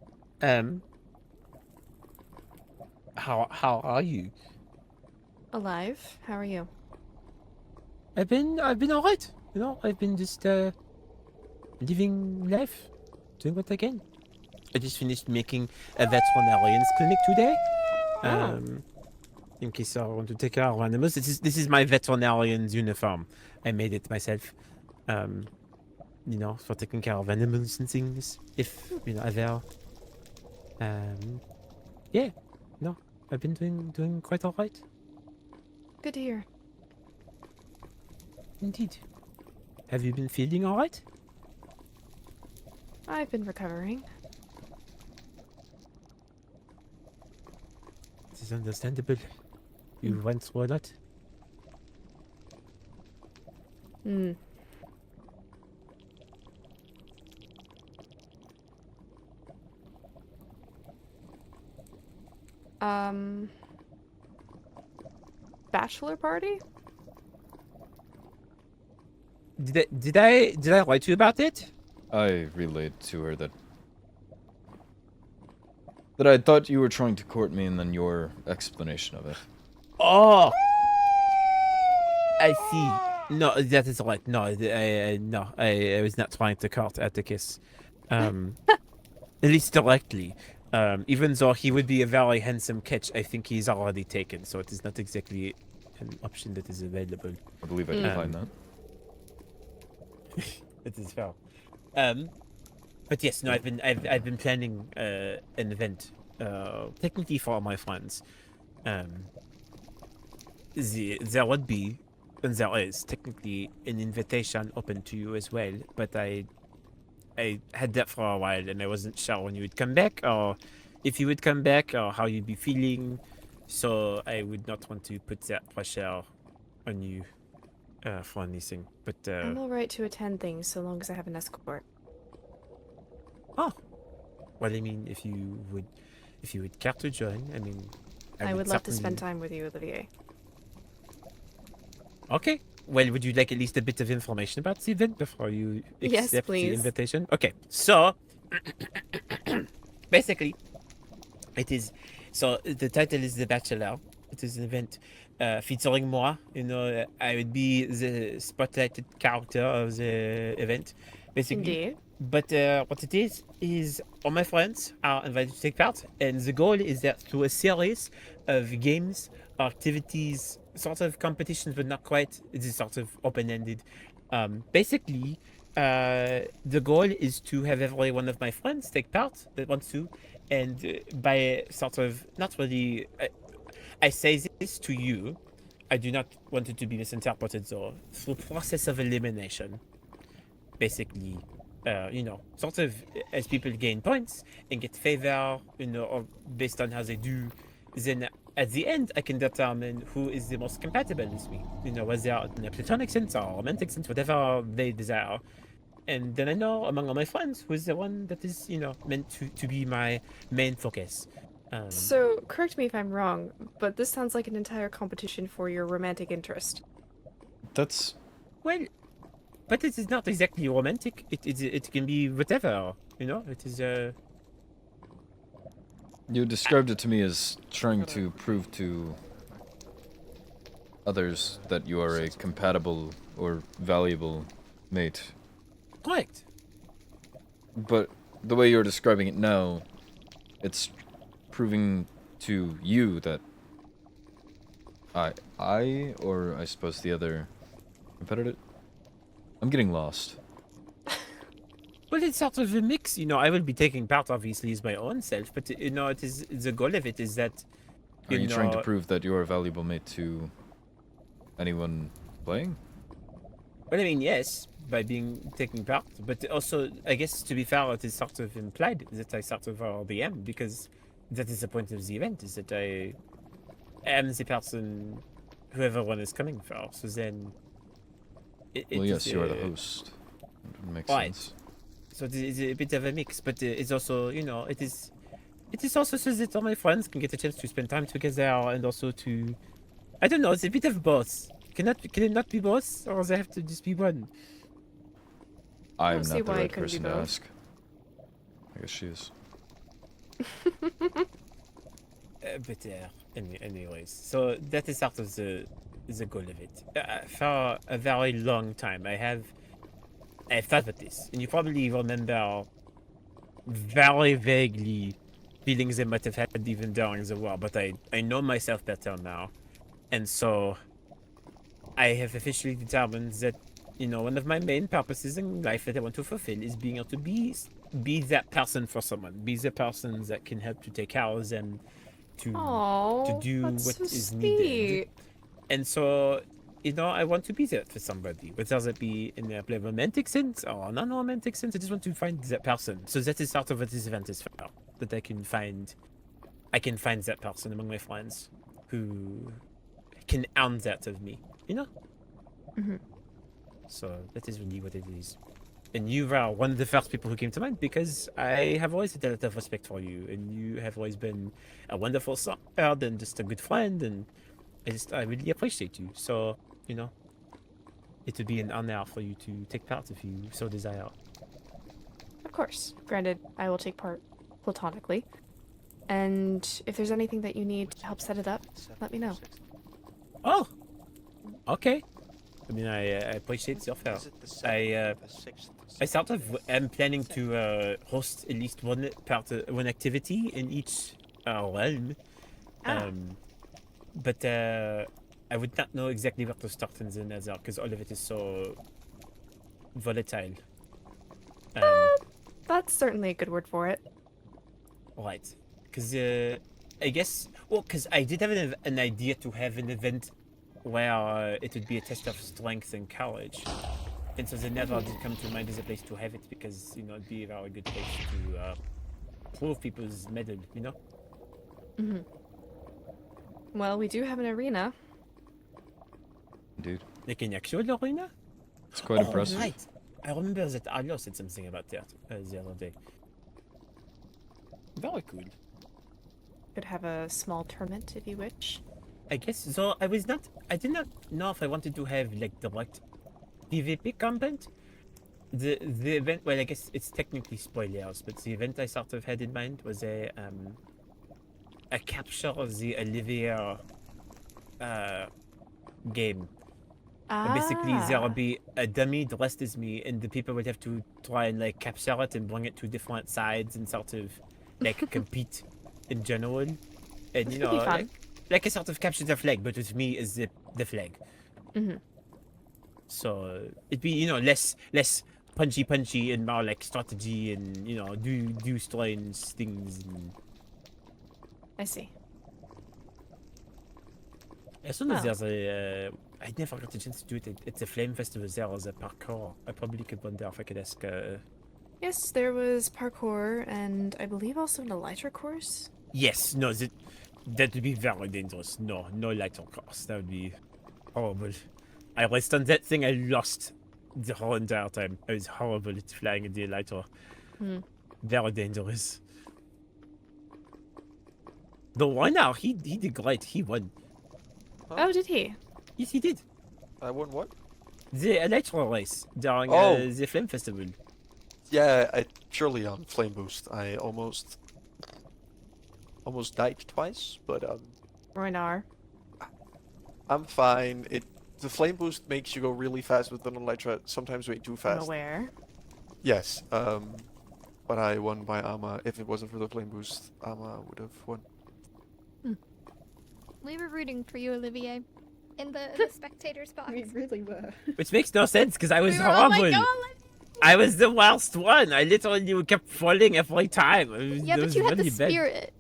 Speaker 7: How are you?
Speaker 3: Alive? How are you?
Speaker 7: I've been all right. You know, I've been just living life, doing what I can. I just finished making a veterinarian's clinic today. In case I want to take care of animals, this is my veterinarian's uniform. I made it myself. You know, for taking care of animals and things. If you know, ever. Yeah. No, I've been doing quite all right.
Speaker 3: Good to hear.
Speaker 7: Indeed. Have you been feeling all right?
Speaker 3: I've been recovering.
Speaker 7: This is understandable. You went through a lot.
Speaker 3: Hmm. Bachelor party?
Speaker 7: Did I lie to you about it?
Speaker 1: I relayed to her that I thought you were trying to court me, and then your explanation of it.
Speaker 7: Oh, I see. No, that is right. No, I was not trying to court Atticus. At least directly. Even though he would be a very handsome catch, I think he's already taken, so it is not exactly an option that is available.
Speaker 1: I believe I can find that.
Speaker 7: It is fair. But yes, no, I've been planning an event, technically for my friends. There would be, and there is technically an invitation open to you as well. But I had that for a while, and I wasn't sure when you would come back, or if you would come back, or how you'd be feeling. So I would not want to put that pressure on you for anything. But
Speaker 3: I'm alright to attend things so long as I have an escort.
Speaker 7: oh, well, I mean, if you would care to join, I mean,
Speaker 3: I would love to spend
Speaker 7: certainly-
Speaker 3: time with you, Olivier.
Speaker 7: Okay. Well, would you like at least a bit of information about the event before you
Speaker 3: Yes,
Speaker 7: accept the
Speaker 3: please.
Speaker 7: invitation? Okay. So, basically, it is. So the title is The Bachelor. It is an event featuring moi. You know, I would be the spotlighted character of the event, basically.
Speaker 3: Indeed.
Speaker 7: But what it is all my friends are invited to take part, and the goal is that through a series of games, activities, sort of competitions, but not quite. It is sort of open-ended. Basically, the goal is to have every one of my friends take part that wants to, and by sort of not really. I say this to you. I do not want it to be misinterpreted, though. Through process of elimination, basically. You know, sort of as people gain points and get favor, you know, or based on how they do, then at the end I can determine who is the most compatible with me. You know, whether in a platonic sense or romantic sense, whatever they desire. And then I know among all my friends who is the one that is, you know, meant to be my main focus.
Speaker 3: So, correct me if I'm wrong, but this sounds like an entire competition for your romantic interest.
Speaker 1: That's
Speaker 7: Well, but it is not exactly romantic. It can be whatever, you know. It is
Speaker 1: you described it to me as trying to prove to others that you are a compatible or valuable mate.
Speaker 7: correct.
Speaker 1: But the way you're describing it now, it's proving to you that I, or I suppose the other competitor. I'm getting lost.
Speaker 7: Well, it's sort of a mix, you know. I will be taking part, obviously, as my own self, but you know, it is the goal of it is that.
Speaker 1: Are you trying to
Speaker 7: know-
Speaker 1: prove that you're a valuable mate to anyone playing?
Speaker 7: Well, I mean, yes, by being taking part, but also, I guess, to be fair, it is sort of implied that I sort of RBM, because that is the point of the event, is that I am the person who everyone is coming for. So then,
Speaker 1: Well, yes, you are the host. It makes
Speaker 7: Right.
Speaker 1: sense.
Speaker 7: So it is a bit of a mix, but it's also, it is also so that all my friends can get a chance to spend time together and also to, I don't know, it's a bit of both. Can it not be both, or does it have to just be one?
Speaker 1: I'm
Speaker 3: don't see
Speaker 1: not the
Speaker 3: why it
Speaker 1: right
Speaker 3: couldn't be
Speaker 1: person to
Speaker 3: both.
Speaker 1: ask. I guess she is.
Speaker 7: Anyways, so that is sort of the goal of it. For a very long time, I've thought about this, and you probably remember very vaguely feelings I might have had even during the war, but I know myself better now, and so I have officially determined that, one of my main purposes in life that I want to fulfill is being able to be that person for someone, be the person that can help to take care of them, to
Speaker 3: Oh,
Speaker 7: do
Speaker 3: that's
Speaker 7: what
Speaker 3: so
Speaker 7: is needed.
Speaker 3: sweet.
Speaker 7: And so, I want to be there for somebody, whether that be in a romantic sense or a non-romantic sense. I just want to find that person. So that is sort of what this event is for, that I can find that person among my friends who can earn that of me,
Speaker 3: Mm-hmm.
Speaker 7: So that is really what it is. And you were one of the first people who came to mind because I have always had a lot of respect for you, and you have always been a wonderful son and just a good friend, and I really appreciate you. So, it would be an honor for you to take part if you so desire.
Speaker 3: Of course. Granted, I will take part platonically. And if there's anything that you need to help set it up, let me know.
Speaker 7: Oh, okay. I mean, I appreciate your offer. I sort of am planning to host at least one activity in each realm. But I would not know exactly where to start in the nether because all of it is so volatile.
Speaker 3: That's certainly a good word for it.
Speaker 7: Right. Because I guess, because I did have an idea to have an event where it would be a test of strength and courage. And so the nether did come to mind as a place to have it because, it'd be a very good place to prove people's mettle,
Speaker 3: Mm-hmm. Well, we do have an arena.
Speaker 1: Indeed.
Speaker 7: Like an actual arena?
Speaker 1: It's quite impressive.
Speaker 7: Right. I remember that Arlo said something about that the other day. Very cool.
Speaker 3: Could have a small tournament if you wish.
Speaker 7: I guess so. I did not know if I wanted to have like direct PvP content. The event, well, I guess it's technically spoilers, but the event I sort of had in mind was a capture of the Olivia game. Basically, there will be a dummy dressed as me, and the people would have to try and like capture it and bring it to different sides and sort of like compete in general. And
Speaker 3: This could be fun.
Speaker 7: like a sort of capture the flag, but with me as the flag.
Speaker 3: Mm-hmm.
Speaker 7: So it'd be less punchy and more like strategy and do strange things. And
Speaker 3: I see.
Speaker 7: as soon as
Speaker 3: Well.
Speaker 7: there's I never got a chance to do it at the Flame Festival. There was a parkour. I probably could wonder if I could ask.
Speaker 3: Yes, there was parkour and I believe also an elytra course.
Speaker 7: Yes, no, that would be very dangerous. No light on course. That would be horrible. I raced on that thing. I lost the whole entire time. I was horrible at flying in the elytra.
Speaker 3: Hmm.
Speaker 7: Very dangerous. The winner, he did great. He won.
Speaker 6: Huh?
Speaker 3: Oh, did he?
Speaker 7: Yes, he did.
Speaker 6: I won what?
Speaker 7: The elytra race during the Flame Festival.
Speaker 6: Yeah, I purely on flame boost. I almost died twice, but
Speaker 3: Roinar.
Speaker 6: I'm fine. The flame boost makes you go really fast with an elytra, sometimes way too
Speaker 3: I'm
Speaker 6: fast.
Speaker 3: aware.
Speaker 6: Yes, but I won by Ama. If it wasn't for the flame boost, Ama would have won.
Speaker 9: We were rooting for you, Olivier, in the spectators box.
Speaker 8: We really were.
Speaker 7: Which makes no sense because I was
Speaker 9: We were, oh my
Speaker 7: horrible.
Speaker 9: god!
Speaker 7: I was the worst one. I literally kept falling every time.
Speaker 9: Yeah, but you had the spirit.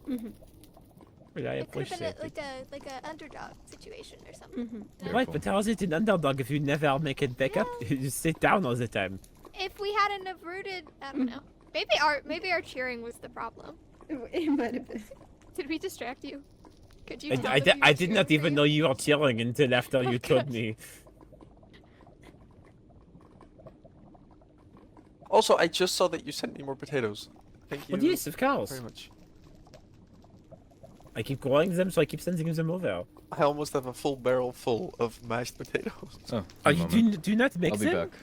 Speaker 8: Mm-hmm.
Speaker 7: Well, I
Speaker 9: It could have
Speaker 7: appreciate
Speaker 9: been
Speaker 7: it.
Speaker 9: like a underdog situation or something.
Speaker 8: Mm-hmm.
Speaker 7: Right, but how is it an underdog if you never make it back up? You just sit down all the time.
Speaker 9: If we hadn't have rooted, I don't know. Maybe our cheering was the problem.
Speaker 8: It might have been.
Speaker 9: Did we distract you? Could you?
Speaker 7: I did not even know you were cheering until after you told
Speaker 9: gosh.
Speaker 7: me.
Speaker 6: Also, I just saw that you sent me more potatoes. Thank you
Speaker 7: Well, yes, of course.
Speaker 6: very much.
Speaker 7: I keep growing them, so I keep sending them over.
Speaker 6: I almost have a full barrel full of mashed potatoes.
Speaker 1: Oh,
Speaker 7: Are
Speaker 1: a
Speaker 7: you
Speaker 1: moment.
Speaker 7: do you not mix
Speaker 1: I'll be
Speaker 7: them?
Speaker 1: back.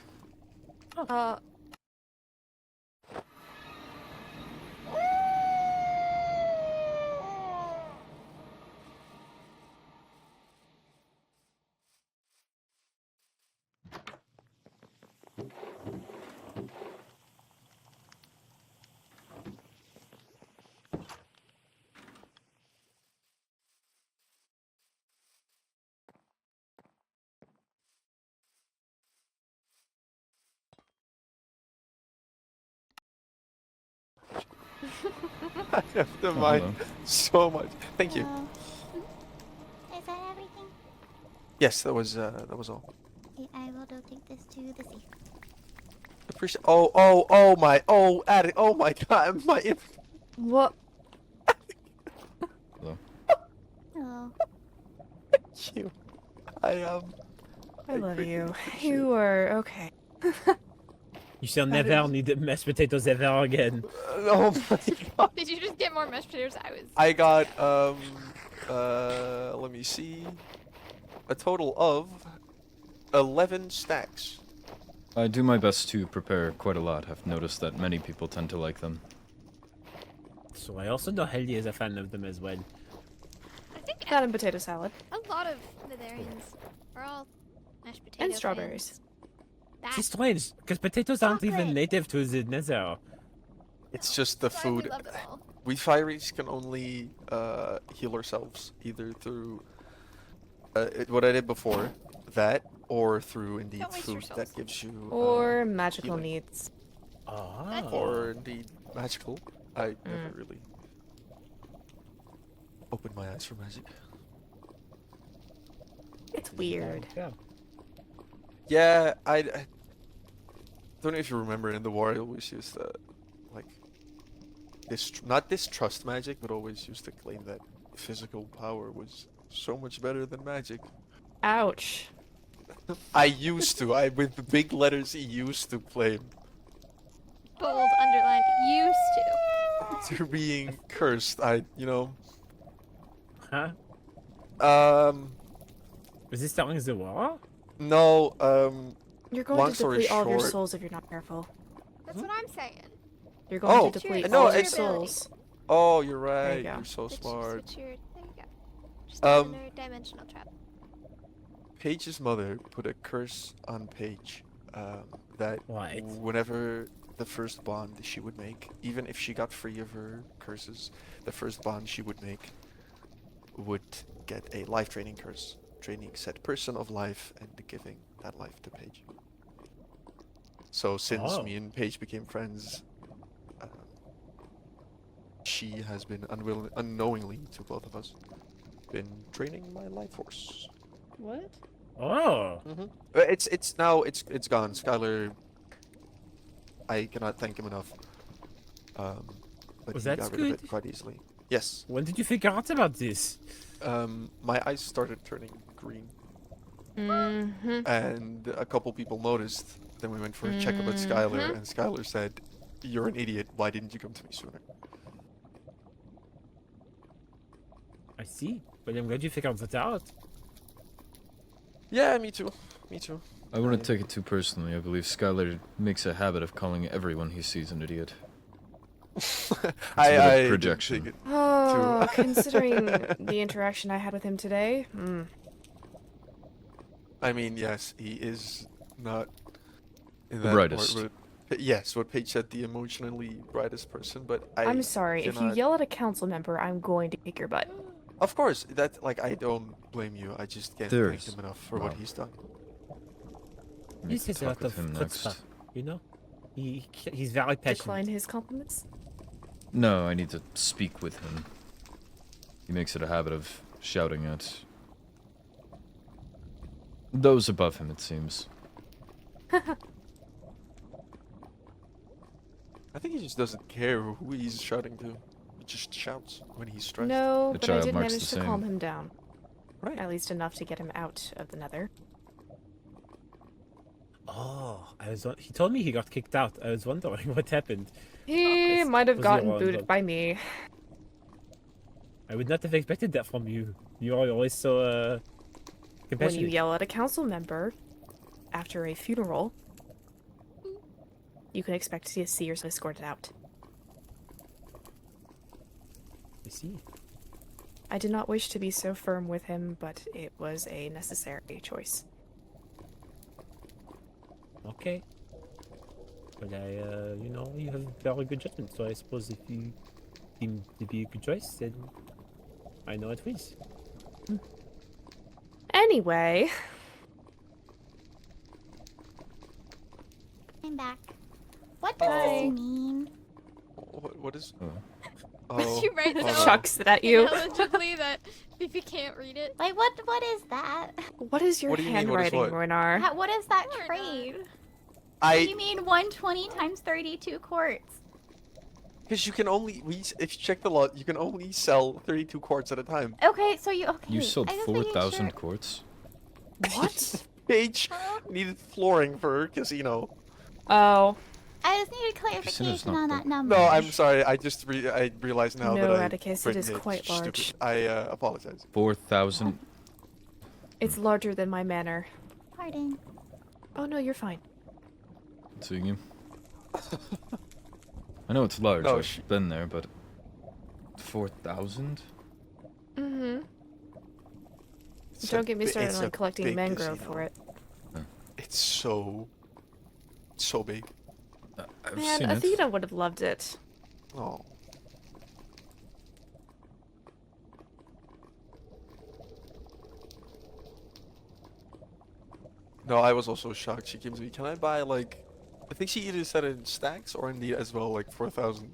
Speaker 6: I have to
Speaker 1: Oh,
Speaker 6: mind
Speaker 1: hello.
Speaker 6: so much. Thank you.
Speaker 9: Is that everything?
Speaker 6: Yes, that was all.
Speaker 9: Okay, I will go take this to the safe.
Speaker 6: Appreciate. Attic. Oh my God, my.
Speaker 3: What?
Speaker 1: Hello.
Speaker 9: Oh.
Speaker 6: Thank you.
Speaker 3: I love
Speaker 6: greatly
Speaker 3: you.
Speaker 6: appreciate
Speaker 3: You are okay.
Speaker 7: You shall
Speaker 3: That
Speaker 7: never
Speaker 3: is-
Speaker 7: need mashed potatoes ever again.
Speaker 6: Oh my God.
Speaker 9: Did you just get more mashed potatoes?
Speaker 6: I got let me see, a total of 11 stacks.
Speaker 1: I do my best to prepare quite a lot. I've noticed that many people tend to like them.
Speaker 7: So I also know Helly is a fan of them as well.
Speaker 9: I think
Speaker 3: That and potato salad.
Speaker 9: a lot of Nitharians are all mashed potato
Speaker 3: And strawberries.
Speaker 9: fans. That,
Speaker 7: It's strange, because potatoes aren't even
Speaker 9: Chocolate.
Speaker 7: native to the Nether.
Speaker 6: It's just the
Speaker 9: that's why we
Speaker 6: food.
Speaker 9: love them all.
Speaker 6: We fieries can only heal ourselves either through what I did before, that, or through indeed
Speaker 9: Don't waste
Speaker 6: food
Speaker 9: yourselves.
Speaker 6: that gives you
Speaker 3: Or magical
Speaker 6: healing.
Speaker 3: needs.
Speaker 7: Ah.
Speaker 6: Or indeed magical. I never really opened my eyes for magic.
Speaker 3: It's weird.
Speaker 7: Yeah.
Speaker 6: Yeah, I don't know if you remember in the war I always used like not distrust magic, but always used to claim that physical power was so much better than magic.
Speaker 3: Ouch.
Speaker 6: I used to. I with the big letters used to claim
Speaker 9: Bold, underlined, used to.
Speaker 6: to being cursed.
Speaker 7: Huh?
Speaker 6: Um
Speaker 7: Was this starting the war?
Speaker 6: no,
Speaker 3: You're going
Speaker 6: Long
Speaker 3: to
Speaker 6: story
Speaker 3: deplete all of your
Speaker 6: short-
Speaker 3: souls if you're not careful.
Speaker 9: That's what I'm saying.
Speaker 3: You're going
Speaker 6: Oh,
Speaker 3: to deplete
Speaker 6: no,
Speaker 3: all of your
Speaker 6: it's-
Speaker 3: souls.
Speaker 6: oh, you're
Speaker 3: There
Speaker 6: right.
Speaker 3: you go.
Speaker 6: You're so
Speaker 9: It's
Speaker 6: smart.
Speaker 9: Just, there you go. Just
Speaker 6: Um,
Speaker 9: another dimensional trap.
Speaker 6: Paige's mother put a curse on Paige that
Speaker 7: Right.
Speaker 6: whenever the first bond she would make, even if she got free of her curses, the first bond she would make would get a life training curse, training said person of life and giving that life to Paige. So since
Speaker 7: Oh.
Speaker 6: me and Paige became friends, she has been unknowingly to both of us, been training my life force.
Speaker 8: What?
Speaker 7: Oh.
Speaker 6: It's now it's gone. Skylar, I cannot thank him enough. But
Speaker 7: Was
Speaker 6: he
Speaker 7: that
Speaker 6: got rid of
Speaker 7: good?
Speaker 6: it quite easily. Yes.
Speaker 7: When did you figure out about this?
Speaker 6: My eyes started turning green,
Speaker 3: Mm-hmm.
Speaker 6: and a couple people noticed. Then we went for a checkup at Skylar, and Skylar said, "You're an idiot. Why didn't you come to me sooner?"
Speaker 7: I see. But I'm glad you figured that out.
Speaker 6: Yeah, me too. Me too.
Speaker 1: I wouldn't take it too personally. I believe Skylar makes a habit of calling everyone he sees an idiot.
Speaker 6: I
Speaker 1: bit of
Speaker 6: didn't
Speaker 1: projection.
Speaker 6: take it.
Speaker 3: Oh, considering the interaction I had with him today.
Speaker 6: I mean, yes, he is not in
Speaker 1: The
Speaker 6: that
Speaker 1: brightest.
Speaker 6: part, but yes, what Paige said, the emotionally brightest person. But
Speaker 3: I'm sorry. If you
Speaker 6: cannot-
Speaker 3: yell at a council member, I'm going to kick your butt.
Speaker 6: Of course, that like I don't blame you. I just can't
Speaker 1: There's-
Speaker 6: thank him enough for what
Speaker 1: well.
Speaker 6: he's done.
Speaker 1: Need
Speaker 7: This
Speaker 1: to
Speaker 7: is a
Speaker 1: talk
Speaker 7: lot of
Speaker 1: with him
Speaker 7: chutzpah,
Speaker 1: next.
Speaker 7: you know? He's very passionate.
Speaker 3: Decline his compliments.
Speaker 1: No, I need to speak with him. He makes it a habit of shouting at those above him, it seems.
Speaker 6: I think he just doesn't care who he's shouting to. He just shouts when he's stressed.
Speaker 3: No,
Speaker 1: The
Speaker 3: but I
Speaker 1: child
Speaker 3: did
Speaker 1: marks
Speaker 3: manage
Speaker 1: the
Speaker 3: to calm
Speaker 1: same.
Speaker 3: him down.
Speaker 6: Right.
Speaker 3: At least enough to get him out of the nether.
Speaker 7: Oh, he told me he got kicked out. I was wondering what happened.
Speaker 3: He might have
Speaker 7: was
Speaker 3: gotten
Speaker 7: your
Speaker 3: booted
Speaker 7: look.
Speaker 3: by me.
Speaker 7: I would not have expected that from you. You are always so
Speaker 3: When you
Speaker 7: compassionate.
Speaker 3: yell at a council member after a funeral, you can expect to see yourself escorted out.
Speaker 7: I see.
Speaker 3: I did not wish to be so firm with him, but it was a necessary choice.
Speaker 7: Okay. But you know, you have very good judgment. So I suppose if you seem to be a good choice, then I know it is.
Speaker 3: Anyway,
Speaker 10: I'm back. What
Speaker 6: Hi.
Speaker 10: does this mean?
Speaker 6: What is?
Speaker 1: Oh.
Speaker 6: Oh,
Speaker 9: She writes
Speaker 6: oh,
Speaker 9: it
Speaker 6: no.
Speaker 3: chucks it at you.
Speaker 9: intelligibly that if you can't read it.
Speaker 10: Like, what is that?
Speaker 3: What is your
Speaker 6: What do you mean, what is
Speaker 3: handwriting,
Speaker 6: what?
Speaker 3: Ronar?
Speaker 10: What is that
Speaker 9: Or not.
Speaker 10: trade? What do you
Speaker 6: I
Speaker 10: mean 120 times 32 quarts?
Speaker 6: because you can only if you check the lot, you can only sell 32 quarts at a time.
Speaker 10: Okay, so you okay?
Speaker 1: You sold
Speaker 10: I was making
Speaker 1: 4,000
Speaker 10: sure.
Speaker 1: quarts.
Speaker 3: What?
Speaker 6: Paige needed flooring for her casino.
Speaker 3: Oh,
Speaker 10: I just needed
Speaker 1: Casino's
Speaker 10: clarification
Speaker 1: not
Speaker 10: on
Speaker 1: big.
Speaker 10: that number.
Speaker 6: No, I'm sorry. I just I realized now
Speaker 3: No,
Speaker 6: that I
Speaker 3: Atticus, it is
Speaker 6: written
Speaker 3: quite
Speaker 6: stupid.
Speaker 3: large.
Speaker 6: I apologize.
Speaker 1: 4,000.
Speaker 3: it's larger than my manor.
Speaker 10: Pardon.
Speaker 3: Oh no, you're fine.
Speaker 1: Seeing you. I know it's large.
Speaker 6: No,
Speaker 1: I've been there, but 4,000?
Speaker 3: Mm-hmm.
Speaker 6: It's
Speaker 3: Don't
Speaker 6: a
Speaker 3: get me
Speaker 6: bi-
Speaker 3: started
Speaker 6: it's
Speaker 3: on
Speaker 6: a
Speaker 3: collecting
Speaker 6: big
Speaker 3: mangrove
Speaker 6: casino.
Speaker 3: for it.
Speaker 6: It's so big.
Speaker 1: I've
Speaker 3: Man,
Speaker 1: seen it.
Speaker 3: Athena would have loved it.
Speaker 6: Oh. No, I was also shocked. She came to me. Can I buy like? I think she either said it in stacks or in the as well like 4,000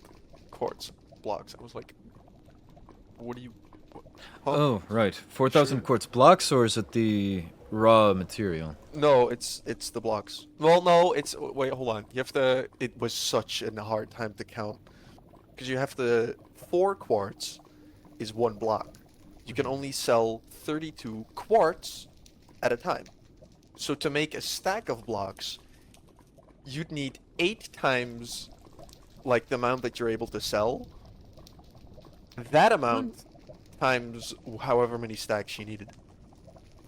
Speaker 6: quartz blocks. I was like, what do you? What? Huh?
Speaker 1: Oh, right. 4,000
Speaker 6: Sure.
Speaker 1: quartz blocks, or is it the raw material?
Speaker 6: No, it's the blocks. Well, no, it's wait, hold on. You have to. It was such a hard time to count because you have to 4 quartz is 1 block. You can only sell 32 quartz at a time. So to make a stack of blocks, you'd need 8 times like the amount that you're able to sell. That amount times however many stacks you needed.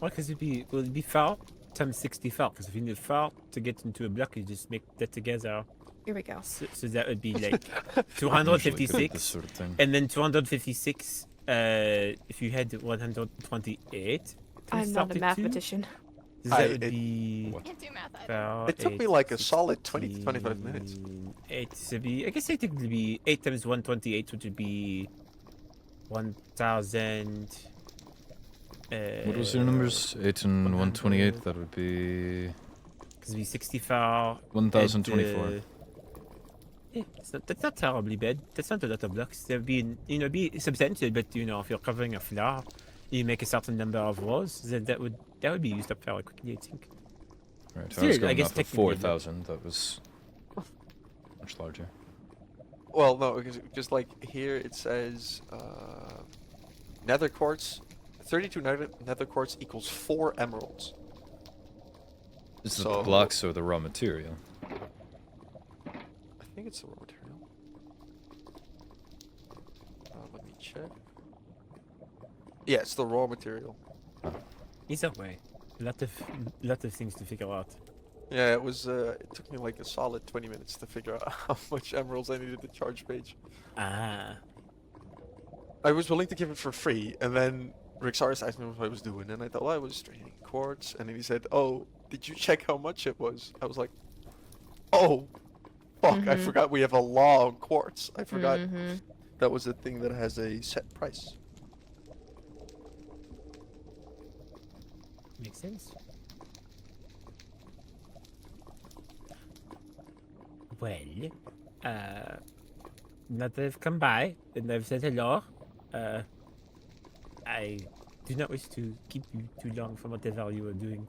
Speaker 7: Well, because it'd be 4 times 64. Because if you need 4 to get into a block, you just make that together.
Speaker 3: Here we go.
Speaker 7: So that would be like
Speaker 1: I'm usually good at
Speaker 7: 256.
Speaker 1: this sort of thing.
Speaker 7: And then 256, if you had 128.
Speaker 3: I'm not a
Speaker 7: 32,
Speaker 3: mathematician.
Speaker 7: That would be.
Speaker 9: Can't do math either.
Speaker 6: It took me like a solid 20 to 25 minutes.
Speaker 7: 8 would be. I guess it would be 8 times 128, which would be 1,000.
Speaker 1: What was your numbers? 8 and 128, that would be
Speaker 7: Because it'd be 64.
Speaker 1: 1,024.
Speaker 7: Yeah, that's not terribly bad. That's not a lot of blocks. There'd be, be substantial, but if you're covering a floor, you make a certain number of rows, then that would be used up very quickly, I think.
Speaker 1: Right, I
Speaker 7: Still,
Speaker 1: was
Speaker 7: I
Speaker 1: going
Speaker 7: guess
Speaker 1: off of
Speaker 7: technically, but-
Speaker 1: 4,000, that was much larger.
Speaker 6: Well, no, because like here it says nether quartz, 32 nether quartz equals 4 emeralds.
Speaker 1: Is it
Speaker 6: So-
Speaker 1: the blocks or the raw material?
Speaker 6: I think it's the raw material. Let me check. Yeah, it's the raw material.
Speaker 7: Either way, a lot of things to figure out.
Speaker 6: Yeah, it was. It took me like a solid 20 minutes to figure out how much emeralds I needed to charge Paige.
Speaker 7: Ah.
Speaker 6: I was willing to give it for free, and then Rixaris asked me what I was doing, and I thought, well, I was trading quartz, and then he said, "Oh, did you check how much it was?" I was like, "Oh, fuck! I
Speaker 3: Mhm.
Speaker 6: forgot we have a law on quartz. I forgot
Speaker 3: Mhm.
Speaker 6: that was a thing that has a set price."
Speaker 7: Makes sense. Well, now that they've come by and they've said hello, I do not wish to keep you too long from whatever you are doing,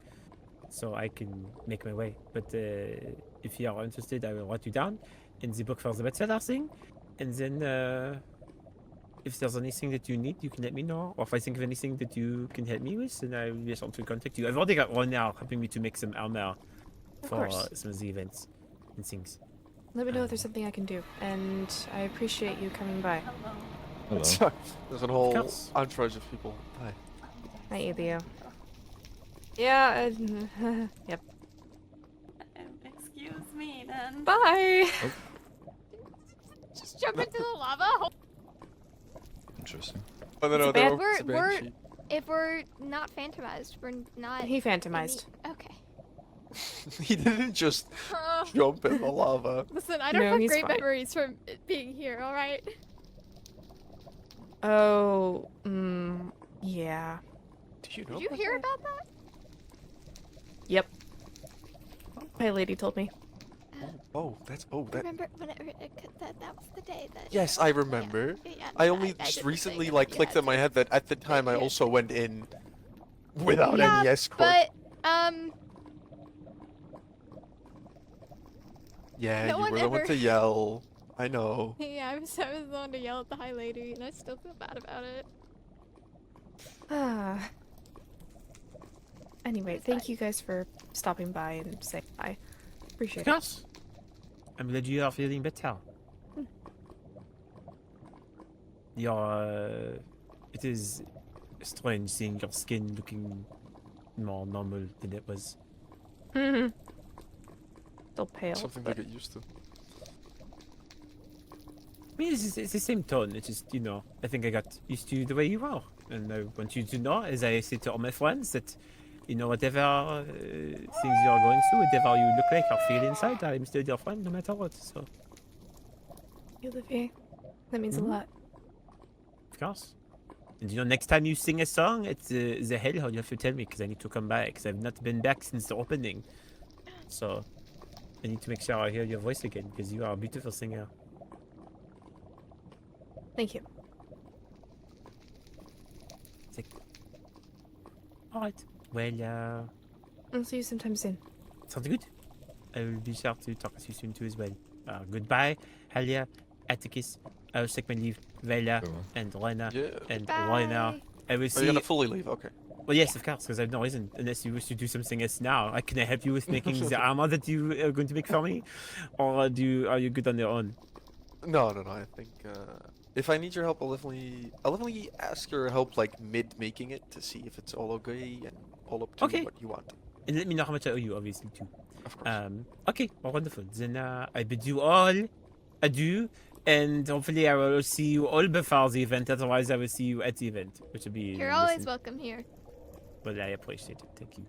Speaker 7: so I can make my way. But if you are interested, I will write you down in the book for the bestseller thing, and then if there's anything that you need, you can let me know. Or if I think of anything that you can help me with, then I will be sure to contact you. I've already got one now helping me to make some armor
Speaker 3: Of
Speaker 7: for
Speaker 3: course.
Speaker 7: some of the events and things.
Speaker 3: Let me know if there's something I can do, and I appreciate you coming by.
Speaker 1: Hello.
Speaker 6: There's a whole
Speaker 7: course.
Speaker 6: entourage of people. Hi.
Speaker 3: Hi, Theo. Yeah. Yep.
Speaker 10: Excuse me then.
Speaker 3: Bye.
Speaker 9: Just jump into the lava.
Speaker 1: Interesting.
Speaker 6: Oh, no,
Speaker 3: It's
Speaker 6: no,
Speaker 3: a
Speaker 6: they
Speaker 3: bad-
Speaker 6: were-
Speaker 9: We're-
Speaker 6: it's a bad
Speaker 9: we're-
Speaker 6: sheet.
Speaker 9: If we're not phantomized, we're not.
Speaker 3: He phantomized.
Speaker 9: Okay.
Speaker 6: He didn't just jump in the lava.
Speaker 9: Listen, I don't
Speaker 3: No,
Speaker 9: have
Speaker 3: he's
Speaker 9: great
Speaker 3: fine.
Speaker 9: memories from it being here. All right.
Speaker 3: Oh. Yeah.
Speaker 6: Do you know?
Speaker 9: Did you hear about that?
Speaker 3: Yep. My lady told me.
Speaker 6: Oh, that's that.
Speaker 9: Remember whenever that was the day that.
Speaker 6: Yes, I remember.
Speaker 9: Yeah,
Speaker 6: I only
Speaker 9: I
Speaker 6: just
Speaker 9: did the
Speaker 6: recently
Speaker 9: thing.
Speaker 6: like
Speaker 9: Yeah,
Speaker 6: clicked in my head that at the time I
Speaker 9: Yeah.
Speaker 6: also went in without
Speaker 9: Yeah,
Speaker 6: any escort.
Speaker 9: But
Speaker 6: Yeah,
Speaker 9: no
Speaker 6: you
Speaker 9: one
Speaker 6: were the one
Speaker 9: ever-
Speaker 6: to yell. I know.
Speaker 9: yeah, I was the one to yell at the high lady, and I still feel bad about it.
Speaker 3: Ah. Anyway, thank you guys for stopping by and saying hi. Appreciate
Speaker 7: Of
Speaker 3: it.
Speaker 7: course. I'm glad you are feeling better. It is strange seeing your skin looking more normal than it was.
Speaker 3: Still pale.
Speaker 6: Something
Speaker 3: but
Speaker 6: to get used to.
Speaker 7: I mean, it's the same tone. It's just, I think I got used to the way you are. And I want you to know, as I say to all my friends, that, whatever things you are going through, whatever you look like or feel inside, I'm still your friend no matter what. So,
Speaker 3: Thank you, Olivier. That means a lot.
Speaker 7: of course. And, next time you sing a song at the Hellhole, you have to tell me, because I need to come back, because I've not been back since the opening. So, I need to make sure I hear your voice again, because you are a beautiful singer.
Speaker 3: Thank you.
Speaker 7: Alright. Well,
Speaker 3: I'll see you sometime soon.
Speaker 7: sounds good. I will be sure to talk to you soon too as well. Goodbye, Halia, Atticus. I will take my leave, Vela,
Speaker 1: Farewell.
Speaker 7: and Lena,
Speaker 6: Yeah.
Speaker 7: and
Speaker 9: Bye.
Speaker 7: Lena. I will
Speaker 6: Are
Speaker 7: see
Speaker 6: you gonna fully leave? Okay.
Speaker 7: Well, yes, of course, because I have no reason, unless you wish to do something else now. Can I help you with making the armor that you are going to make for me? Or are you good on your own?
Speaker 6: No. I think if I need your help, I'll definitely ask your help like mid making it to see if it's all okay and all up to
Speaker 7: Okay.
Speaker 6: what you want.
Speaker 7: And let me know how much I owe you, obviously, too.
Speaker 6: Of course.
Speaker 7: Okay, well, wonderful. Then I bid you all adieu, and hopefully I will see you all before the event. Otherwise, I will see you at the event, which will be.
Speaker 9: You're always welcome here.
Speaker 7: Well, I appreciate it. Thank you.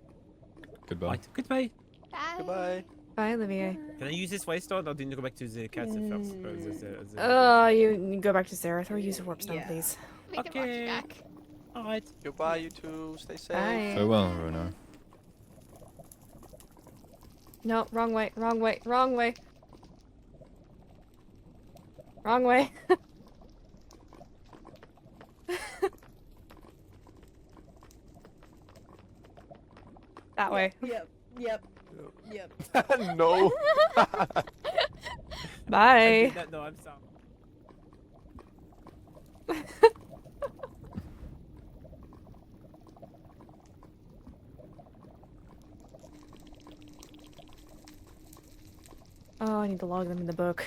Speaker 1: Goodbye.
Speaker 7: Right, goodbye.
Speaker 9: Bye.
Speaker 6: Goodbye.
Speaker 3: Bye, Olivier.
Speaker 7: Can I use this waystone, or do you need to go back to the castle first? Or
Speaker 3: You go back to Zerath or use a warp stone,
Speaker 8: Yeah.
Speaker 3: please.
Speaker 9: We can walk you
Speaker 7: Okay.
Speaker 9: back.
Speaker 7: All right.
Speaker 6: Goodbye, you two. Stay safe.
Speaker 3: Bye.
Speaker 1: Farewell, Rona.
Speaker 3: No, wrong way, wrong way, wrong way. Wrong way. That way.
Speaker 8: Yep.
Speaker 6: No.
Speaker 3: Bye.
Speaker 7: No, I'm sorry.
Speaker 3: Oh, I need to log them in the book.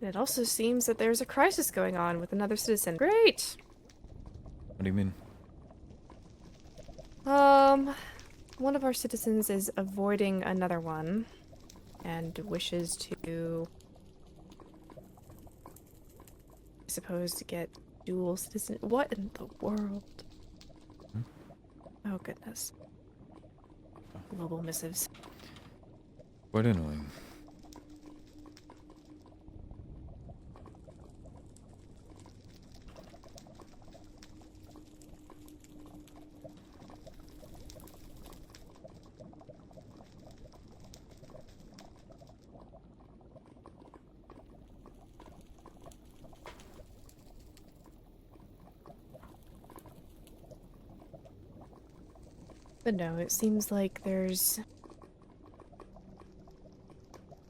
Speaker 3: It also seems that there's a crisis going on with another citizen. Great!
Speaker 1: What do you mean?
Speaker 3: One of our citizens is avoiding another one and wishes to, I suppose, to get dual citizen. What in the world? Oh, goodness. Global missives.
Speaker 1: Quite annoying.
Speaker 3: But no, it seems like there's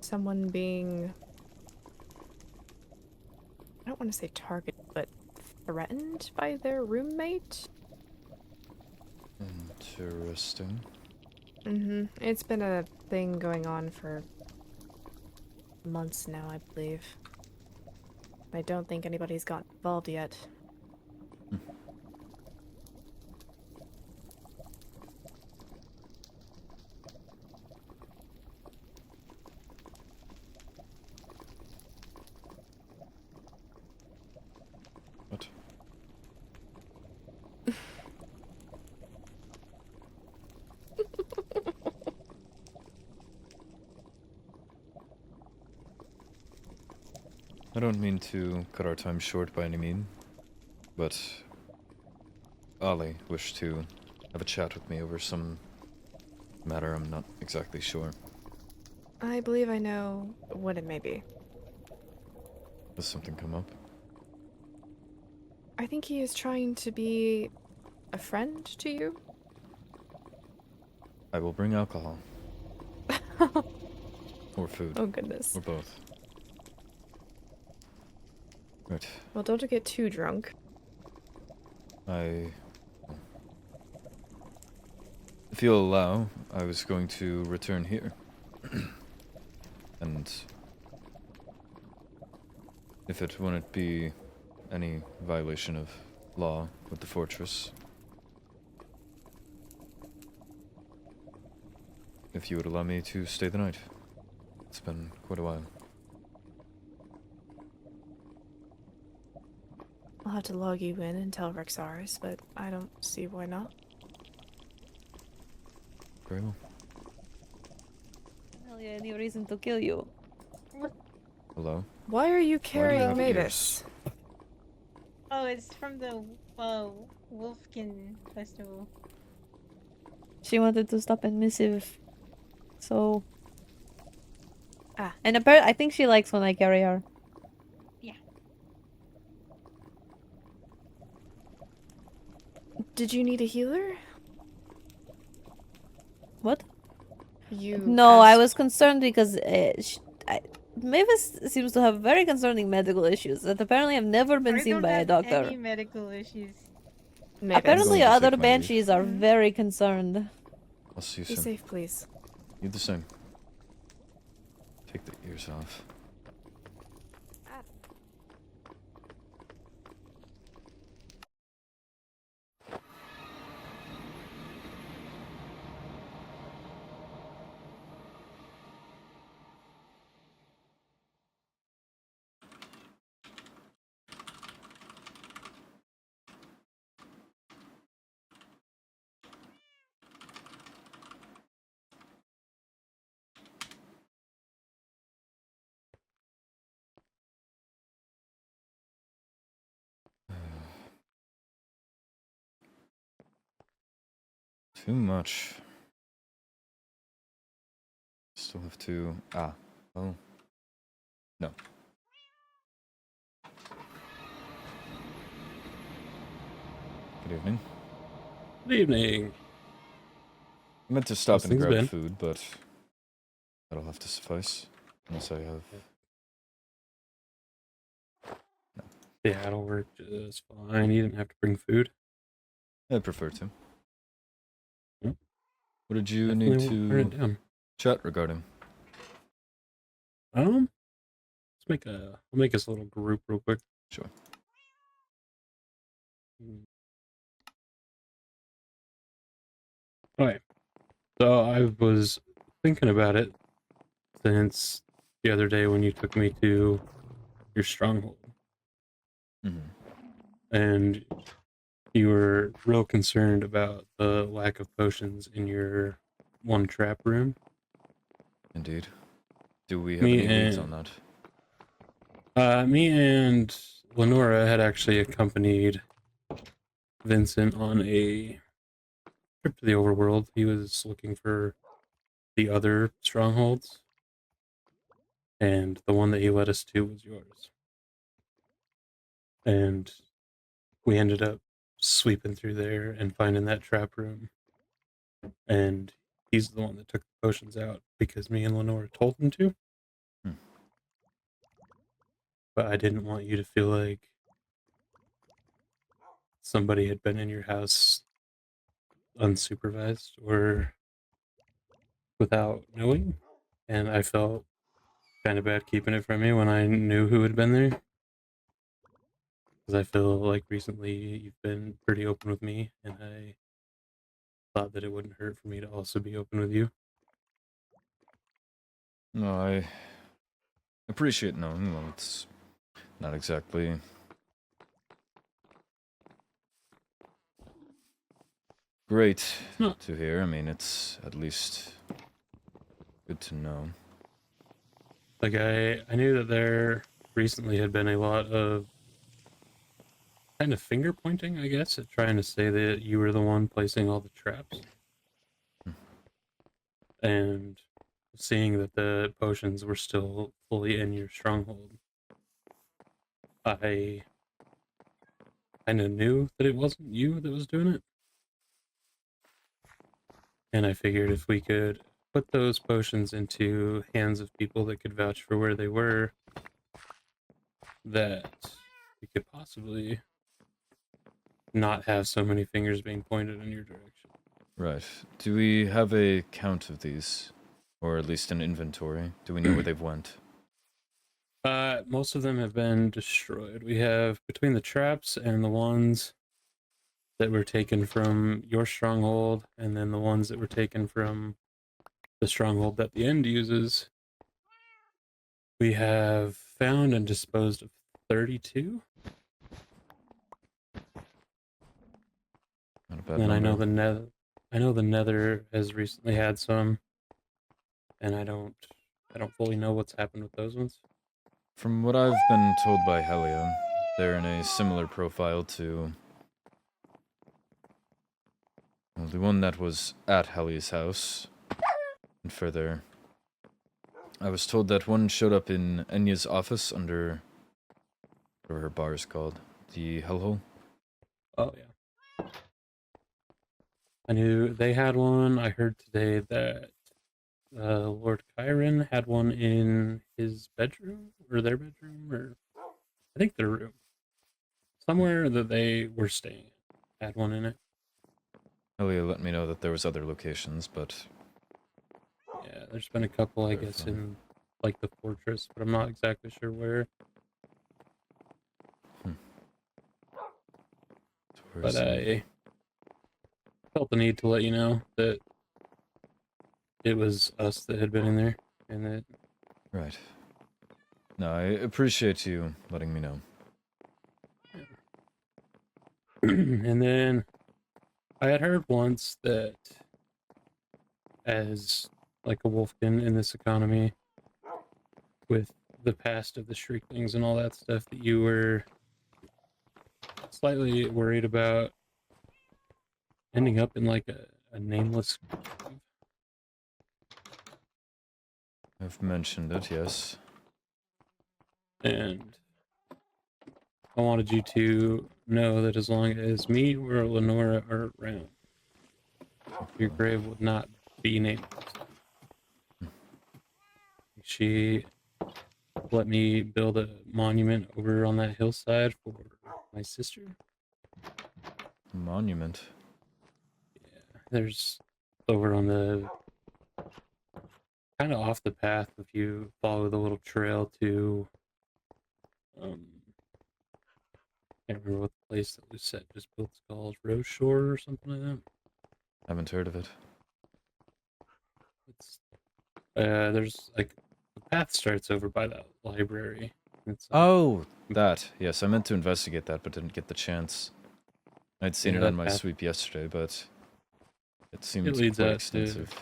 Speaker 3: someone being don't want to say targeted, but threatened by their roommate.
Speaker 1: Interesting.
Speaker 3: It's been a thing going on for months now, I believe. I don't think anybody's gotten involved yet.
Speaker 1: What? I don't mean to cut our time short by any means, but Ali wished to have a chat with me over some matter I'm not exactly sure.
Speaker 3: I believe I know what it may be.
Speaker 1: Does something come up?
Speaker 3: I think he is trying to be a friend to you.
Speaker 1: I will bring alcohol. Or food.
Speaker 3: Oh goodness.
Speaker 1: Or both. Right.
Speaker 3: Well, don't get too drunk.
Speaker 1: If you'll allow, I was going to return here. And if it wouldn't be any violation of law with the fortress, if you would allow me to stay the night. It's been quite a while.
Speaker 3: I'll have to log you in and tell Rexaris, but I don't see why not.
Speaker 1: Very well.
Speaker 11: Hell yeah, any reason to kill you?
Speaker 1: Hello?
Speaker 3: Why are you
Speaker 1: Why do
Speaker 3: carrying
Speaker 1: you have
Speaker 3: Mavis?
Speaker 12: Oh, it's from the Wolfkin festival.
Speaker 11: She wanted to stop in missive. So...
Speaker 3: Ah.
Speaker 11: And apparently, I think she likes when I carry her.
Speaker 3: Did you need a healer?
Speaker 11: What?
Speaker 3: You
Speaker 11: No, I
Speaker 3: asked-
Speaker 11: was concerned because Mavis seems to have very concerning medical issues that apparently have never been
Speaker 12: I
Speaker 11: seen
Speaker 12: don't
Speaker 11: by a
Speaker 12: have
Speaker 11: doctor.
Speaker 12: Any medical issues.
Speaker 3: Mavis.
Speaker 11: Apparently,
Speaker 1: going to
Speaker 11: other
Speaker 1: take my
Speaker 11: banshees are
Speaker 3: Mhm.
Speaker 11: very concerned.
Speaker 1: I'll see you
Speaker 3: Be
Speaker 1: soon.
Speaker 3: safe, please.
Speaker 1: You the same. Take the ears off. Too much. Still have to... Oh. No. Good evening.
Speaker 13: Good evening.
Speaker 1: I meant to stop
Speaker 13: How's
Speaker 1: and
Speaker 13: things
Speaker 1: grab
Speaker 13: been?
Speaker 1: food, but that'll have to suffice. Unless I have...
Speaker 13: Yeah, it'll work just fine. You didn't have to bring food.
Speaker 1: I prefer to.
Speaker 13: Yep.
Speaker 1: What did you
Speaker 13: Definitely
Speaker 1: need
Speaker 13: won't turn it
Speaker 1: to
Speaker 13: down.
Speaker 1: chat regarding?
Speaker 13: Let's I'll make us a little group real quick.
Speaker 1: Sure.
Speaker 13: Okay. So I was thinking about it since the other day when you took me to your stronghold. And you were real concerned about the lack of potions in your one trap room.
Speaker 1: Indeed. Do we have
Speaker 13: Me
Speaker 1: any leads
Speaker 13: and-
Speaker 1: on that?
Speaker 13: Me and Lenora had actually accompanied Vincent on a trip to the overworld. He was looking for the other strongholds, and the one that he led us to was yours. And we ended up sweeping through there and finding that trap room. And he's the one that took the potions out because me and Lenora told him to. but I didn't want you to feel like somebody had been in your house unsupervised or without knowing, and I felt kind of bad keeping it from you when I knew who had been there. Because I feel like recently you've been pretty open with me, and I thought that it wouldn't hurt for me to also be open with you.
Speaker 14: No, I appreciate knowing. Well, it's not exactly great to hear. I mean, it's at least good to know.
Speaker 13: Like, I knew that there recently had been a lot of kind of finger pointing, I guess, at trying to say that you were the one placing all the traps. And seeing that the potions were still fully in your stronghold, I kind of knew that it wasn't you that was doing it. And I figured if we could put those potions into hands of people that could vouch for where they were, that we could possibly not have so many fingers being pointed in your direction.
Speaker 14: Right. Do we have a count of these? Or at least an inventory? Do we know where they've went?
Speaker 13: Most of them have been destroyed. We have, between the traps and the ones that were taken from your stronghold, and then the ones that were taken from the stronghold that the end uses, we have found and disposed of 32.
Speaker 14: Not a bad
Speaker 13: And
Speaker 14: number.
Speaker 13: I know the Nether has recently had some, and I don't fully know what's happened with those ones.
Speaker 14: From what I've been told by Helia, they're in a similar profile to the one that was at Helia's house. And further, I was told that one showed up in Enya's office under whatever her bar is called, the Hellhole.
Speaker 13: Oh yeah. I knew they had one. I heard today that Lord Chiron had one in his bedroom, or their bedroom, or I think their room. Somewhere that they were staying had one in it.
Speaker 14: Helia let me know that there was other locations, but
Speaker 13: yeah, there's been a couple, I guess, in like the fortress, but I'm not exactly sure where. But I felt the need to let you know that it was us that had been in there, and that.
Speaker 14: Right. No, I appreciate you letting me know.
Speaker 13: And then I had heard once that as like a wolfkin in this economy, with the past of the Shrieklings and all that stuff, that you were slightly worried about ending up in like a nameless grave.
Speaker 14: I've mentioned it, yes.
Speaker 13: And I wanted you to know that as long as me or Lenora are around, your grave would not be nameless. She let me build a monument over on that hillside for my sister.
Speaker 14: Monument?
Speaker 13: Yeah, there's over on the kind of off the path if you follow the little trail to I can't remember what the place that Lucette just built is called, Rose Shore or something like that.
Speaker 14: Haven't heard of it.
Speaker 13: It's there's like the path starts over by that library. It's
Speaker 14: oh, that. Yes, I meant to investigate that, but didn't get the chance. I'd seen
Speaker 13: Yeah,
Speaker 14: it on
Speaker 13: that
Speaker 14: my
Speaker 13: path-
Speaker 14: sweep yesterday, but it seemed
Speaker 13: It leads
Speaker 14: quite
Speaker 13: out
Speaker 14: extensive.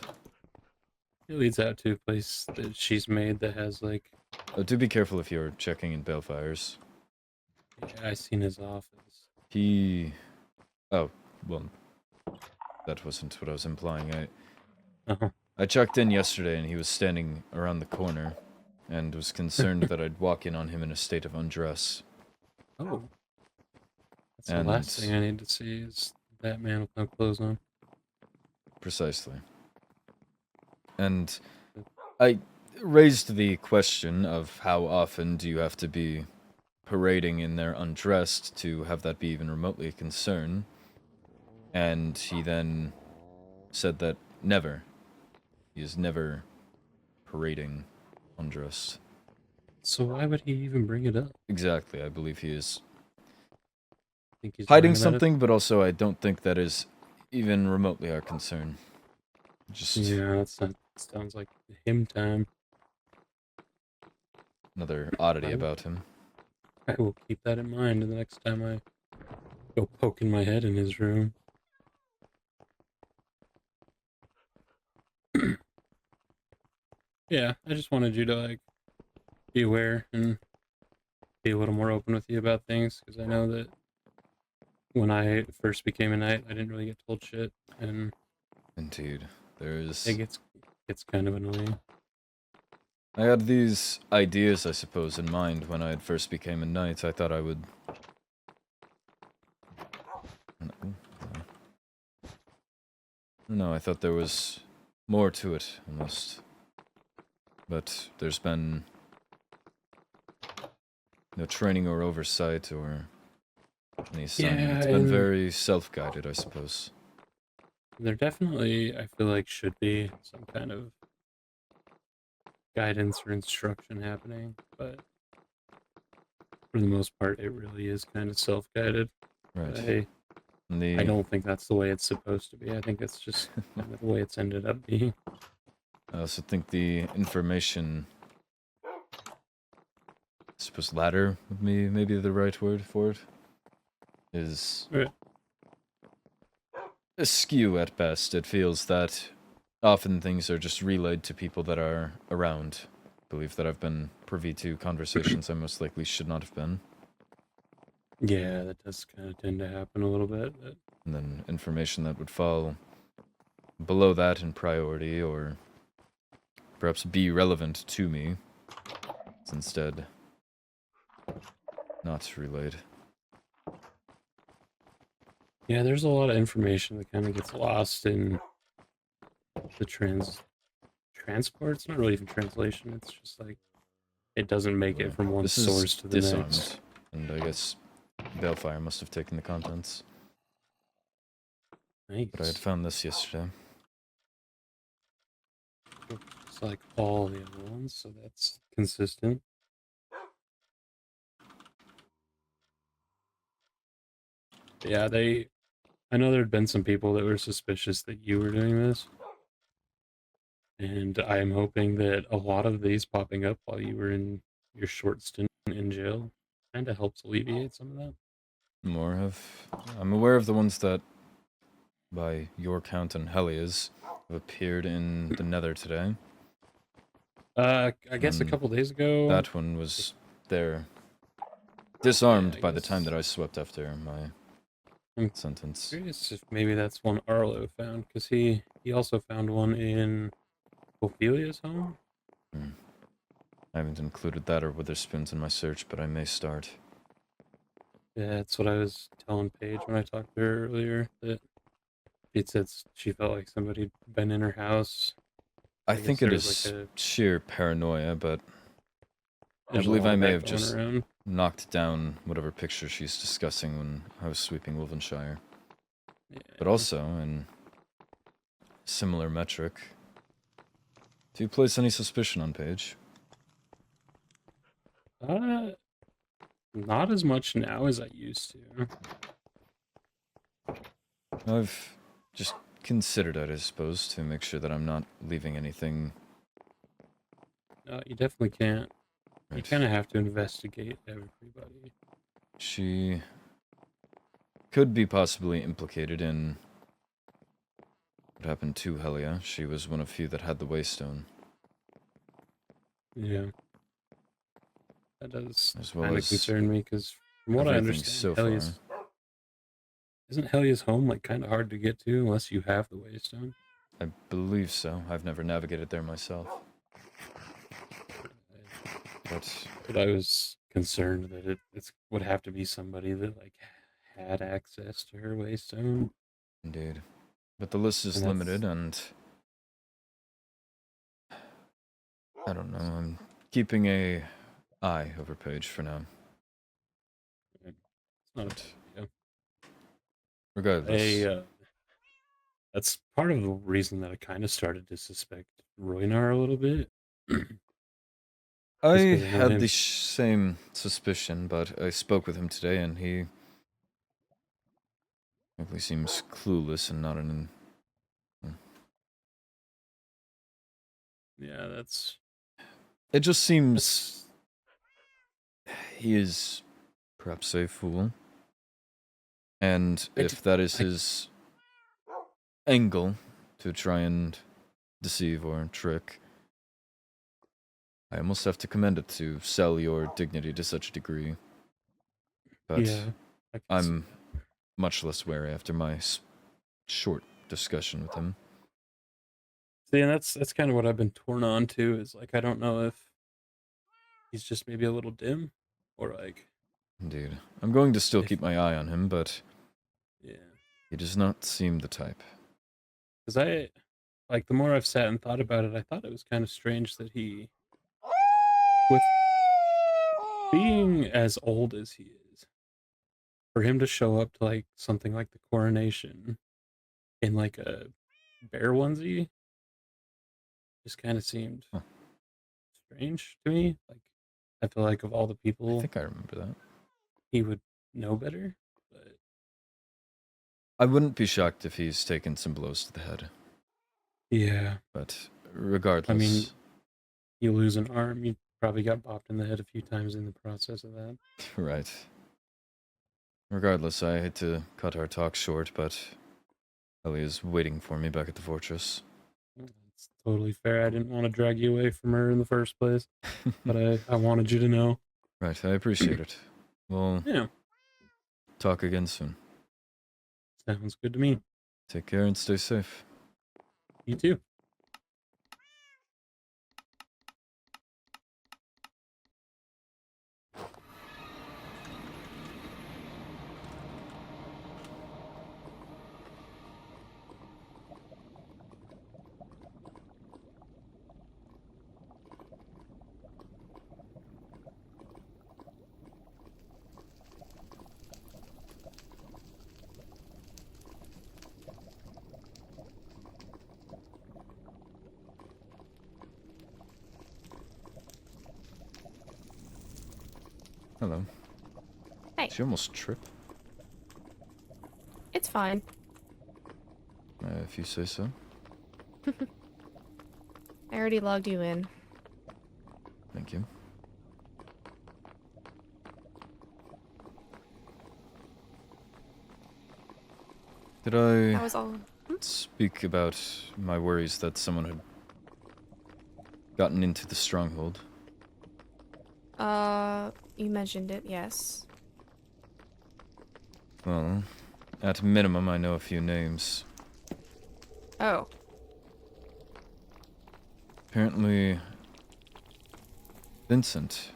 Speaker 13: It leads out to a place that she's made that has like.
Speaker 14: Oh, do be careful if you're checking in Balefires.
Speaker 13: Yeah, I seen his office.
Speaker 14: Oh, well, that wasn't what I was implying.
Speaker 13: Uh-huh.
Speaker 14: I checked in yesterday and he was standing around the corner and was concerned that I'd walk in on him in a state of undress.
Speaker 13: Oh. That's the last thing I need to see is that man with no clothes on.
Speaker 14: Precisely. And I raised the question of how often do you have to be parading in there undressed to have that be even remotely a concern. And he then said that never. He is never parading undressed.
Speaker 13: So why would he even bring it up?
Speaker 14: Exactly, I believe he is
Speaker 13: Think he's
Speaker 14: hiding
Speaker 13: lying about it?
Speaker 14: something, but also I don't think that is even remotely our concern. Just
Speaker 13: Yeah, sounds like him time.
Speaker 14: another oddity
Speaker 13: I will-
Speaker 14: about him.
Speaker 13: I will keep that in mind the next time I go poking my head in his room. Yeah, I just wanted you to like be aware and be a little more open with you about things, because I know that when I first became a knight, I didn't really get told shit, and
Speaker 14: Indeed, there's.
Speaker 13: it gets kind of annoying.
Speaker 14: I had these ideas, I suppose, in mind when I had first became a knight. I thought I would. No, I thought there was more to it, almost. But there's been no training or oversight or any sign.
Speaker 13: Yeah,
Speaker 14: It's been
Speaker 13: and-
Speaker 14: very self-guided, I suppose.
Speaker 13: There definitely, I feel like, should be some kind of guidance or instruction happening, but for the most part, it really is kind of self-guided.
Speaker 14: Right.
Speaker 13: I don't think that's the way it's supposed to be. I think it's just kind of the way it's ended up being.
Speaker 14: I also think the information, I suppose ladder would be maybe the right word for it, is
Speaker 13: Right.
Speaker 14: askew at best. It feels that often things are just relayed to people that are around. I believe that I've been privy to conversations I most likely should not have been.
Speaker 13: Yeah, that does kind of tend to happen a little bit. But
Speaker 14: And then information that would fall below that in priority or perhaps be relevant to me is instead not relayed.
Speaker 13: yeah, there's a lot of information that kind of gets lost in the transport. It's not really even translation. It's just like it doesn't make it from one
Speaker 14: This
Speaker 13: source
Speaker 14: is
Speaker 13: to the
Speaker 14: disarmed,
Speaker 13: next.
Speaker 14: and I guess Balefire must have taken the contents.
Speaker 13: Nice.
Speaker 14: But I had found this yesterday.
Speaker 13: It's like all the other ones, so that's consistent. Yeah, I know there'd been some people that were suspicious that you were doing this. And I am hoping that a lot of these popping up while you were in your short stint in jail kind of helps alleviate some of that.
Speaker 14: I'm aware of the ones that, by your count and Helia's, have appeared in the Nether today.
Speaker 13: I guess a couple days ago.
Speaker 14: That one was there, disarmed
Speaker 13: I
Speaker 14: by the
Speaker 13: guess-
Speaker 14: time that I swept after my
Speaker 13: I'm
Speaker 14: sentence.
Speaker 13: curious if maybe that's one Arlo found, because he also found one in Ophelia's home.
Speaker 14: I haven't included that or Witherspoons in my search, but I may start.
Speaker 13: Yeah, that's what I was telling Paige when I talked to her earlier. That it said she felt like somebody'd been in her house.
Speaker 14: I
Speaker 13: guess
Speaker 14: think it
Speaker 13: there was,
Speaker 14: is
Speaker 13: like,
Speaker 14: sheer paranoia, but I
Speaker 13: There's a
Speaker 14: believe
Speaker 13: lot
Speaker 14: I
Speaker 13: of
Speaker 14: may
Speaker 13: that
Speaker 14: have
Speaker 13: going
Speaker 14: just
Speaker 13: around.
Speaker 14: knocked down whatever picture she's discussing when I was sweeping Wolvenshire. But
Speaker 13: Yeah.
Speaker 14: also, in similar metric, do you place any suspicion on Paige?
Speaker 13: Not as much now as I used to.
Speaker 14: I've just considered it, I suppose, to make sure that I'm not leaving anything.
Speaker 13: You definitely can't. You
Speaker 14: Right.
Speaker 13: kind of have to investigate everybody.
Speaker 14: She could be possibly implicated in what happened to Helia. She was one of few that had the Waystone.
Speaker 13: Yeah. That does
Speaker 14: As well
Speaker 13: kind of
Speaker 14: as
Speaker 13: concern me, because from what I
Speaker 14: everything
Speaker 13: understand,
Speaker 14: so
Speaker 13: isn't Helia's home like kind of hard to get to unless you have the Waystone?
Speaker 14: I believe so. I've never navigated there myself.
Speaker 13: But I was concerned that it would have to be somebody that like had access to her Waystone.
Speaker 14: Indeed. But the list is
Speaker 13: And that's-
Speaker 14: limited, and I don't know. I'm keeping a eye over Paige for now.
Speaker 13: not. Yeah.
Speaker 14: Regardless.
Speaker 13: That's part of the reason that I kind of started to suspect Roynar a little bit.
Speaker 14: I
Speaker 13: Just 'cause I know
Speaker 14: had
Speaker 13: him.
Speaker 14: the same suspicion, but I spoke with him today, and he frankly seems clueless and not an.
Speaker 13: Yeah, that's.
Speaker 14: It just seems he is perhaps a fool, and if that is his angle to try and deceive or trick, I almost have to commend it to sell your dignity to such a degree. But
Speaker 13: Yeah,
Speaker 14: I'm much less wary after my short discussion with him.
Speaker 13: See, and that's kind of what I've been torn on to. Is like I don't know if he's just maybe a little dim, or like.
Speaker 14: Indeed, I'm going to still keep my eye on him, but
Speaker 13: yeah,
Speaker 14: he does not seem the type.
Speaker 13: Because like the more I've sat and thought about it, I thought it was kind of strange that he, with being as old as he is, for him to show up to like something like the coronation in like a bear onesie just kind of seemed strange to me. Like I feel like of all the people,
Speaker 14: I think I remember that.
Speaker 13: He would know better, but
Speaker 14: I wouldn't be shocked if he's taken some blows to the head.
Speaker 13: yeah.
Speaker 14: But regardless,
Speaker 13: I mean, you lose an arm, you probably got bopped in the head a few times in the process of that.
Speaker 14: Right. Regardless, I hate to cut our talk short, but Ellie is waiting for me back at the fortress.
Speaker 13: It's totally fair. I didn't want to drag you away from her in the first place, but I wanted you to know.
Speaker 14: Right, I appreciate it. Well,
Speaker 13: yeah.
Speaker 14: Talk again soon.
Speaker 13: Sounds good to me.
Speaker 14: Take care and stay safe.
Speaker 13: You too.
Speaker 14: Hello.
Speaker 3: Hey.
Speaker 14: Did you almost trip?
Speaker 3: It's fine.
Speaker 14: If you say so.
Speaker 3: I already logged you in.
Speaker 14: Thank you. Did I
Speaker 3: That was all.
Speaker 14: speak about my worries that someone had gotten into the stronghold?
Speaker 3: You mentioned it, yes.
Speaker 14: Well, at minimum, I know a few names.
Speaker 3: Oh.
Speaker 14: Apparently, Vincent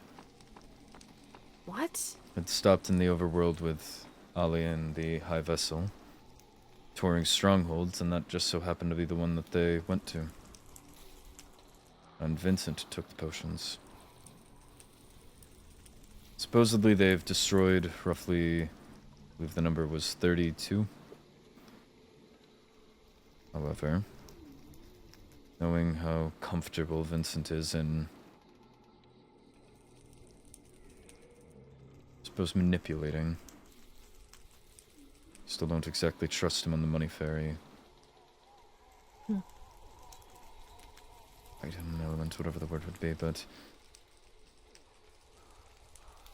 Speaker 3: What?
Speaker 14: had stopped in the overworld with Ali and the High Vessel, touring strongholds, and that just so happened to be the one that they went to. And Vincent took the potions. Supposedly they've destroyed roughly, I believe the number was 32. However, knowing how comfortable Vincent is in, I suppose, manipulating, still don't exactly trust him on the money ferry. Item element, whatever the word would be, but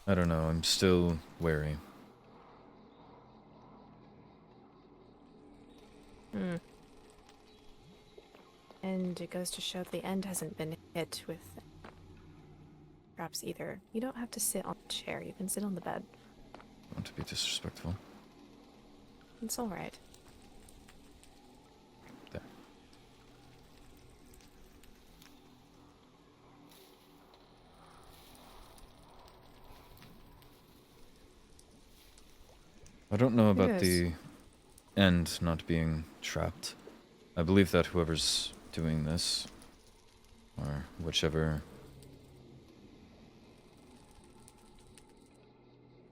Speaker 14: I don't know, I'm still wary.
Speaker 3: And it goes to show the end hasn't been hit with perhaps either. You don't have to sit on the chair, you can sit on the bed.
Speaker 14: I want to be disrespectful.
Speaker 3: It's alright.
Speaker 14: There. I don't know about the end not being trapped. I believe that whoever's doing this, or whichever...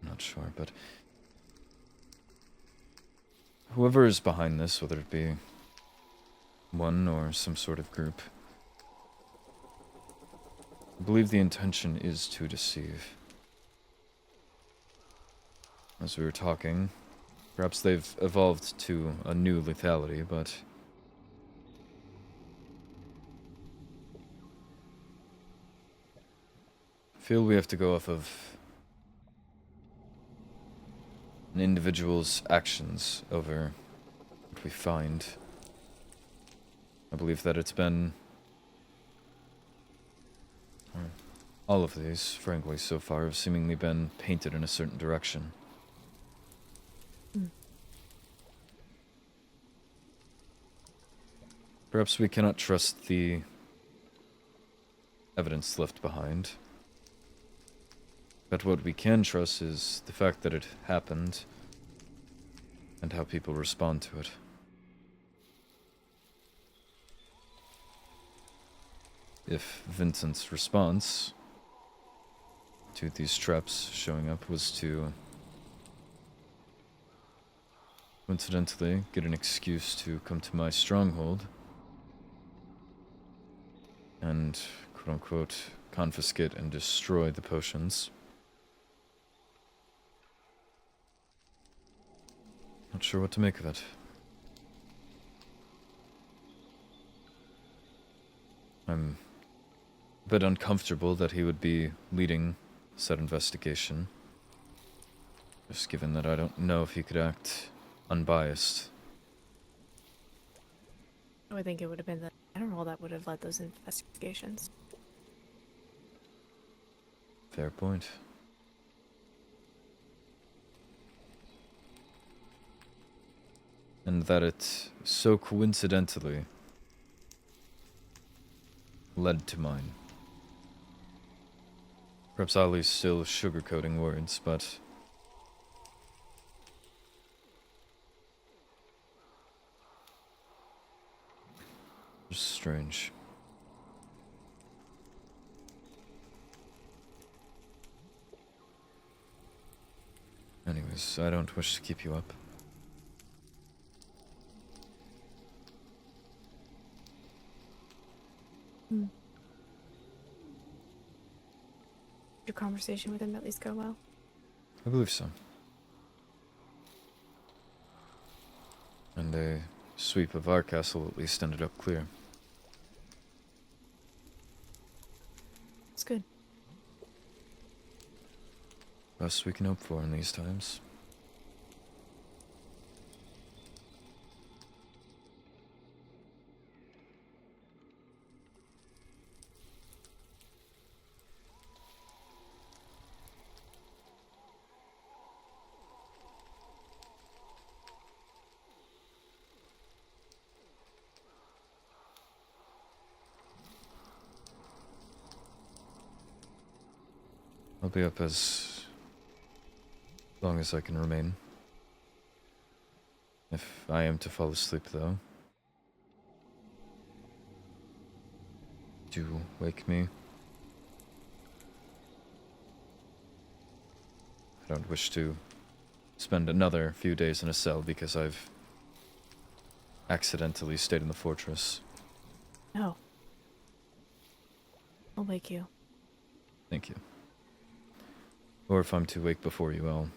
Speaker 14: I'm not sure, but whoever is behind this, whether it be one or some sort of group, I believe the intention is to deceive. As we were talking, perhaps they've evolved to a new lethality, but I feel we have to go off of an individual's actions over what we find. I believe that it's been all of these, frankly, so far have seemingly been painted in a certain direction. Perhaps we cannot trust the evidence left behind. But what we can trust is the fact that it happened and how people respond to it. If Vincent's response to these traps showing up was to coincidentally get an excuse to come to my stronghold and quote-unquote confiscate and destroy the potions, not sure what to make of it. I'm a bit uncomfortable that he would be leading said investigation, just given that I don't know if he could act unbiased.
Speaker 3: I would think it would have been the general that would have led those investigations.
Speaker 14: Fair point. And that it so coincidentally led to mine. Perhaps Ali's still sugarcoating words, but just strange. Anyways, I don't wish to keep you up.
Speaker 3: Your conversation with him at least go well?
Speaker 14: I believe so. And a sweep of our castle at least ended up clear.
Speaker 3: It's good.
Speaker 14: Best we can hope for in these times. I'll be up as long as I can remain. If I am to fall asleep, though, do wake me. I don't wish to spend another few days in a cell because I've accidentally stayed in the fortress.
Speaker 3: No. I'll wake you.
Speaker 14: Thank you. Or if I'm to wake before you, I'll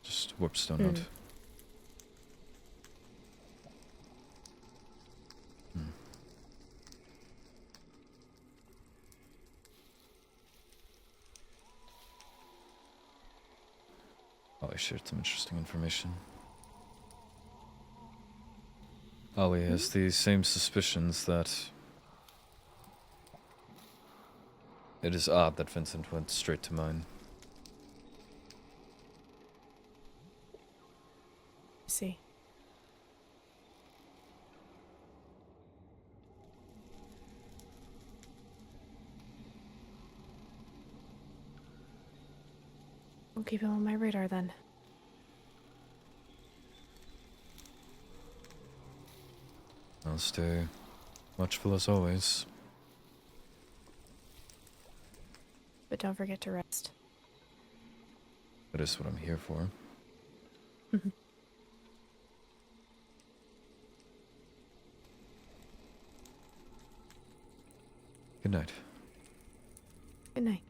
Speaker 14: just warpstone out. I shared some interesting information. Ali has the same suspicions that it is odd that Vincent went straight to mine.
Speaker 3: I see. I'll keep him on my radar then.
Speaker 14: I'll stay watchful as always.
Speaker 3: But don't forget to rest.
Speaker 14: That is what I'm here for. Good night.
Speaker 3: Good night.